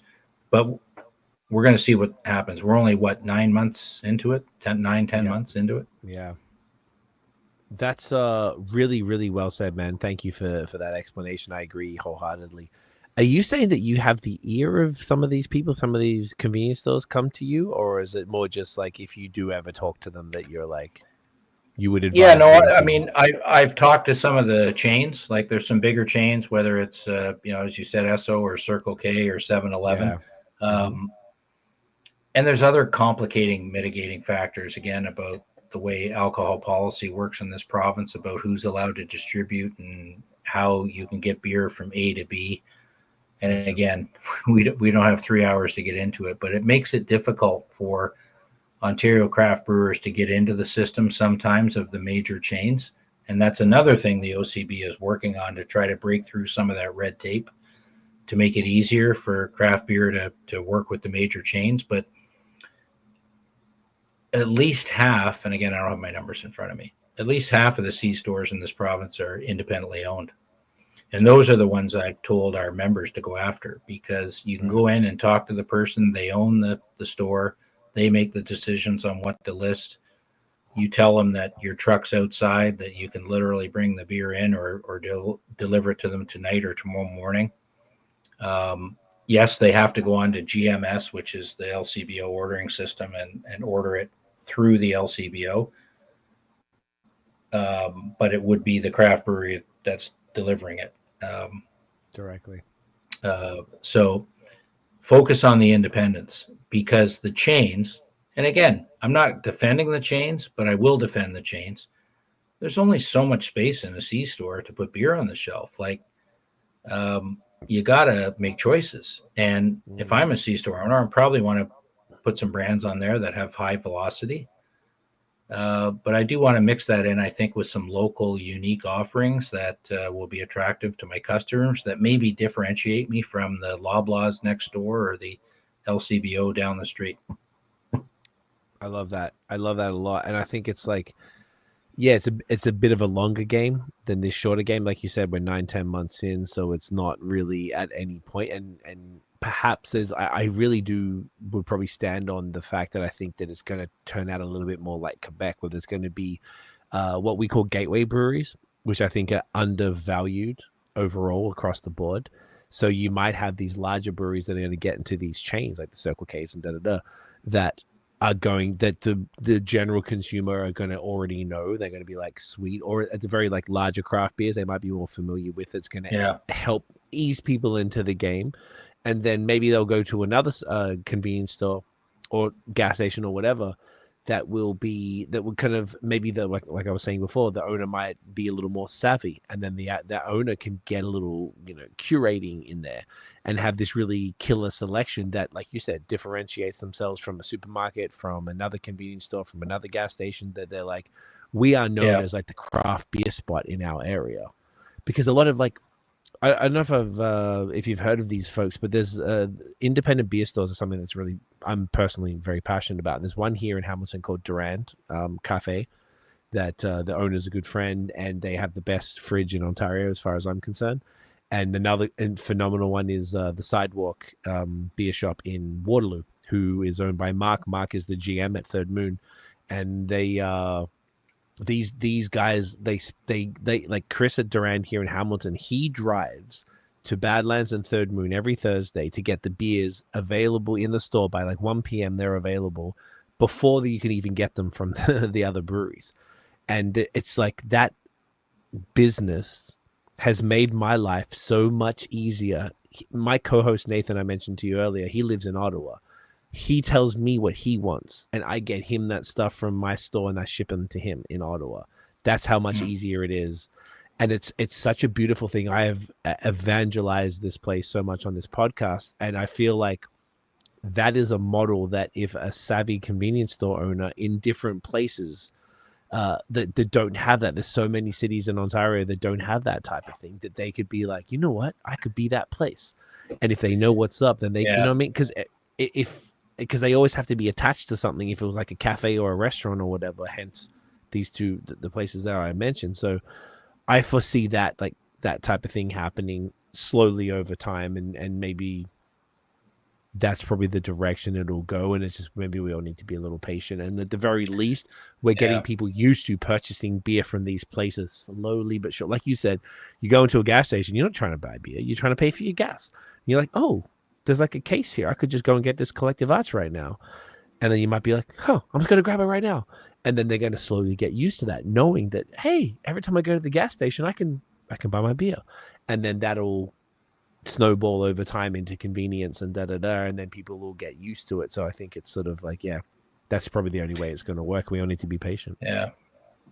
But we're going to see what happens. We're only, what, 9 months into it, 10 Yeah. months into it. Yeah. That's really, really well said, man. Thank you for that explanation. I agree wholeheartedly. Are you saying that you have the ear of some of these people, some of these convenience stores come to you, or is it more just like if you do ever talk to them that you're like you would Yeah, advise no, going I to them? mean, I've talked to some of the chains. Like, there's some bigger chains, whether it's as you said, Esso or Circle K or 7-Eleven. Yeah. Hmm. Um, and there's other complicating mitigating factors, again, about the way alcohol policy works in this province, about who's allowed to distribute and how you can get beer from A to B. And Gotcha. again, we don't have 3 hours to get into it, but it makes it difficult for Ontario craft brewers to get into the system sometimes of the major chains. And that's another thing the OCB is working on, to try to break through some of that red tape to make it easier for craft beer to work with the major chains. But at least half, and again, I don't have my numbers in front of me, at least half of the C stores in this province are independently owned. And those are the ones I've told our members to go after, because you can Right. go in and talk to the person. They own the store. They make the decisions on what to list. You tell them that your truck's outside, that you can literally bring the beer in, or deliver it to them tonight or tomorrow morning. Yes, they have to go on to GMS, which is the LCBO ordering system, and order it through the LCBO. But it would be the craft brewery that's delivering it. Um, Directly. so focus on the independents, because the chains, and again, I'm not defending the chains, but I will defend the chains. There's only so much space in a C store to put beer on the shelf. Like, you got to make choices. And if Mm. I'm a C store owner, I probably want to put some brands on there that have high velocity. But I do want to mix that in, I think, with some local unique offerings that will be attractive to my customers, that maybe differentiate me from the Loblaws next door or the LCBO down the street. I love that. I love that a lot. And I think it's like, yeah, it's a bit of a longer game than this shorter game. Like you said, we're 9, 10 months in, so it's not really at any point. And perhaps I really do would probably stand on the fact that I think that it's going to turn out a little bit more like Quebec, where there's going to be what we call gateway breweries, which I think are undervalued overall across the board. So you might have these larger breweries that are going to get into these chains like the Circle K's and da da da, that are going, that the general consumer are going to already know. They're going to be like sweet, or at the very like larger craft beers they might be more familiar with. It's going to Yeah. help ease people into the game, and then maybe they'll go to another convenience store or gas station or whatever that will kind of, maybe the like I was saying before, the owner might be a little more savvy, and then the owner can get a little, curating in there and have this really killer selection that, like you said, differentiates themselves from a supermarket, from another convenience store, from another gas station, that they're like, we are known Yeah. as like the craft beer spot in our area. Because a lot of like, I don't know if you've heard of these folks, but there's independent beer stores are something that's really, I'm personally very passionate about. And there's one here in Hamilton called Durand Cafe, that the owner's a good friend, and they have the best fridge in Ontario as far as I'm concerned. And another phenomenal one is the Sidewalk beer shop in Waterloo, who is owned by Mark. Mark is the GM at Third Moon, and they these guys, they like Chris at Durand here in Hamilton. He drives to Badlands and Third Moon every Thursday to get the beers available in the store by like 1 p.m. They're available before you can even get them from the other breweries. And it's like that business has made my life so much easier. My co-host Nathan, I mentioned to you earlier, he lives in Ottawa. he tells me what he wants, and I get him that stuff from my store, and I ship them to him in Ottawa. That's how much easier it is. And it's such a beautiful thing. I have evangelized this place so much on this podcast, and I feel like that is a model that if a savvy convenience store owner in different places that don't have that, there's so many cities in Ontario that don't have that type of thing, that they could be like, you know what, I could be that place. And if they know what's up, then they, you know what I mean? Because they always have to be attached to something if it was like a cafe or a restaurant or whatever, hence these two, the places that I mentioned. So I foresee that, like, that type of thing happening slowly over time, and maybe that's probably the direction it'll go. And it's just, maybe we all need to be a little patient, and at the very least we're getting people used to purchasing beer from these places slowly but sure. Like you said, you go into a gas station, you're not trying to buy beer, you're trying to pay for your gas. And you're like, oh, there's like a case here, I could just go and get this Collective Arts right now. And then you might be like, I'm just going to grab it right now. And then they're going to slowly get used to that, knowing that, hey, every time I go to the gas station, I can buy my beer. And then that'll snowball over time into convenience and and then people will get used to it. So I think it's sort of like, that's probably the only way it's going to work. We all need to be patient. Yeah.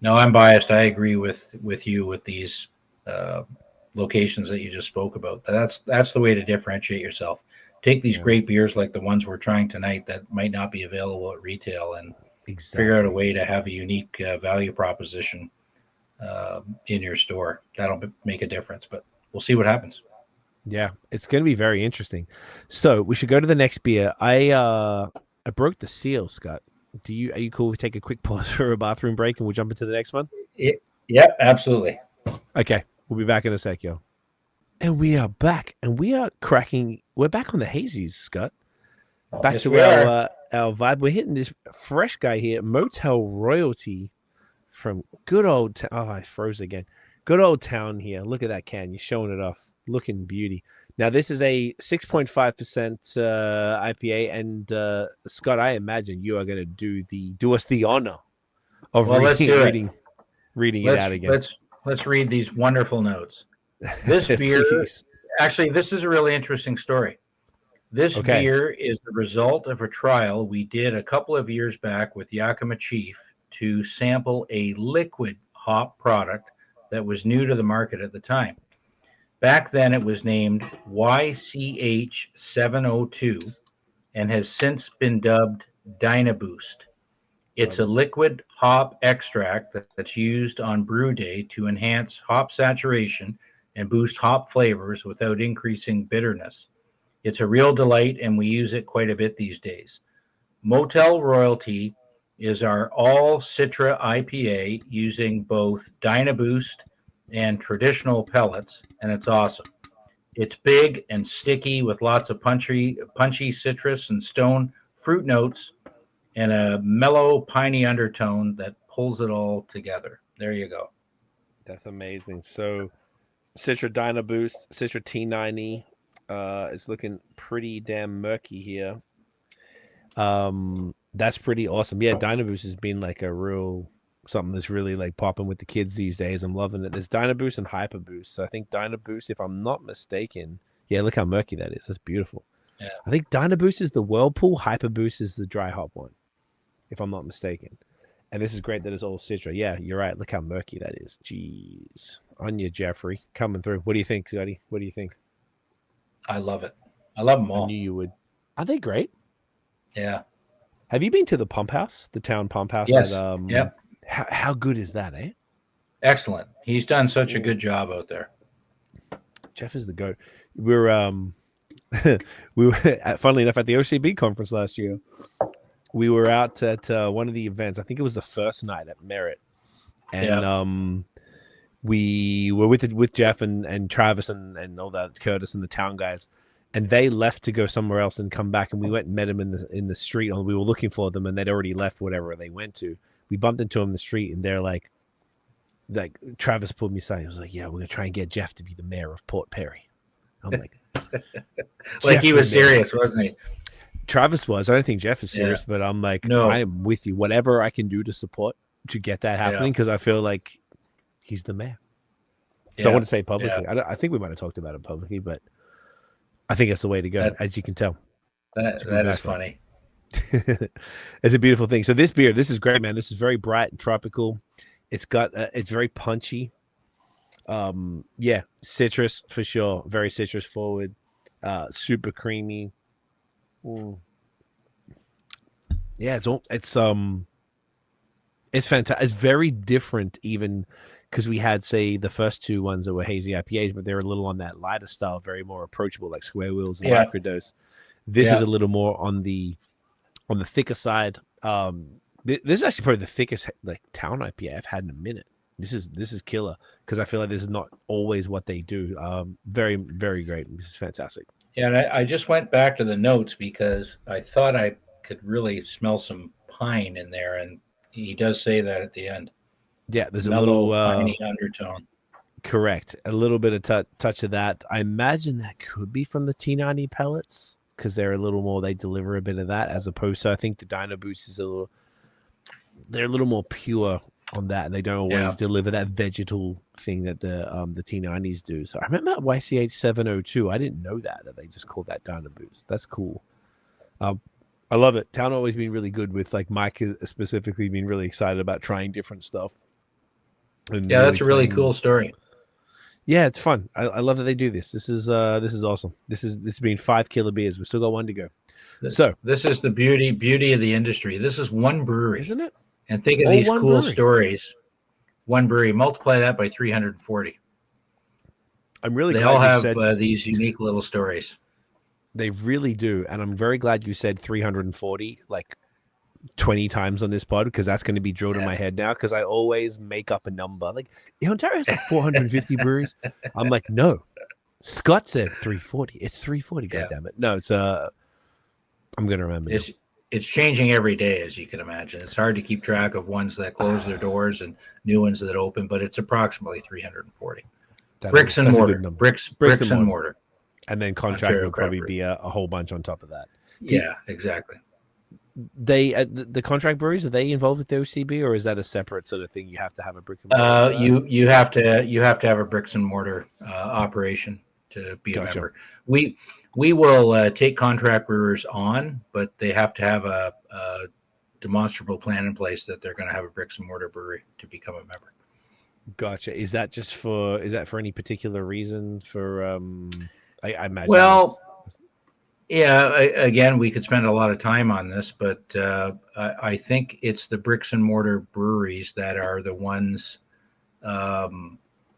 No, I'm biased. I agree with you with these locations that you just spoke about. That's the way to differentiate yourself. Take these great beers like the ones we're trying tonight that might not be available at retail, and figure out a way to have a unique value proposition in your store. That'll make a difference, but we'll see what happens. Yeah, it's going to be very interesting. So we should go to the next beer. I broke the seal, Scott. Are you cool? We take a quick pause for a bathroom break, and we'll jump into the next one. Yeah, absolutely. Okay, we'll be back in a sec, yo. And we are back, and we are cracking. We're back on the hazies, Scott. Back to our vibe. We're hitting this fresh guy here, Motel Royalty from good old. I froze again. Good old town here. Look at that can. You're showing it off. Looking beauty. Now this is a 6.5% IPA, and Scott, I imagine you are going to do us the honor of reading it out again. Let's read these wonderful notes. This beer, actually, this is a really interesting story. This beer is the result of a trial we did a couple of years back with Yakima Chief to sample a liquid hop product that was new to the market at the time. Back then, it was named YCH 702 and has since been dubbed Dynaboost. It's a liquid hop extract that's used on brew day to enhance hop saturation and boost hop flavors without increasing bitterness. It's a real delight, and we use it quite a bit these days. Motel Royalty is our all Citra IPA using both Dynaboost and traditional pellets, and it's awesome. It's big and sticky with lots of punchy citrus and stone fruit notes and a mellow piney undertone that pulls it all together. There you go. That's amazing. So Citra Dynaboost, Citra T90. It's looking pretty damn murky here. That's pretty awesome. Yeah, Dynaboost has been like a real something that's really like popping with the kids these days. I'm loving it. There's Dynaboost and Hyperboost. So I think Dynaboost, if I'm not mistaken, look how murky that is. That's beautiful. Yeah. I think Dynaboost is the Whirlpool, Hyperboost is the dry hop one, if I'm not mistaken. And this is great that it's all Citra. Yeah, you're right. Look how murky that is. Jeez. On you, Jeffrey. Coming through. What do you think, Scotty? What do you think? I love it. I love them all. I knew you would. Are they great? Yeah. Have you been to the pump house, the town pump house? Yes. Yep. How good is that, eh? Excellent. He's done such a good job out there. Jeff is the GOAT. We were funnily enough at the OCB conference last year. We were out at one of the events. I think it was the first night at Merit, and we were with Jeff and Travis and all that, Curtis and the town guys, and they left to go somewhere else and come back. And we went and met them in the street. And we were looking for them, and they'd already left whatever they went to. We bumped into them in the street, and they're like Travis pulled me aside. He was like, "Yeah, we're gonna try and get Jeff to be the mayor of Port Perry." I'm like, like he was serious, wasn't he? Travis was. I don't think Jeff is serious, but I'm like, no, I am with you. Whatever I can do to support to get that happening, because I feel like he's the mayor. So I want to say publicly. I think we might have talked about it publicly, but I think that's the way to go, as you can tell. That is funny. It's a beautiful thing. So this beer, this is great, man. This is very bright and tropical. It's got it's very punchy. Yeah, citrus for sure. Very citrus forward. Super creamy. Mm. Yeah, it's fantastic. It's very different, even because we had, say, the first two ones that were hazy IPAs, but they're a little on that lighter style, very more approachable, like Square Wheels and Microdose. This is a little more on the thicker side. This is actually probably the thickest like town IPA I've had in a minute. This is killer because I feel like this is not always what they do. Very, very great. This is fantastic. Yeah, and I just went back to the notes because I thought I could really smell some pine in there, and he does say that at the end. Yeah, there's Mellow, a little piney undertone. correct. A little bit of touch of that. I imagine that could be from the T90 pellets because they're a little more. They deliver a bit of that as opposed to I think the Dino Boost is they're a little more pure on that, and they don't always deliver that vegetal thing that the T90s do. So I remember YCH 702. I didn't know that they just called that Dino Boost. That's cool. I love it. Town always been really good with like Mike specifically being really excited about trying different stuff. And yeah, that's a really cool story. Yeah, it's fun. I love that they do this. This is awesome. This has been 5 killer beers. We still got one to go. This is the beauty of the industry. This is one brewery, isn't it? And think of these cool stories. One brewery, multiply that by 340. I'm really glad they all have these unique little stories. They really do, and I'm very glad you said 340 like 20 times on this pod because that's going to be drilled in my head now because I always make up a number. Like Ontario has like 450 breweries. I'm like, no. Scott said 340. It's 340. God damn it. No, it's I'm going to remember. It's changing every day, as you can imagine. It's hard to keep track of ones that close their doors and new ones that open, but it's approximately 340. Bricks and mortar. Bricks and mortar. And then contract Ontario would probably be a whole bunch on top of that. Yeah, exactly. They the contract breweries, are they involved with the OCB, or is that a separate sort of thing? You have to have a brick and mortar. You have to have a bricks and mortar operation to be a member. We will take contract brewers on, but they have to have a demonstrable plan in place that they're going to have a bricks and mortar brewery to become a member. Gotcha. Is that for any particular reason? For I imagine. Well, yeah. Again, we could spend a lot of time on this, but I think it's the bricks and mortar breweries that are the ones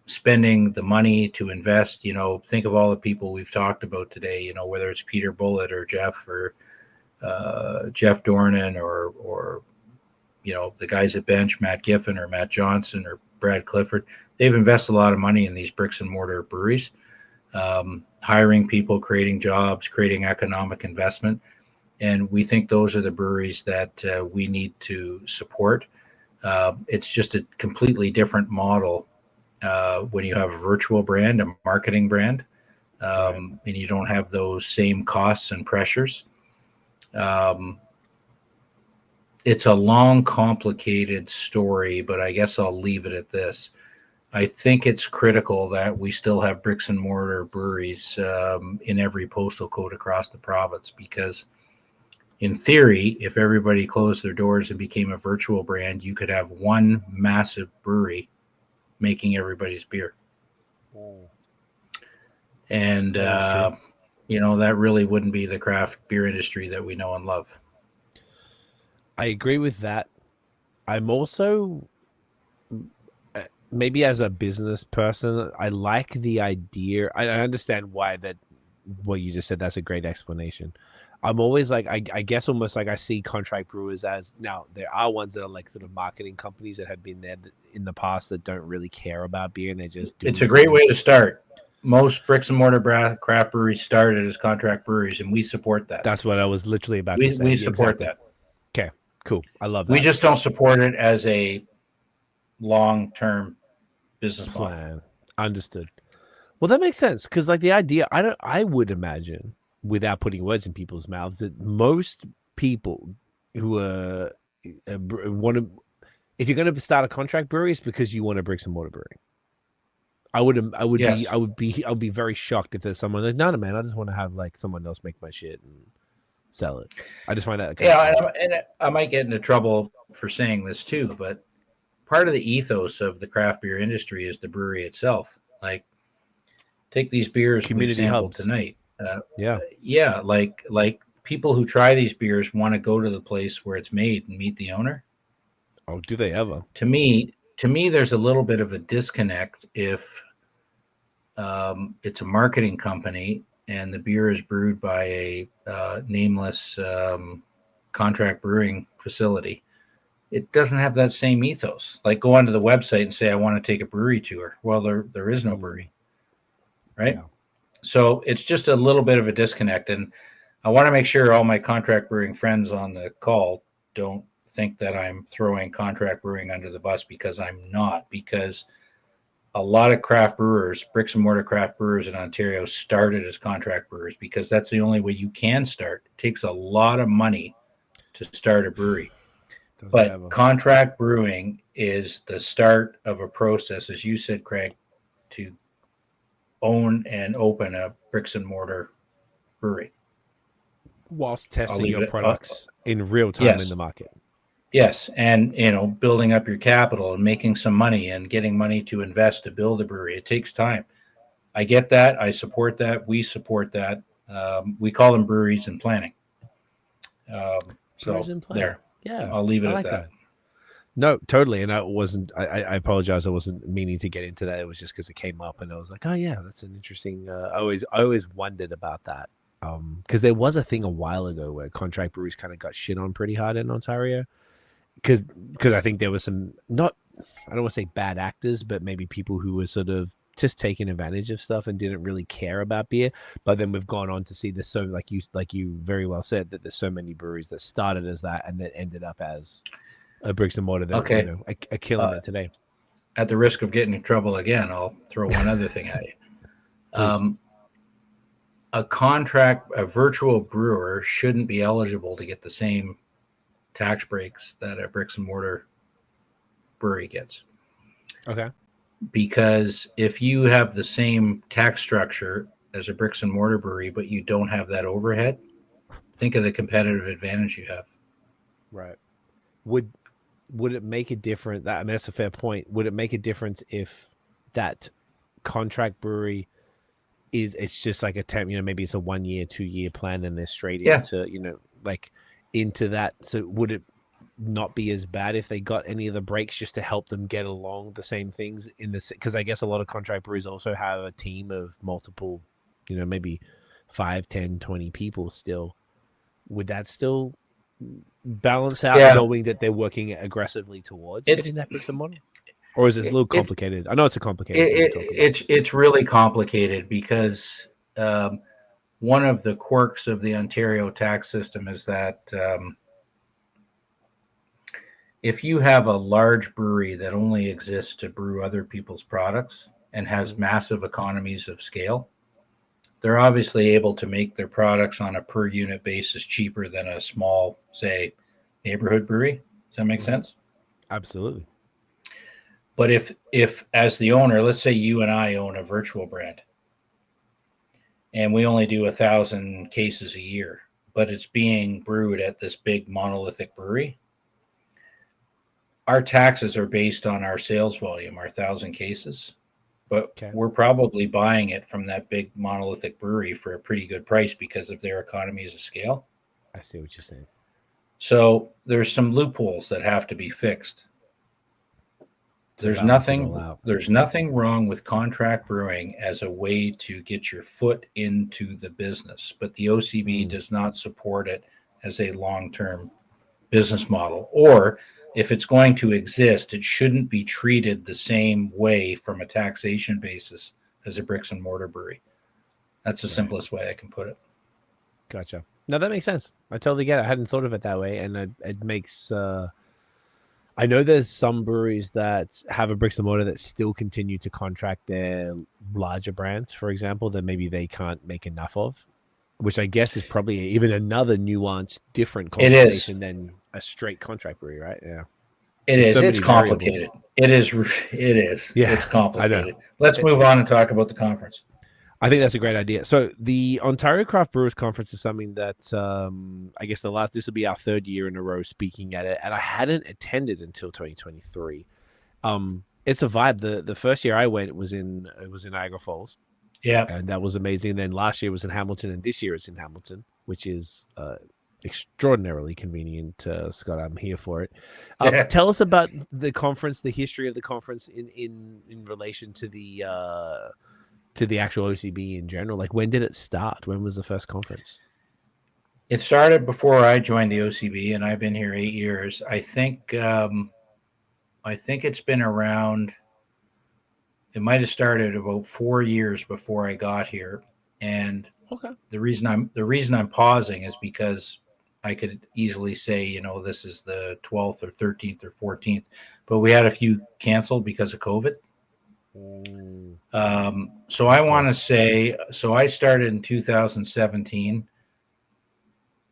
spending the money to invest. Think of all the people we've talked about today. Whether it's Peter Bullitt or Jeff Dornan or the guys at Bench, Matt Giffen or Matt Johnson or Brad Clifford. They've invested a lot of money in these bricks and mortar breweries. Hiring people, creating jobs, creating economic investment. And we think those are the breweries that we need to support. It's just a completely different model when you have a virtual brand, a marketing brand, and you don't have those same costs and pressures. It's a long, complicated story, but I guess I'll leave it at this. I think it's critical that we still have bricks and mortar breweries in every postal code across the province because in theory, if everybody closed their doors and became a virtual brand, you could have one massive brewery making everybody's beer. And, that really wouldn't be the craft beer industry that we know and love. I agree with that. I'm also... maybe as a business person, I like the idea. I understand why what you just said. That's a great explanation. I'm always like, I guess almost like I see contract brewers as, now there are ones that are like sort of marketing companies that have been there in the past that don't really care about beer and they just do. It's a great way to start. Most bricks and mortar craft breweries started as contract breweries, and we support that. That's what I was literally about to say. We support that. Okay, cool. I love that. We just don't support it as a long-term business plan. Understood. Well, that makes sense because, like, the idea, I would imagine, without putting words in people's mouths, that most people who want to, if you're going to start a contract brewery, it's because you want a bricks and mortar brewery. I would be very shocked if there's someone like, no, man, I just want to have like someone else make my shit and sell it. I just find that and I might get into trouble for saying this too, but part of the ethos of the craft beer industry is the brewery itself. Like, take these beers community we sampled hubs tonight. Yeah, Like people who try these beers want to go to the place where it's made and meet the owner. oh, do they ever? To me, there's a little bit of a disconnect if it's a marketing company and the beer is brewed by a nameless contract brewing facility. It doesn't have that same ethos. Like, go onto the website and say, I want to take a brewery tour. Well, there is no brewery, right? Yeah. So it's just a little bit of a disconnect. And I want to make sure all my contract brewing friends on the call don't think that I'm throwing contract brewing under the bus, because I'm not. Because a lot of craft brewers, bricks and mortar craft brewers in Ontario, started as contract brewers because that's the only way you can start. It takes a lot of money to start a brewery. But contract brewing is the start of a process, as you said, Craig, to own and open a bricks and mortar brewery. Whilst testing your products in real time in the market. Yes, and building up your capital and making some money and getting money to invest to build a brewery. It takes time. I get that. I support that. We support that. We call them breweries and planning. Breweries and planning. There. Yeah, I'll leave it at that. No, totally. And I apologize. I wasn't meaning to get into that. It was just because it came up and I was like, oh yeah, that's an interesting, I always wondered about that. Because there was a thing a while ago where contract breweries kind of got shit on pretty hard in Ontario. Because I think there was some, I don't want to say bad actors, but maybe people who were sort of just taking advantage of stuff and didn't really care about beer. But then we've gone on to see this, so like you very well said, that there's so many breweries that started as that and then ended up as a bricks and mortar that are killing it today. At the risk of getting in trouble again, I'll throw one other thing at you. A virtual brewer shouldn't be eligible to get the same tax breaks that a bricks and mortar brewery gets. Okay. Because if you have the same tax structure as a bricks and mortar brewery, but you don't have that overhead, think of the competitive advantage you have. Right. Would it make a difference? I mean, that's a fair point. Would it make a difference if that contract brewery it's just like a temp, maybe it's a 1 year, 2 year plan and they're straight into, into that. So would it not be as bad if they got any of the breaks just to help them get along the same things because I guess a lot of contract breweries also have a team of multiple, maybe 5, 10, 20 people still. Would that still balance out knowing that they're working aggressively towards getting that bricks and mortar? Or is it a little complicated? I know it's a complicated thing to talk about. It's really complicated because one of the quirks of the Ontario tax system is that if you have a large brewery that only exists to brew other people's products and has massive economies of scale, they're obviously able to make their products on a per unit basis cheaper than a small, say, neighborhood brewery. Does that make sense? Absolutely. But if as the owner, let's say you and I own a virtual brand and we only do 1,000 cases a year, but it's being brewed at this big monolithic brewery, our taxes are based on our sales volume, our 1,000 cases, but we're probably buying it from that big monolithic brewery for a pretty good price because of their economies of scale. I see what you're saying. So there's some loopholes that have to be fixed. There's nothing wrong with contract brewing as a way to get your foot into the business, but the OCB does not support it as a long-term business model. Or if it's going to exist, it shouldn't be treated the same way from a taxation basis as a bricks and mortar brewery. That's the simplest way I can put it. Gotcha. No, that makes sense. I totally get it. I hadn't thought of it that way, and it makes. I know there's some breweries that have a bricks and mortar that still continue to contract their larger brands, for example, that maybe they can't make enough of, which I guess is probably even another nuanced, different conversation than a straight contract brewery, right? Yeah. It's complicated. It is. Yeah, it's complicated. Let's move on and talk about the conference. I think that's a great idea. So the Ontario Craft Brewers Conference is something that I guess this will be our third year in a row speaking at it, and I hadn't attended until 2023. It's a vibe. The first year I went, it was in Niagara Falls, Yeah. and that was amazing. And then last year was in Hamilton, and this year it's in Hamilton, which is extraordinarily convenient. Scott, I'm here for it. Tell us about the conference, the history of the conference in relation to the actual OCB in general. Like, when did it start? When was the first conference? It started before I joined the OCB, and I've been here 8 years. I think it's been around. It might have started about 4 years before I got here, and Okay. the reason I'm pausing is because I could easily say, you know, this is the 12th or 13th or 14th, but we had a few canceled because of COVID. So I want to say, so I started in 2017.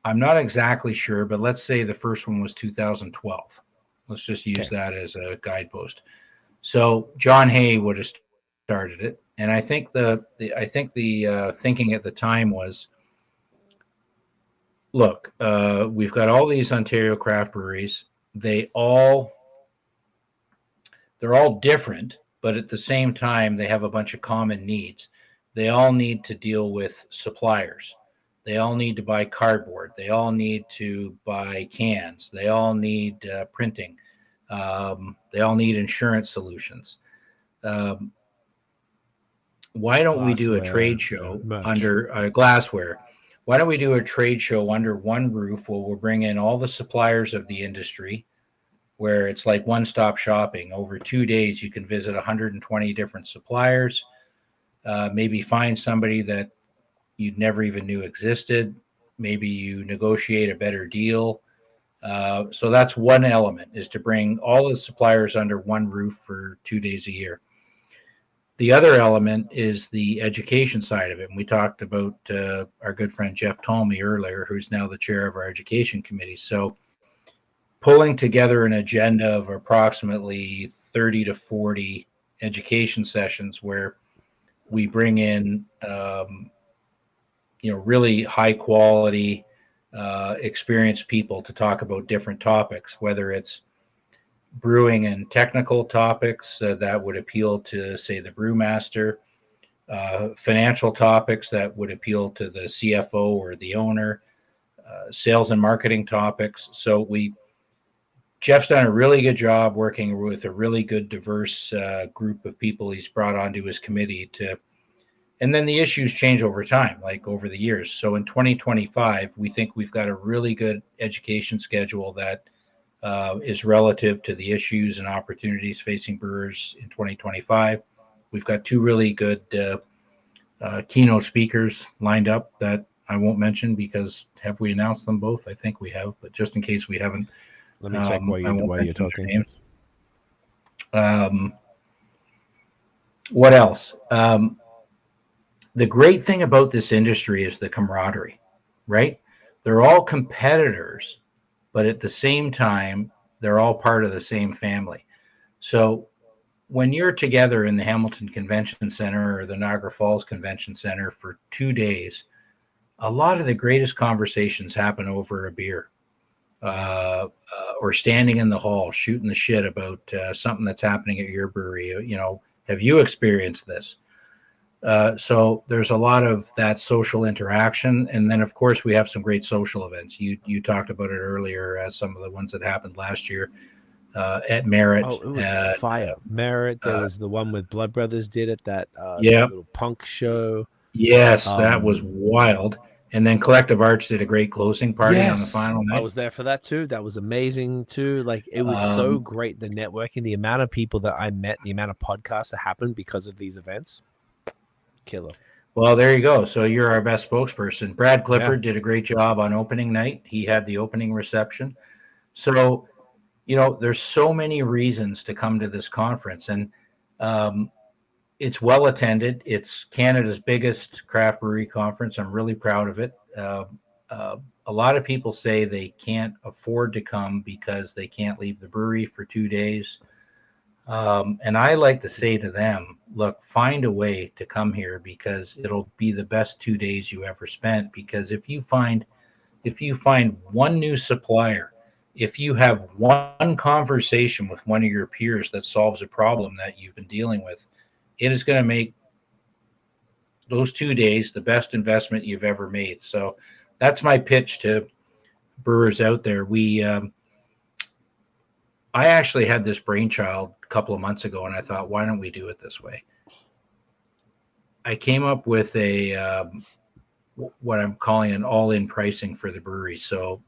I'm not exactly sure, but let's say the first one was 2012. Let's just use that as a guidepost. So John Hay would have started it, and I think the thinking at the time was, look, we've got all these Ontario craft breweries. They're all different, but at the same time, they have a bunch of common needs. They all need to deal with suppliers. They all need to buy cardboard. They all need to buy cans. They all need printing. They all need insurance solutions. Why don't we do a trade show under glassware? Why don't we do a trade show under one roof where we'll bring in all the suppliers of the industry, where it's like one-stop shopping. Over 2 days, you can visit 120 different suppliers, maybe find somebody that you'd never even knew existed. Maybe you negotiate a better deal. So that's one element, is to bring all the suppliers under one roof for 2 days a year. The other element is the education side of it. And we talked about our good friend Jeff Talmy earlier, who's now the chair of our education committee. So pulling together an agenda of approximately 30 to 40 education sessions where we bring in, really high quality, experienced people to talk about different topics, whether it's brewing and technical topics that would appeal to, say, the brewmaster, financial topics that would appeal to the CFO or the owner, sales and marketing topics. So Jeff's done a really good job working with a really good, diverse group of people he's brought onto his committee and then the issues change over time, like over the years. So in 2025, we think we've got a really good education schedule that is relative to the issues and opportunities facing brewers in 2025. We've got 2 really good keynote speakers lined up that I won't mention because have we announced them both? I think we have, but just in case we haven't, let me check while you're talking. What else? The great thing about this industry is the camaraderie, right? They're all competitors, but at the same time, they're all part of the same family. So when you're together in the Hamilton Convention Center or the Niagara Falls Convention Center for 2 days, a lot of the greatest conversations happen over a beer or standing in the hall, shooting the shit about something that's happening at your brewery. Have you experienced this? So there's a lot of that social interaction. And then, of course, we have some great social events. You talked about it earlier, some of the ones that happened last year at Merit. Oh, it was fire. Merit, there was the one with Blood Brothers did it, that little punk show. Yes, that was wild. And then Collective Arts did a great closing party on the final night. I was there for that too. That was amazing too. Like, it was so great, the networking, the amount of people that I met, the amount of podcasts that happened because of these events. Killer. Well, there you go. So you're our best spokesperson. Brad Clifford did a great job on opening night. He had the opening reception. So, there's so many reasons to come to this conference, and it's well attended. It's Canada's biggest craft brewery conference. I'm really proud of it. A lot of people say they can't afford to come because they can't leave the brewery for 2 days. And I like to say to them, look, find a way to come here because it'll be the best 2 days you ever spent. Because if you find one new supplier, if you have one conversation with one of your peers that solves a problem that you've been dealing with, it is going to make those 2 days the best investment you've ever made. So that's my pitch to brewers out there. I actually had this brainchild a couple of months ago, and I thought, why don't we do it this way? I came up with what I'm calling an all-in pricing for the brewery. So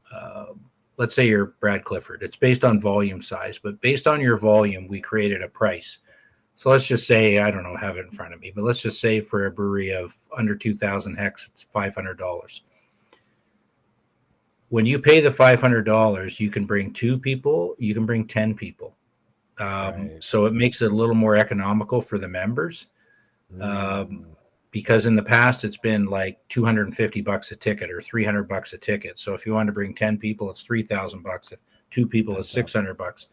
let's say you're Brad Clifford. It's based on volume size, but based on your volume, we created a price. So let's just say, I don't know, have it in front of me, but let's just say for a brewery of under 2,000 hex, it's $500. When you pay the $500, you can bring 2 people, you can bring 10 people. Right. So it makes it a little more economical for the members. Because in the past it's been like $250 a ticket or $300 a ticket. So if you want to bring 10 people, it's $3,000. 2 people is $600.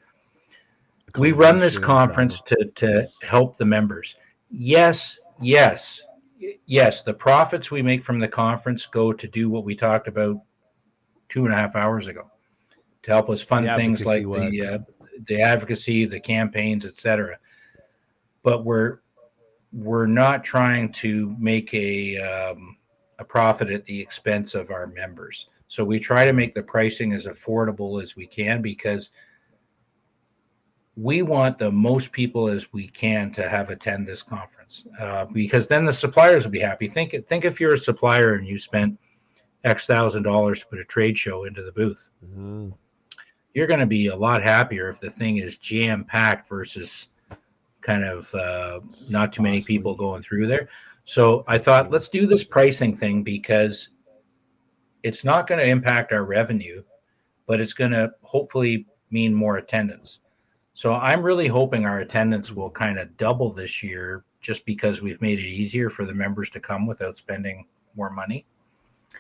We run this conference to help the members. Yes. The profits we make from the conference go to do what we talked about 2.5 hours ago, to help us fund things like the advocacy, the campaigns, etc. But we're not trying to make a profit at the expense of our members. So we try to make the pricing as affordable as we can, because we want the most people as we can to have attend this conference, because then the suppliers will be happy. Think if you're a supplier and you spent X $1,000 to put a trade show into the booth. You're going to be a lot happier if the thing is jam-packed versus kind of not too many people going through there. So I thought, let's do this pricing thing, because it's not going to impact our revenue, but it's going to hopefully mean more attendance. So I'm really hoping our attendance will kind of double this year, just because we've made it easier for the members to come without spending more money.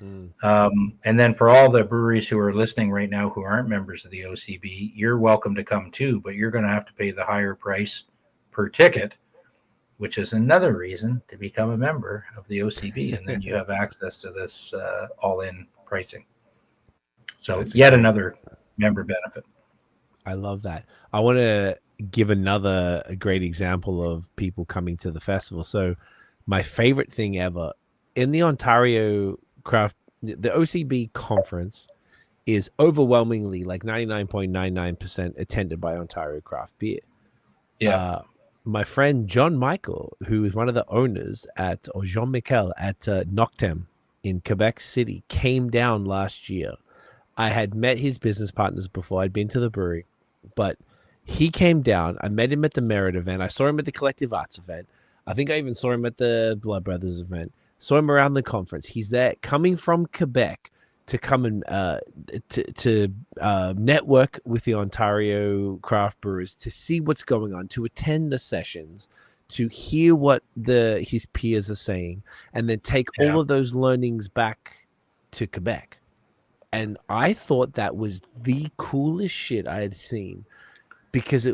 And then for all the breweries who are listening right now who aren't members of the OCB, you're welcome to come too, but you're going to have to pay the higher price per ticket, which is another reason to become a member of the OCB. And then you have access to this all-in pricing. So that's yet another member benefit. I love that. I want to give another great example of people coming to the festival. So my favorite thing ever in the Ontario craft, the OCB conference is overwhelmingly like 99.99% attended by Ontario craft beer. Yeah. My friend John Michael, who is one of the owners or Jean-Michel at Noctem in Quebec City, came down last year. I had met his business partners before. I'd been to the brewery, but he came down. I met him at the Merit event. I saw him at the Collective Arts event. I think I even saw him at the Blood Brothers event. Saw him around the conference. He's there coming from Quebec to come and to network with the Ontario craft brewers, to see what's going on, to attend the sessions, to hear what his peers are saying, and then take all of those learnings back to Quebec. And I thought that was the coolest shit I had seen, because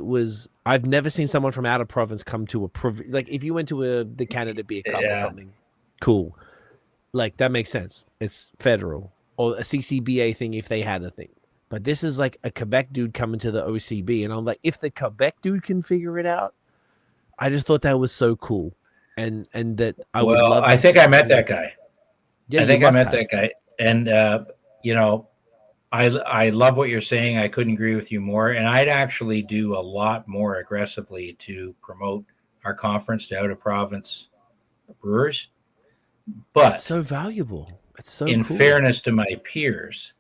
I've never seen someone from out of province come to like if you went to the Canada Beer Cup or something, cool. Like that makes sense. It's federal, or a CCBA thing if they had a thing. But this is like a Quebec dude coming to the OCB, and I'm like, if the Quebec dude can figure it out, I just thought that was so cool, and that I would love. I think I met that guy. Yeah, I think I met that guy, and I love what you're saying. I couldn't agree with you more, and I'd actually do a lot more aggressively to promote our conference to out of province brewers. But it's so valuable. It's so in cool. fairness to my peers,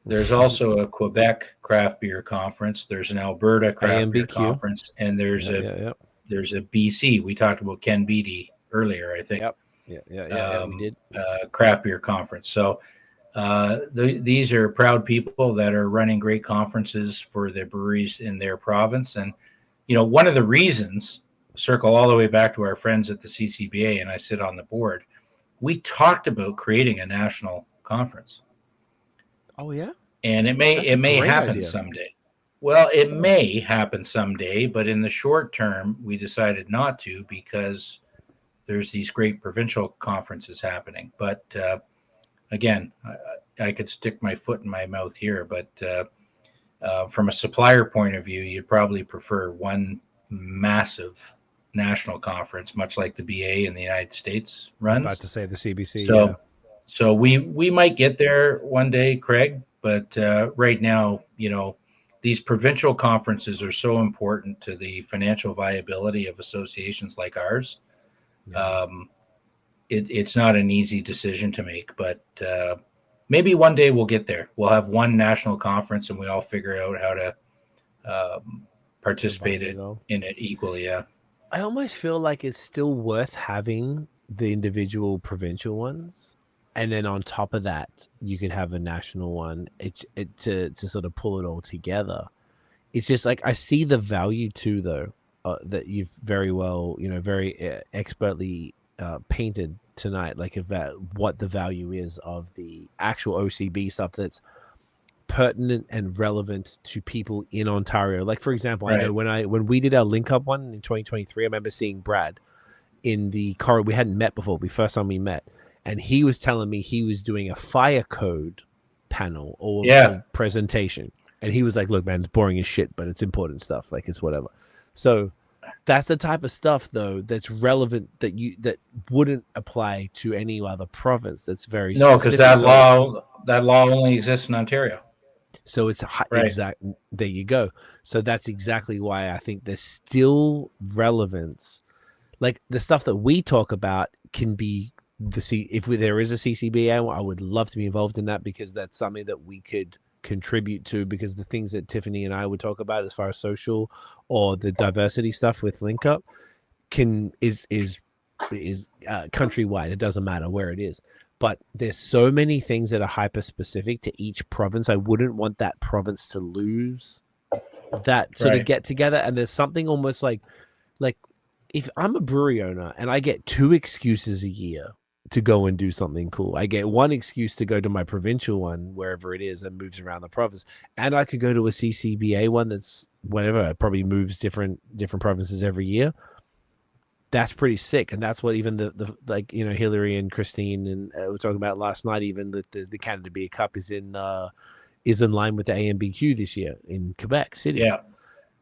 there's also a Quebec craft beer conference. There's an Alberta craft beer conference, and there's a BC. We talked about Ken Beatty earlier, I think. Yeah, we did. Craft beer conference. So these are proud people that are running great conferences for the breweries in their province. And, one of the reasons, circle all the way back to our friends at the CCBA, and I sit on the board, we talked about creating a national conference. Oh, yeah? And it may happen someday. Well, it may happen someday, but in the short term, we decided not to because there's these great provincial conferences happening. But again, I could stick my foot in my mouth here, but from a supplier point of view, you'd probably prefer one massive national conference, much like the BA in the United States About runs. to say the CBC, yeah. So we might get there one day, Craig. But right now, these provincial conferences are so important to the financial viability of associations like ours. Yeah. It's not an easy decision to make, but maybe one day we'll get there. We'll have one national conference, and we all figure out how to participate in it equally. Yeah. I almost feel like it's still worth having the individual provincial ones, and then on top of that, you could have a national one. To sort of pull it all together. It's just like I see the value too, though, that you've very well, very expertly painted tonight, like what the value is of the actual OCB stuff that's pertinent and relevant to people in Ontario. Like, for example, Right. I know when we did our link up one in 2023, I remember seeing Brad in the car. We hadn't met before. The first time we met, and he was telling me he was doing a fire code panel or presentation, and he was like, "Look, man, it's boring as shit, but it's important stuff. Like, it's whatever." So that's the type of stuff, though, that's relevant that wouldn't apply to any other province. That's very No, because specific. that law only exists in Ontario. So it's Right. exact. There you go. So that's exactly why I think there's still relevance. Like the stuff that we talk about can be if there is a CCBA, I would love to be involved in that because that's something that we could contribute to. Because the things that Tiffany and I would talk about as far as social or the diversity stuff with Link Up is countrywide. It doesn't matter where it is. But there's so many things that are hyper specific to each province. I wouldn't want that province to lose that sort of get together. And there's something almost like if I'm a brewery owner and I get 2 excuses a year to go and do something cool, I get 1 excuse to go to my provincial one, wherever it is, and moves around the province. And I could go to a CCBA one that's whatever, it probably moves different provinces every year. That's pretty sick, and that's what even the Hillary and Christine and we were talking about last night. Even the Canada Beer Cup is in line with the AMBQ this year in Quebec City,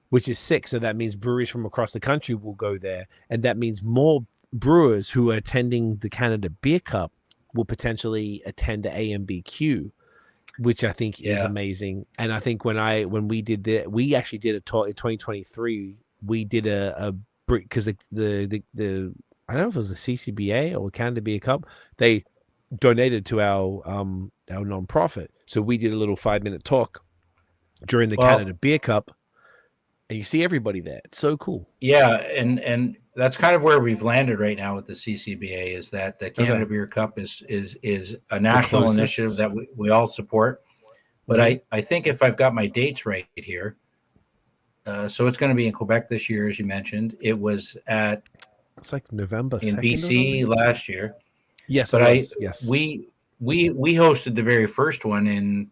which is sick. So that means breweries from across the country will go there, and that means more brewers who are attending the Canada Beer Cup will potentially attend the AMBQ, which I think is amazing. And I think when we actually did a talk in 2023. We did a because the I don't know if it was the CCBA or Canada Beer Cup, they donated to our nonprofit. So we did a little 5-minute talk during the Canada Beer Cup, and you see everybody there. It's so cool. Yeah, and that's kind of where we've landed right now with the CCBA is that the Canada Beer Cup is a national initiative that we all support. But I think if I've got my dates right here. So it's going to be in Quebec this year, as you mentioned. It was it's like November in BC last year. Yes, but we hosted the very first one in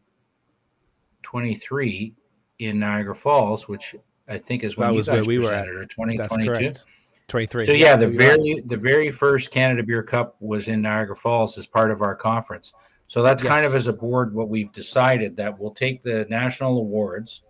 23 in Niagara Falls, which I think is when that you was guys where we were at. or 2022. That's correct. 23. So the very first Canada Beer Cup was in Niagara Falls as part of our conference. So that's kind of as a board what we've decided that we'll take the national awards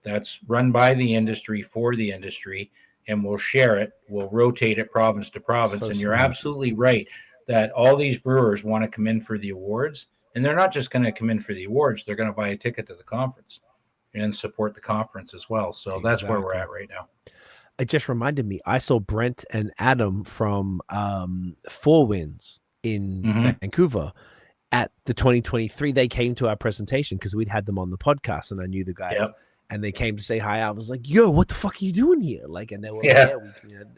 that's run by the industry for the industry, and we'll share it. We'll rotate it province to province. And you're absolutely right that all these brewers want to come in for the awards, and they're not just going to come in for the awards. They're going to buy a ticket to the conference and support the conference as well. So that's where we're at right now. It just reminded me, I saw Brent and Adam from Four Winds in Vancouver at the 2023. They came to our presentation because we'd had them on the podcast, and I knew the guys. And they came to say hi. I was like, "Yo, what the fuck are you doing here?" Like, and they were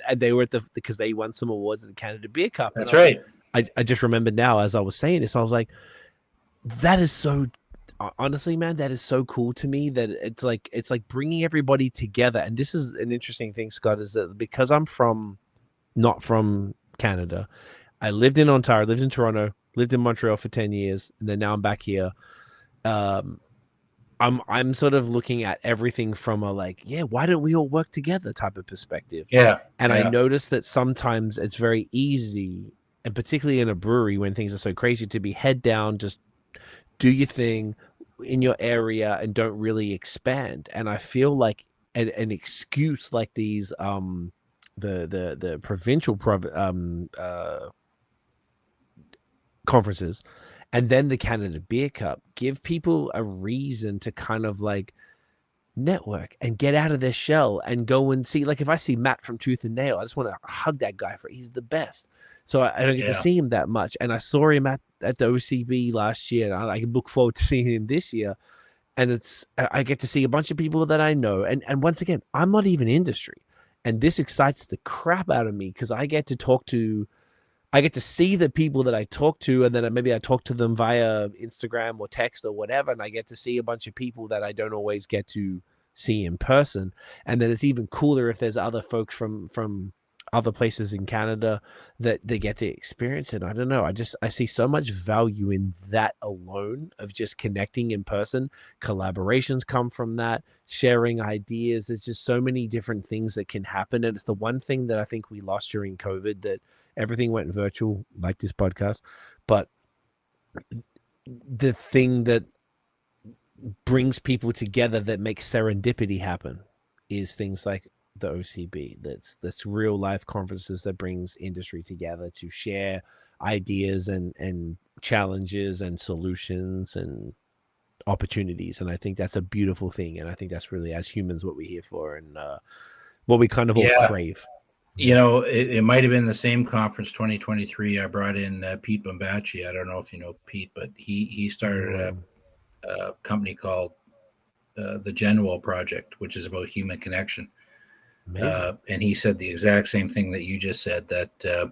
and they were at because they won some awards at the Canada Beer Cup. That's right. I just remembered now as I was saying this, I was like, that is so. Honestly, man, that is so cool to me that it's like bringing everybody together. And this is an interesting thing, Scott, is that because I'm not from Canada, I lived in Ontario, lived in Toronto, lived in Montreal for 10 years, and then now I'm back here. I'm sort of looking at everything from a like, yeah, why don't we all work together type of perspective. Yeah, And I yeah, noticed that sometimes it's very easy, and particularly in a brewery when things are so crazy, to be head down, just do your thing in your area and don't really expand. And I feel like an excuse like these the provincial conferences and then the Canada Beer Cup give people a reason to kind of like network and get out of their shell and go and see. Like if I see Matt from Tooth and Nail, I just want to hug that guy for he's the best. So I don't get to yeah. see him that much. And I saw him at the OCB last year, and I look forward to seeing him this year. And I get to see a bunch of people that I know. And once again, I'm not even industry, and this excites the crap out of me because I get to see the people that I talk to, and then maybe I talk to them via Instagram or text or whatever, and I get to see a bunch of people that I don't always get to see in person. And then it's even cooler if there's other folks from other places in Canada that they get to experience it. I don't know. I see so much value in that alone of just connecting in person. Collaborations come from that, sharing ideas. There's just so many different things that can happen. And it's the one thing that I think we lost during COVID, that everything went virtual, like this podcast. But the thing that brings people together, that makes serendipity happen, is things like the OCB. That's real life conferences that brings industry together to share ideas and challenges and solutions and opportunities. And I think that's a beautiful thing. And I think that's really, as humans, what we're here for, and what we kind of all Yeah. crave. It might have been the same conference 2023. I brought in Pete Bombachi. I don't know if you know Pete, but he started a company called the Genwell Project, which is about human connection. Amazing. And he said the exact same thing that you just said, that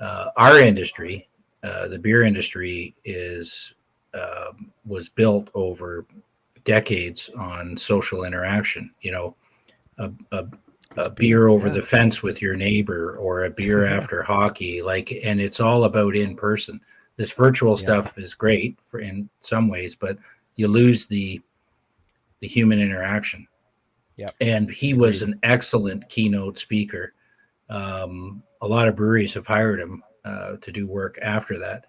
our industry, the beer industry, was built over decades on social interaction. A beer over the fence with your neighbor, or a beer after hockey, and it's all about in person. This virtual stuff is great in some ways, but you lose the human interaction. Yep. And he was an excellent keynote speaker. A lot of breweries have hired him to do work after that.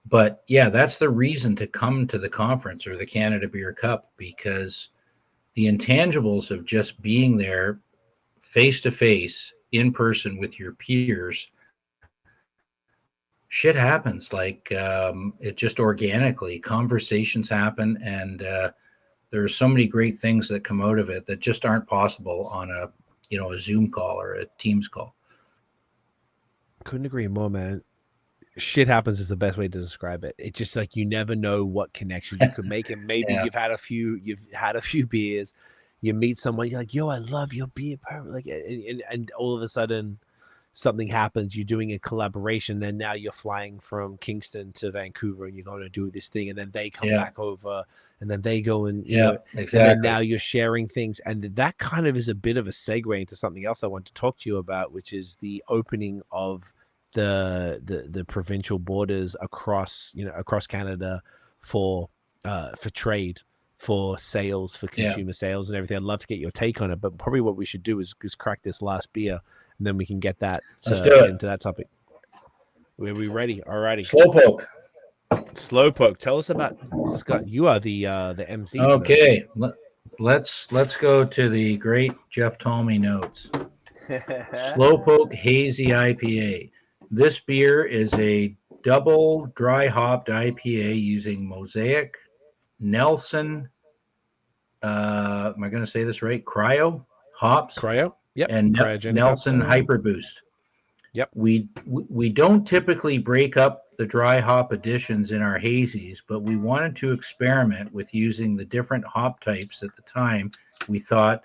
But yeah, that's the reason to come to the conference or the Canada Beer Cup, because the intangibles of just being there face to face in person with your peers, shit happens. It just organically, conversations happen, and there's so many great things that come out of it that just aren't possible on a Zoom call or a Teams call. Couldn't agree more, man. Shit happens is the best way to describe it. It's just like you never know what connection you could make, and maybe you've had a few beers, you meet someone, you're like, yo, I love your beer, like, and all of a sudden something happens. You're doing a collaboration, then now you're flying from Kingston to Vancouver, and you're going to do this thing, and then they come back over, and then they go and exactly. And then now you're sharing things, and that kind of is a bit of a segue into something else I want to talk to you about, which is the opening of the provincial borders across Canada for trade, for sales, for consumer sales and everything. I'd love to get your take on it, but probably what we should do is crack this last beer, and then we can get into that topic. Are we ready? Alrighty. Slowpoke. Tell us about Scott. You are the MC. Okay, let's go to the great Jeff Talmy notes. Slowpoke Hazy IPA. This beer is a double dry hopped IPA using Mosaic, Nelson, am I going to say this right? Cryo hops. Yep. And Nelson Hyper Boost. Yep. We don't typically break up the dry hop additions in our hazies, but we wanted to experiment with using the different hop types at the time we thought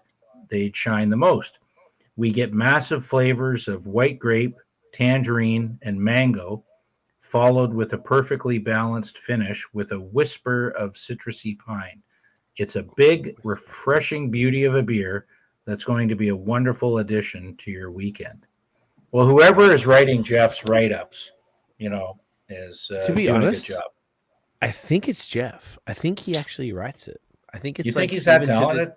they'd shine the most. We get massive flavors of white grape, tangerine, and mango, followed with a perfectly balanced finish with a whisper of citrusy pine. It's a big, refreshing beauty of a beer that's going to be a wonderful addition to your weekend. Well, whoever is writing Jeff's write-ups, is to be doing honest, a good job. I think it's Jeff. I think he actually writes it. I think it's You think like he's that even to talented?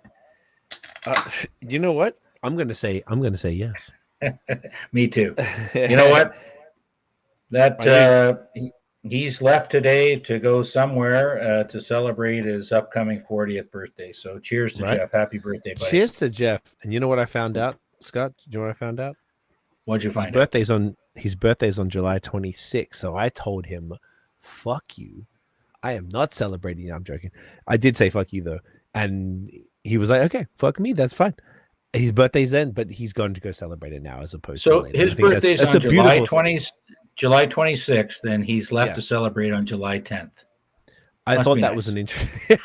you know what? I'm gonna say yes. Me too. You know what? That I think he's left today to go somewhere to celebrate his upcoming 40th birthday. So cheers to right. Jeff. Happy birthday, buddy. Cheers to Jeff. And you know what I found out, Scott? Do you know what I found out? What'd you His find out? birthday's on July 26th. So I told him, "Fuck you. I am not celebrating." I'm joking. I did say "fuck you" though, and he was like, "Okay, fuck me. That's fine." His birthday's then, but he's going to go celebrate it now as opposed to So later. And his I think birthday's that's on a July beautiful thing. 20th, July 26th, then he's left to Yes. celebrate on July 10th. I Must thought be that was nice. an interesting.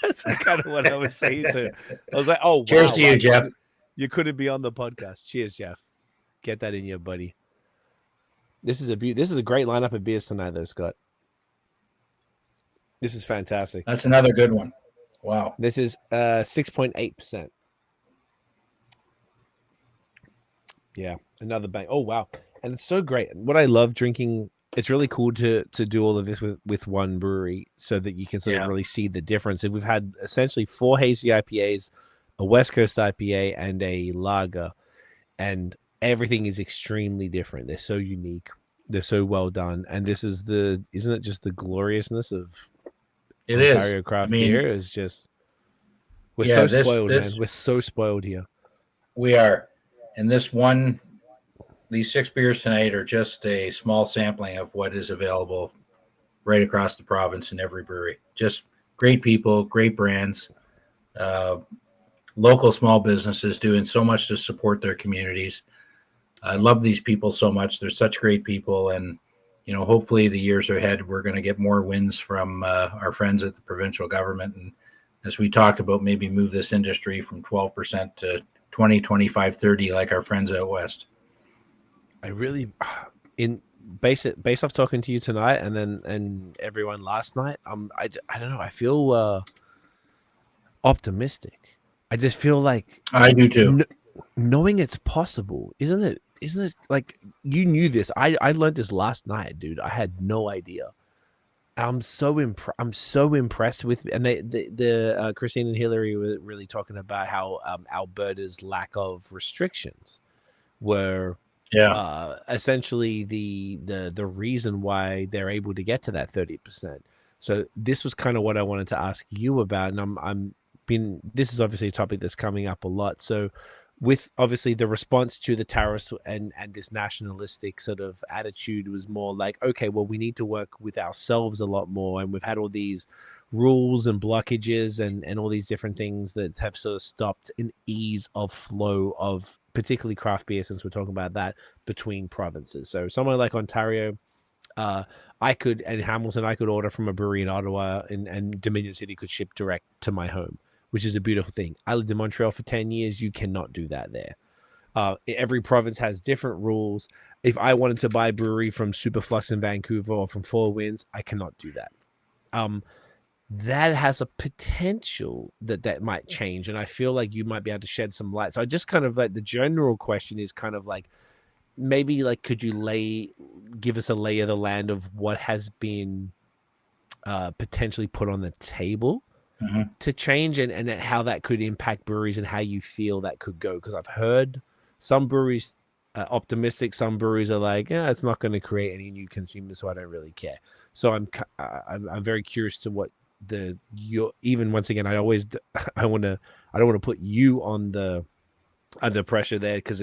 That's kind of what I was saying too. I was like, "Oh Cheers wow, to you, Jeff. you couldn't be on the podcast." Cheers, Jeff. Get that in your buddy. This is a great lineup of beers tonight, though, Scott. This is fantastic. That's another good one. Wow. This is 6.8%. Yeah, another bang. Oh wow, and it's so great. What I love drinking. It's really cool to do all of this with one brewery, so that you can sort of Yeah. really see the difference. And we've had essentially 4 hazy IPAs, a West Coast IPA, and a lager, and everything is extremely different. They're so unique. They're so well done. And this is isn't it just the gloriousness of It Ontario is. craft I mean, beer? Is just we're yeah, so this spoiled, man. We're so spoiled here. we are. And these 6 beers tonight are just a small sampling of what is available right across the province in every brewery. Just great people, great brands, local small businesses doing so much to support their communities. I love these people so much. They're such great people. And, hopefully the years ahead, we're going to get more wins from our friends at the provincial government. And as we talked about, maybe move this industry from 12% to 20, 25, 30, like our friends out West. I really, based off talking to you tonight, and everyone last night, I don't know. I feel optimistic. I just feel like I do too. knowing it's possible, isn't it? Isn't it like you knew this? I learned this last night, dude. I had no idea. I'm so impressed with, and the Christine and Hillary were really talking about how Alberta's lack of restrictions were essentially the reason why they're able to get to that 30%. So this was kind of what I wanted to ask you about, and this is obviously a topic that's coming up a lot. So with obviously the response to the tariffs and this nationalistic sort of attitude was more like, okay, well, we need to work with ourselves a lot more, and we've had all these rules and blockages and all these different things that have sort of stopped an ease of flow of particularly craft beer, since we're talking about that, between provinces. So somewhere like Ontario, and Hamilton, I could order from a brewery in Ottawa, and Dominion City could ship direct to my home, which is a beautiful thing. I lived in Montreal for 10 years. You cannot do that there. Every province has different rules. If I wanted to buy a brewery from Superflux in Vancouver or from Four Winds, I cannot do that. That has a potential that might change, and I feel like you might be able to shed some light. So I just kind of like, the general question is kind of like, maybe like, could you give us a lay of the land of what has been potentially put on the table to change, and how that could impact breweries, and how you feel that could go? Because I've heard some breweries optimistic, some breweries are like, yeah, it's not going to create any new consumers, so I don't really care. So I'm very curious to what even once again, I don't want to put you under pressure there, because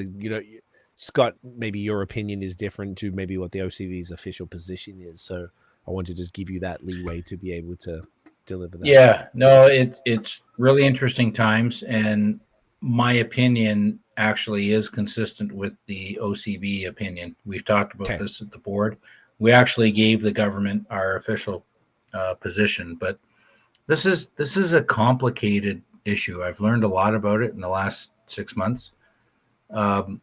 Scott, maybe your opinion is different to maybe what the OCV's official position is. So I want to just give you that leeway to be able to deliver that. Yeah, no, it's really interesting times, and my opinion actually is consistent with the OCB opinion. We've talked about this at the board. We actually gave the government our official position, but this is a complicated issue. I've learned a lot about it in the last 6 months. We'll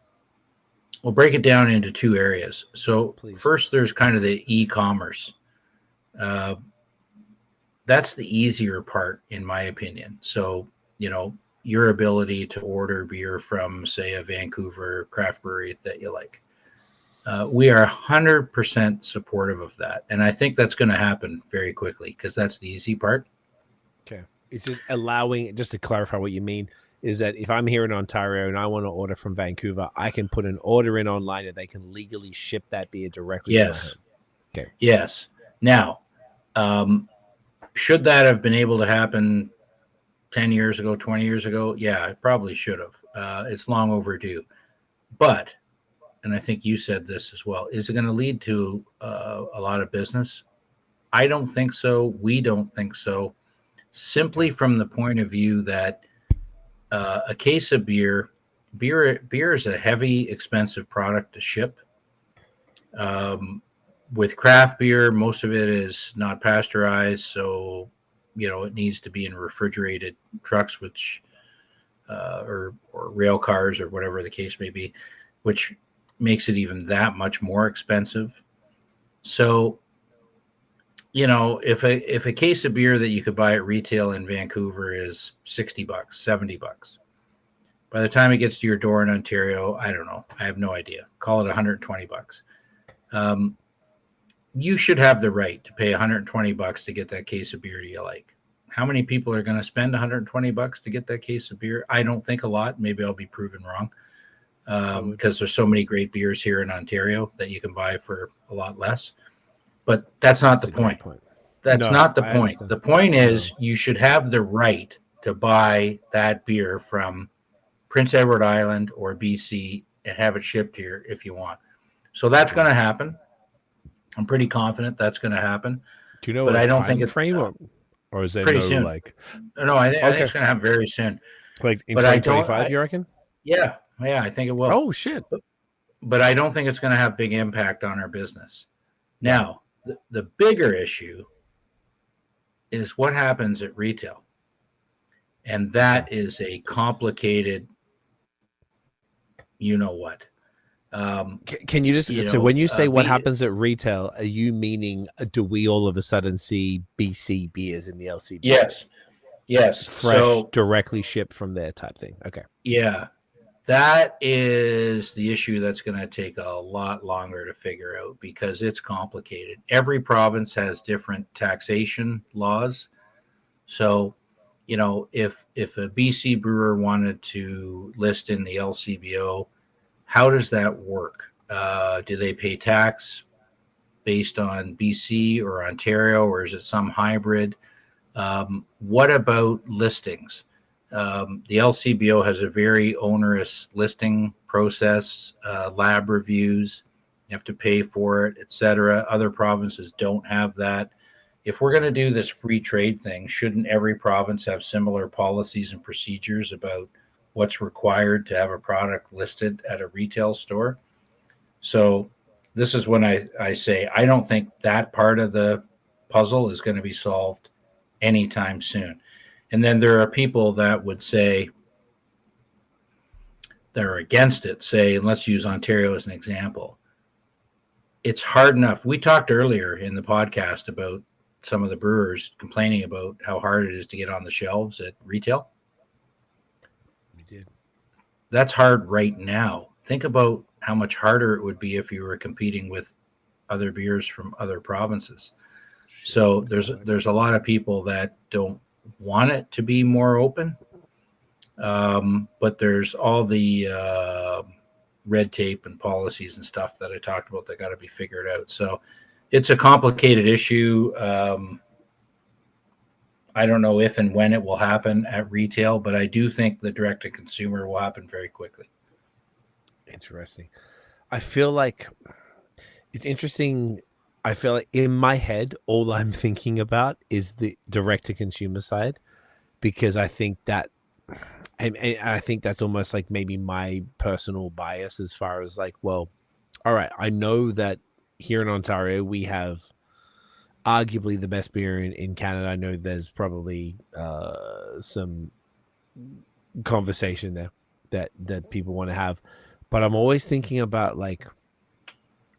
break it down into 2 areas. So first, there's kind of the e-commerce. That's the easier part, in my opinion. So, your ability to order beer from, say, a Vancouver craft brewery that you like. We are 100% supportive of that. And I think that's going to happen very quickly, because that's the easy part. Okay. It's just allowing, just to clarify what you mean, is that if I'm here in Ontario and I want to order from Vancouver, I can put an order in online and they can legally ship that beer directly to my Yes. home. Okay. Yes. Now, should that have been able to happen 10 years ago, 20 years ago? Yeah, it probably should have. It's long overdue. But, and I think you said this as well, is it going to lead to a lot of business? I don't think so. We don't think so. Simply from the point of view that a case of beer is a heavy, expensive product to ship. With craft beer, most of it is not pasteurized, so it needs to be in refrigerated trucks, which or rail cars or whatever the case may be, which makes it even that much more expensive. So, if a case of beer that you could buy at retail in Vancouver is $60, $70, by the time it gets to your door in Ontario, I don't know. I have no idea. Call it $120. You should have the right to pay $120 to get that case of beer you like. How many people are going to spend $120 to get that case of beer? I don't think a lot. Maybe I'll be proven wrong, because there's so many great beers here in Ontario that you can buy for a lot less. But that's not the point. That's not the point. Understand. The point is you should have the right to buy that beer from Prince Edward Island or BC and have it shipped here if you want. So that's going to happen. I'm pretty confident that's going to happen. Do you know but what I don't time think frame or is there pretty no soon. No, I think it's going to happen very soon. Like in but 2025, you reckon? Yeah, I think it will. Oh shit! But I don't think it's going to have big impact on our business. Now, the bigger issue is what happens at retail, and that is a complicated, what. Can you just so when you say what happens at retail, are you meaning do we all of a sudden see BC beers in the LCB? Yes, fresh, directly shipped from there type thing. Okay. Yeah, that is the issue that's going to take a lot longer to figure out because it's complicated. Every province has different taxation laws. So, if a BC brewer wanted to list in the LCBO, how does that work? Do they pay tax based on BC or Ontario, or is it some hybrid? What about listings? The LCBO has a very onerous listing process, lab reviews, you have to pay for it, etc. Other provinces don't have that. If we're going to do this free trade thing, shouldn't every province have similar policies and procedures about what's required to have a product listed at a retail store? So this is when I say I don't think that part of the puzzle is going to be solved anytime soon. And then there are people that would say they're against it, say, and let's use Ontario as an example. It's hard enough. We talked earlier in the podcast about some of the brewers complaining about how hard it is to get on the shelves at retail. We did. That's hard right now. Think about how much harder it would be if you were competing with other beers from other provinces. So there's a lot of people that don't want it to be more open, but there's all the red tape and policies and stuff that I talked about that got to be figured out. So it's a complicated issue. I don't know if and when it will happen at retail, but I do think the direct to consumer will happen very quickly. Interesting. I feel like it's interesting. I feel like in my head, all I'm thinking about is the direct to consumer side, because I think that, and I think that's almost like maybe my personal bias as far as like, well, all right, I know that here in Ontario, we have arguably the best beer in Canada. I know there's probably some conversation there that people want to have, but I'm always thinking about like,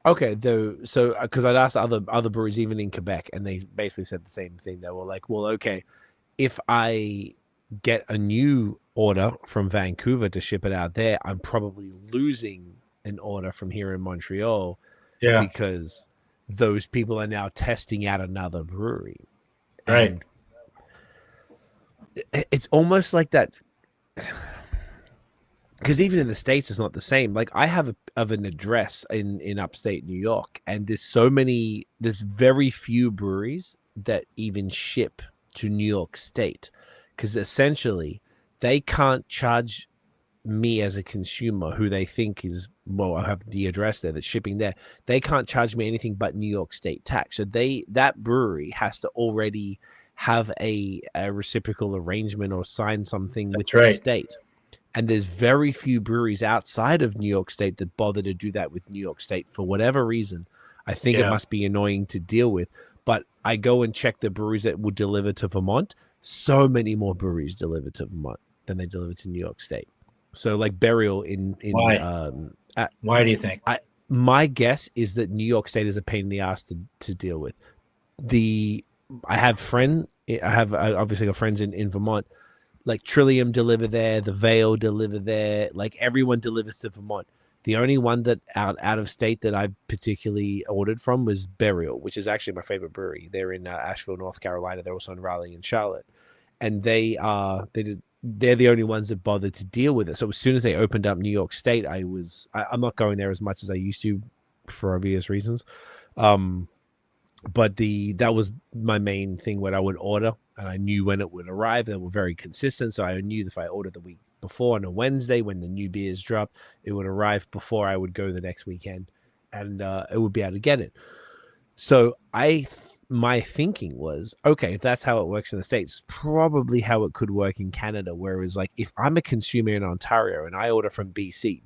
okay, though, so because I'd asked other breweries even in Quebec, and they basically said the same thing. They were like, well, okay, if I get a new order from Vancouver to ship it out there, I'm probably losing an order from here in Montreal, because those people are now testing out another brewery. Right. it's almost like that. Because even in the States, it's not the same. Like I have an address in upstate New York, and there's very few breweries that even ship to New York State, because essentially they can't charge me as a consumer who they think is, well, I have the address there that's shipping there. They can't charge me anything but New York State tax. So that brewery has to already have a reciprocal arrangement or sign something with That's the right. state. And there's very few breweries outside of New York State that bother to do that with New York State for whatever reason. I think it Yeah. must be annoying to deal with. But I go and check the breweries that will deliver to Vermont. So many more breweries deliver to Vermont than they deliver to New York State. So like Burial Why? Why do you think? my guess is that New York State is a pain in the ass to deal with. I have obviously got friends in Vermont. Like Trillium deliver there, the Vale deliver there, like everyone delivers to Vermont. The only one that out of state that I particularly ordered from was Burial, which is actually my favorite brewery. They're in Asheville, North Carolina. They're also in Raleigh and Charlotte, and they're the only ones that bothered to deal with it. So as soon as they opened up New York State, I'm not going there as much as I used to for obvious reasons. But that was my main thing, what I would order, and I knew when it would arrive. They were very consistent, so I knew if I ordered the week before on a Wednesday when the new beers dropped, it would arrive before I would go the next weekend, and it would be able to get it. So my thinking was, okay, if that's how it works in the States, probably how it could work in Canada. Whereas, like, if I'm a consumer in Ontario and I order from BC,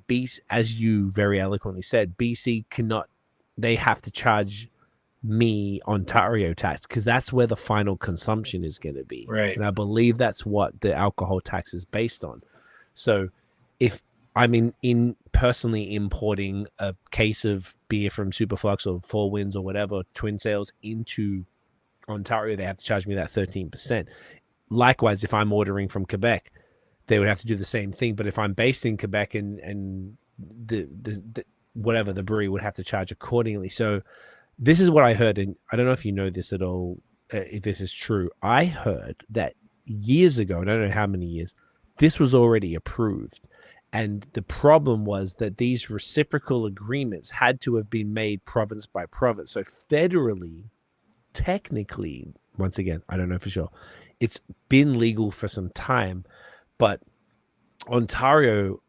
as you very eloquently said, BC cannot. They have to charge me Ontario tax because that's where the final consumption is going to be. Right. And I believe that's what the alcohol tax is based on. So if I'm in personally importing a case of beer from Superflux or Four Winds or whatever, Twin Sails into Ontario, they have to charge me that 13%. Likewise, if I'm ordering from Quebec, they would have to do the same thing. But if I'm based in Quebec and the whatever, the brewery would have to charge accordingly. So this is what I heard, and I don't know if you know this at all, if this is true. I heard that years ago, and I don't know how many years, this was already approved. And the problem was that these reciprocal agreements had to have been made province by province. So federally, technically, once again, I don't know for sure, it's been legal for some time, but Ontario,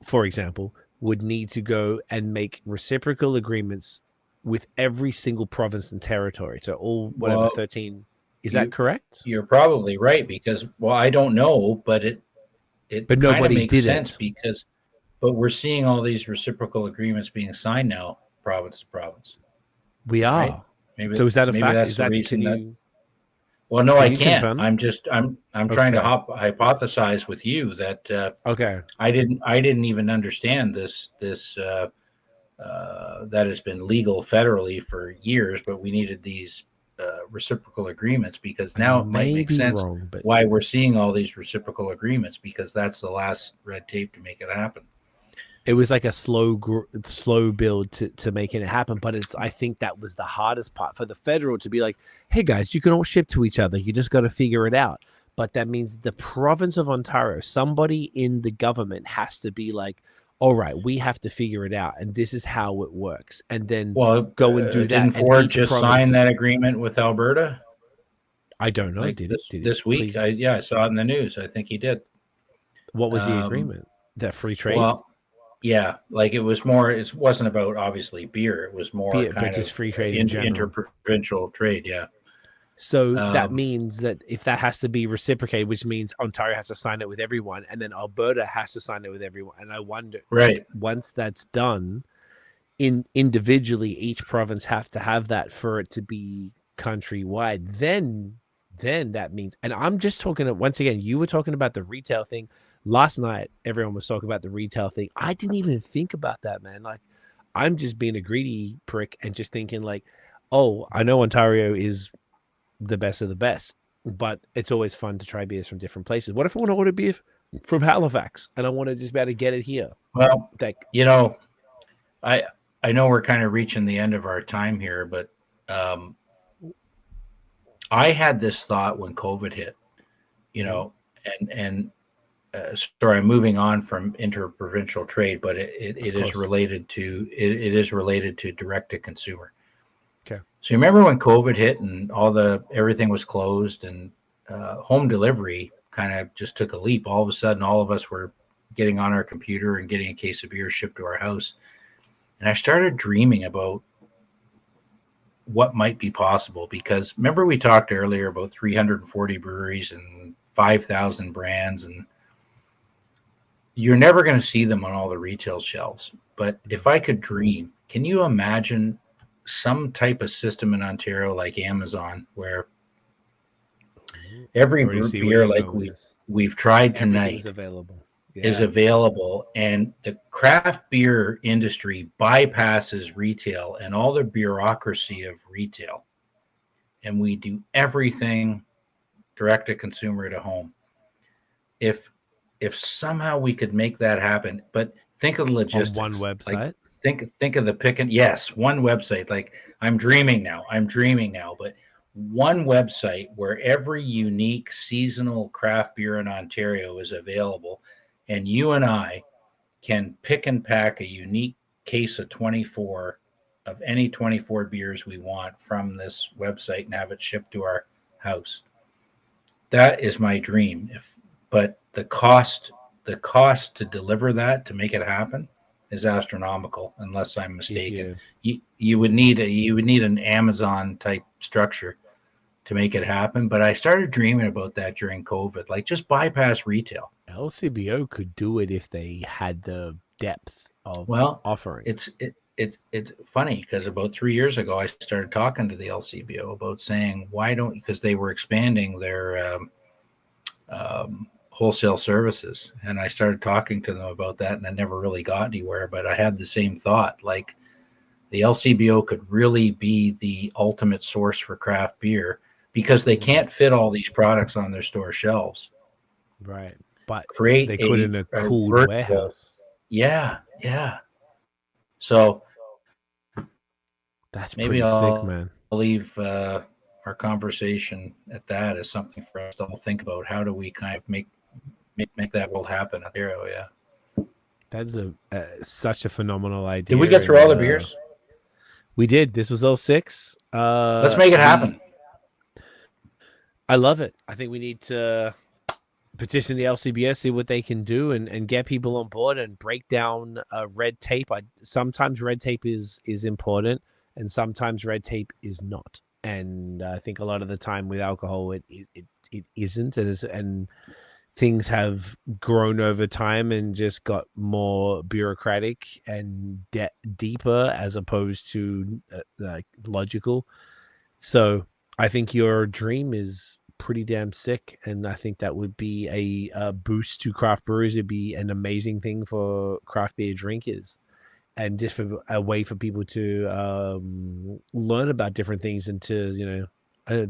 for example, would need to go and make reciprocal agreements with every single province and territory. So all, whatever, Well, 13. Is that correct? You're probably right because, well, I don't know, but it But kind of nobody makes did sense it. but we're seeing all these reciprocal agreements being signed now, province to province, We right? are. Maybe So is that a maybe fact? that's Is the that, reason that. you Well, no, can I you can't. confirm? I'm trying to Okay. hypothesize with you that Okay. I didn't even understand this that has been legal federally for years, but we needed these reciprocal agreements because I now it might may make be sense wrong, but why we're seeing all these reciprocal agreements because that's the last red tape to make it happen. it was like a slow build to making it happen. But I think that was the hardest part for the federal to be like, hey guys, you can all ship to each other. You just got to figure it out. But that means the province of Ontario, somebody in the government has to be like, all right, we have to figure it out. And this is how it works. And then Well, go and do that. didn't And Ford each just sign that province, agreement with Alberta I don't know, like did he? Did he? this week? Please. I saw it in the news. I think he did. What was the Um, agreement? That free trade? well, yeah, like it was more. It wasn't about obviously beer. It was more Be it, but kind just of free trade in general. interprovincial trade. Yeah. So that Um, means that if that has to be reciprocated, which means Ontario has to sign it with everyone, and then Alberta has to sign it with everyone. And I wonder, like, right. once that's done, individually, each province have to have that for it to be countrywide. Then that means, and I'm just talking. Once again, you were talking about the retail thing last night. Everyone was talking about the retail thing. I didn't even think about that, man. Like, I'm just being a greedy prick and just thinking like, oh, I know Ontario is the best of the best, but it's always fun to try beers from different places. What if I want to order beer from Halifax and I want to just be able to get it here? Well, Like, you know, I I know we're kind of reaching the end of our time here, but I had this thought when COVID hit, you know, and sorry, I'm moving on from interprovincial trade, but it is related to it is related to direct to consumer. Okay. So you remember when COVID hit and everything was closed and home delivery kind of just took a leap. All of a sudden, all of us were getting on our computer and getting a case of beer shipped to our house. And I started dreaming about what might be possible, because remember we talked earlier about 340 breweries and 5,000 brands, and you're never going to see them on all the retail shelves. But if I could dream, can you imagine some type of system in Ontario like Amazon, where every beer like we've tried tonight is available. is available, and the craft beer industry bypasses retail and all the bureaucracy of retail, and we do everything direct to consumer at home. If somehow we could make that happen, but think of the logistics. On one website. Like, think of the picking. Yes, one website. Like I'm dreaming now, but one website where every unique seasonal craft beer in Ontario is available, and you and I can pick and pack a unique case of 24 of any 24 beers we want from this website and have it shipped to our house. That is my dream. But the cost to deliver that, to make it happen, is astronomical, unless I'm mistaken. You would need an Amazon type structure to make it happen. But I started dreaming about that during COVID, like just bypass retail. LCBO could do it if they had the depth of offering. It's funny because about 3 years ago I started talking to the LCBO about saying, why don't, because they were expanding their wholesale services, and I started talking to them about that, and I never really got anywhere. But I had the same thought, like the LCBO could really be the ultimate source for craft beer, because they can't fit all these products on their store shelves. Right. But they could in a cooled warehouse. Yeah. So that's maybe pretty sick, man. I'll leave our conversation at that as something for us to all think about. How do we kind of make that world happen at Ontario? Yeah. That's such a phenomenal idea. Did we get through all the beers? We did. This was 06. Let's make it happen. I love it. I think we need to petition the LCBS, see what they can do, and get people on board and break down red tape. Sometimes red tape is important, and sometimes red tape is not. And I think a lot of the time with alcohol, it isn't, and things have grown over time and just got more bureaucratic and deeper as opposed to like logical. So I think your dream is pretty damn sick, and I think that would be a boost to craft brewers. It'd be an amazing thing for craft beer drinkers, and just for a way for people to learn about different things, and to, I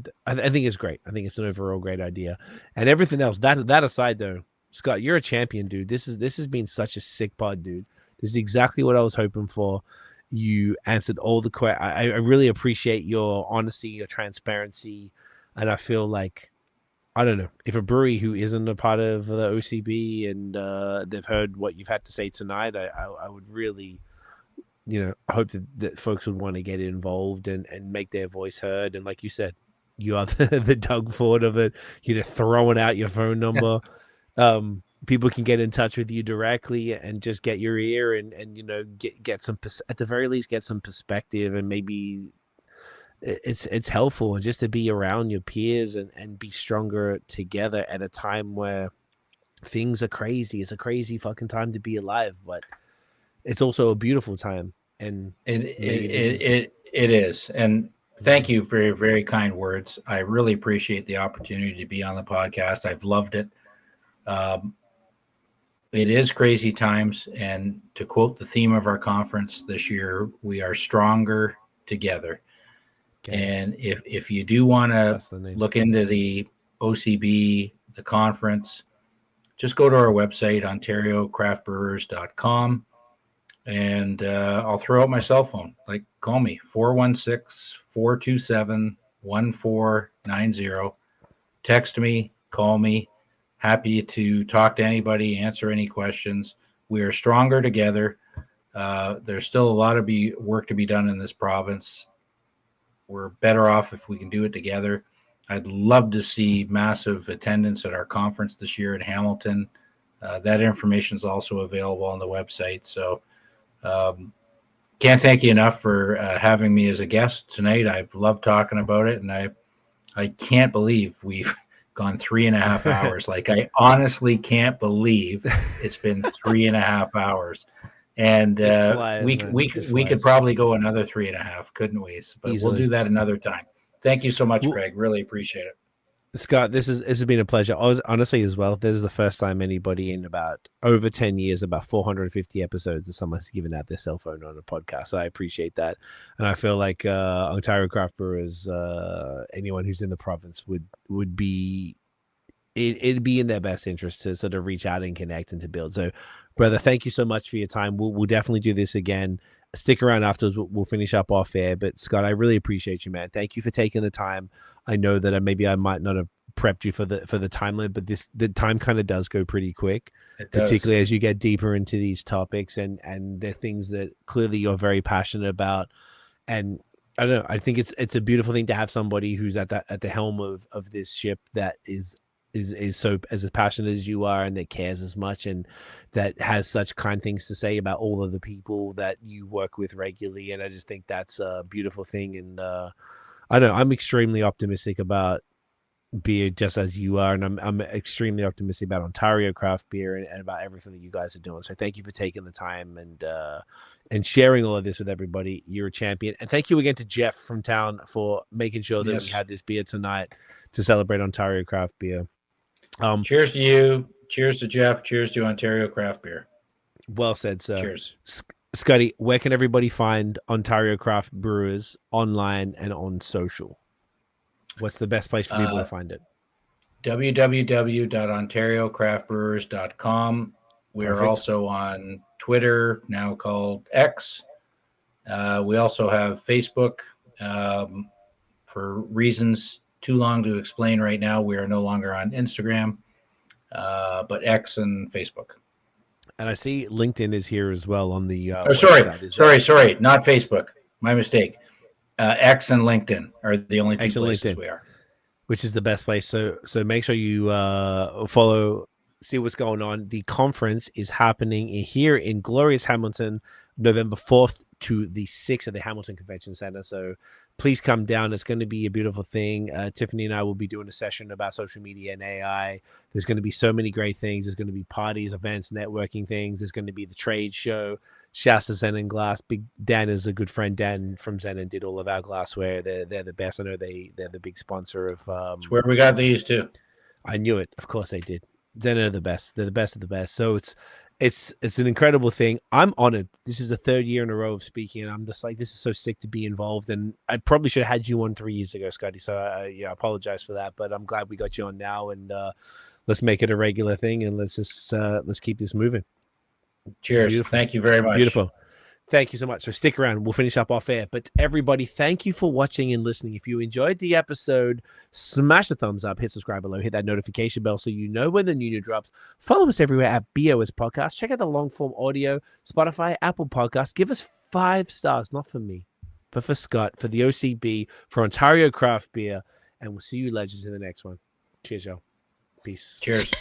think it's great. I think it's an overall great idea. And everything else, that aside though, Scott, you're a champion, dude. This has been such a sick pod, dude. This is exactly what I was hoping for. You answered all the questions. I really appreciate your honesty, your transparency. And I feel like, I don't know, if a brewery who isn't a part of the OCB and they've heard what you've had to say tonight, I would really, hope that folks would want to get involved and make their voice heard. And like you said, you are the Doug Ford of it. You're throwing out your phone number. People can get in touch with you directly and just get your ear and get some, at the very least, get some perspective, and maybe it's helpful, and just to be around your peers and be stronger together at a time where things are crazy. It's a crazy fucking time to be alive, but it's also a beautiful time. And it is. And thank you for your very kind words. I really appreciate the opportunity to be on the podcast. I've loved it. It is crazy times, and to quote the theme of our conference this year, we are stronger together. Okay. And if you do want to look into the OCB, the conference, just go to our website, OntarioCraftBrewers.com, and I'll throw out my cell phone. Like, call me, 416-427-1490. Text me, call me. Happy to talk to anybody, answer any questions. We are stronger together. There's still a lot of work to be done in this province. We're better off if we can do it together. I'd love to see massive attendance at our conference this year in Hamilton. That information is also available on the website. So can't thank you enough for having me as a guest tonight. I've loved talking about it, and I can't believe we've gone 3.5 hours. Like, I honestly can't believe it's been 3.5 hours. And we could probably go another 3.5, couldn't we? But easily. We'll do that another time. Thank you so much, Craig. Really appreciate it. Scott, this has been a pleasure. Honestly, as well, this is the first time anybody in about over 10 years, about 450 episodes, that someone's given out their cell phone on a podcast. So I appreciate that. And I feel like Ontario Craft Brewers, anyone who's in the province would be, it'd be in their best interest to sort of reach out and connect and to build. So, brother, thank you so much for your time. We'll definitely do this again. Stick around afterwards. We'll finish up off air. But Scott, I really appreciate you, man. Thank you for taking the time. I know that maybe I might not have prepped you for the time limit, but the time kind of does go pretty quick, particularly as you get deeper into these topics, and they're things that clearly you're very passionate about. And I don't know, I think it's a beautiful thing to have somebody who's at the helm of this ship that is so as passionate as you are, and that cares as much, and that has such kind things to say about all of the people that you work with regularly. And I just think that's a beautiful thing. And I don't know, I'm extremely optimistic about beer, just as you are, and I'm extremely optimistic about Ontario craft beer and about everything that you guys are doing. So thank you for taking the time and sharing all of this with everybody. You're a champion. And thank you again to Jeff from town for making sure that we had this beer tonight to celebrate Ontario craft beer. Cheers to you. Cheers to Jeff. Cheers to Ontario craft beer. Well said, sir. Cheers. Scotty, where can everybody find Ontario Craft Brewers online and on social? What's the best place for people to find it? www.ontariocraftbrewers.com. We are also on Twitter, now called X. We also have Facebook. For reasons too long to explain right now, we are no longer on Instagram, but X and Facebook. And I see LinkedIn is here as well on the sorry, not Facebook. My mistake. X and LinkedIn are the only two places we are. Which is the best place. So make sure you follow, see what's going on. The conference is happening here in glorious Hamilton, November 4th to the 6th at the Hamilton Convention Center. So please come down. It's going to be a beautiful thing. Tiffany and I will be doing a session about social media and AI. There's going to be so many great things. There's going to be parties, events, networking things. There's going to be the trade show. Shasta Zen and Glass. Big Dan is a good friend. Dan from Zen and did all of our glassware. They're the best. I know they're the big sponsor of. It's where we got these too. I knew it. Of course they did. Zen are the best. They're the best of the best. So it's an incredible thing. I'm honored. This is the third year in a row of speaking, and I'm just like, this is so sick to be involved. And I probably should have had you on 3 years ago, Scotty. So I apologize for that, but I'm glad we got you on now, and let's make it a regular thing, and let's keep this moving. Cheers. Thank you very much. Beautiful. Thank you so much. So stick around. We'll finish up off air. But everybody, thank you for watching and listening. If you enjoyed the episode, smash the thumbs up, hit subscribe below, hit that notification bell so you know when the new drops. Follow us everywhere at BAOS Podcast. Check out the long form audio, Spotify, Apple Podcasts. Give us 5 stars, not for me, but for Scott, for the OCB, for Ontario Craft Beer. And we'll see you legends in the next one. Cheers, y'all. Peace. Cheers.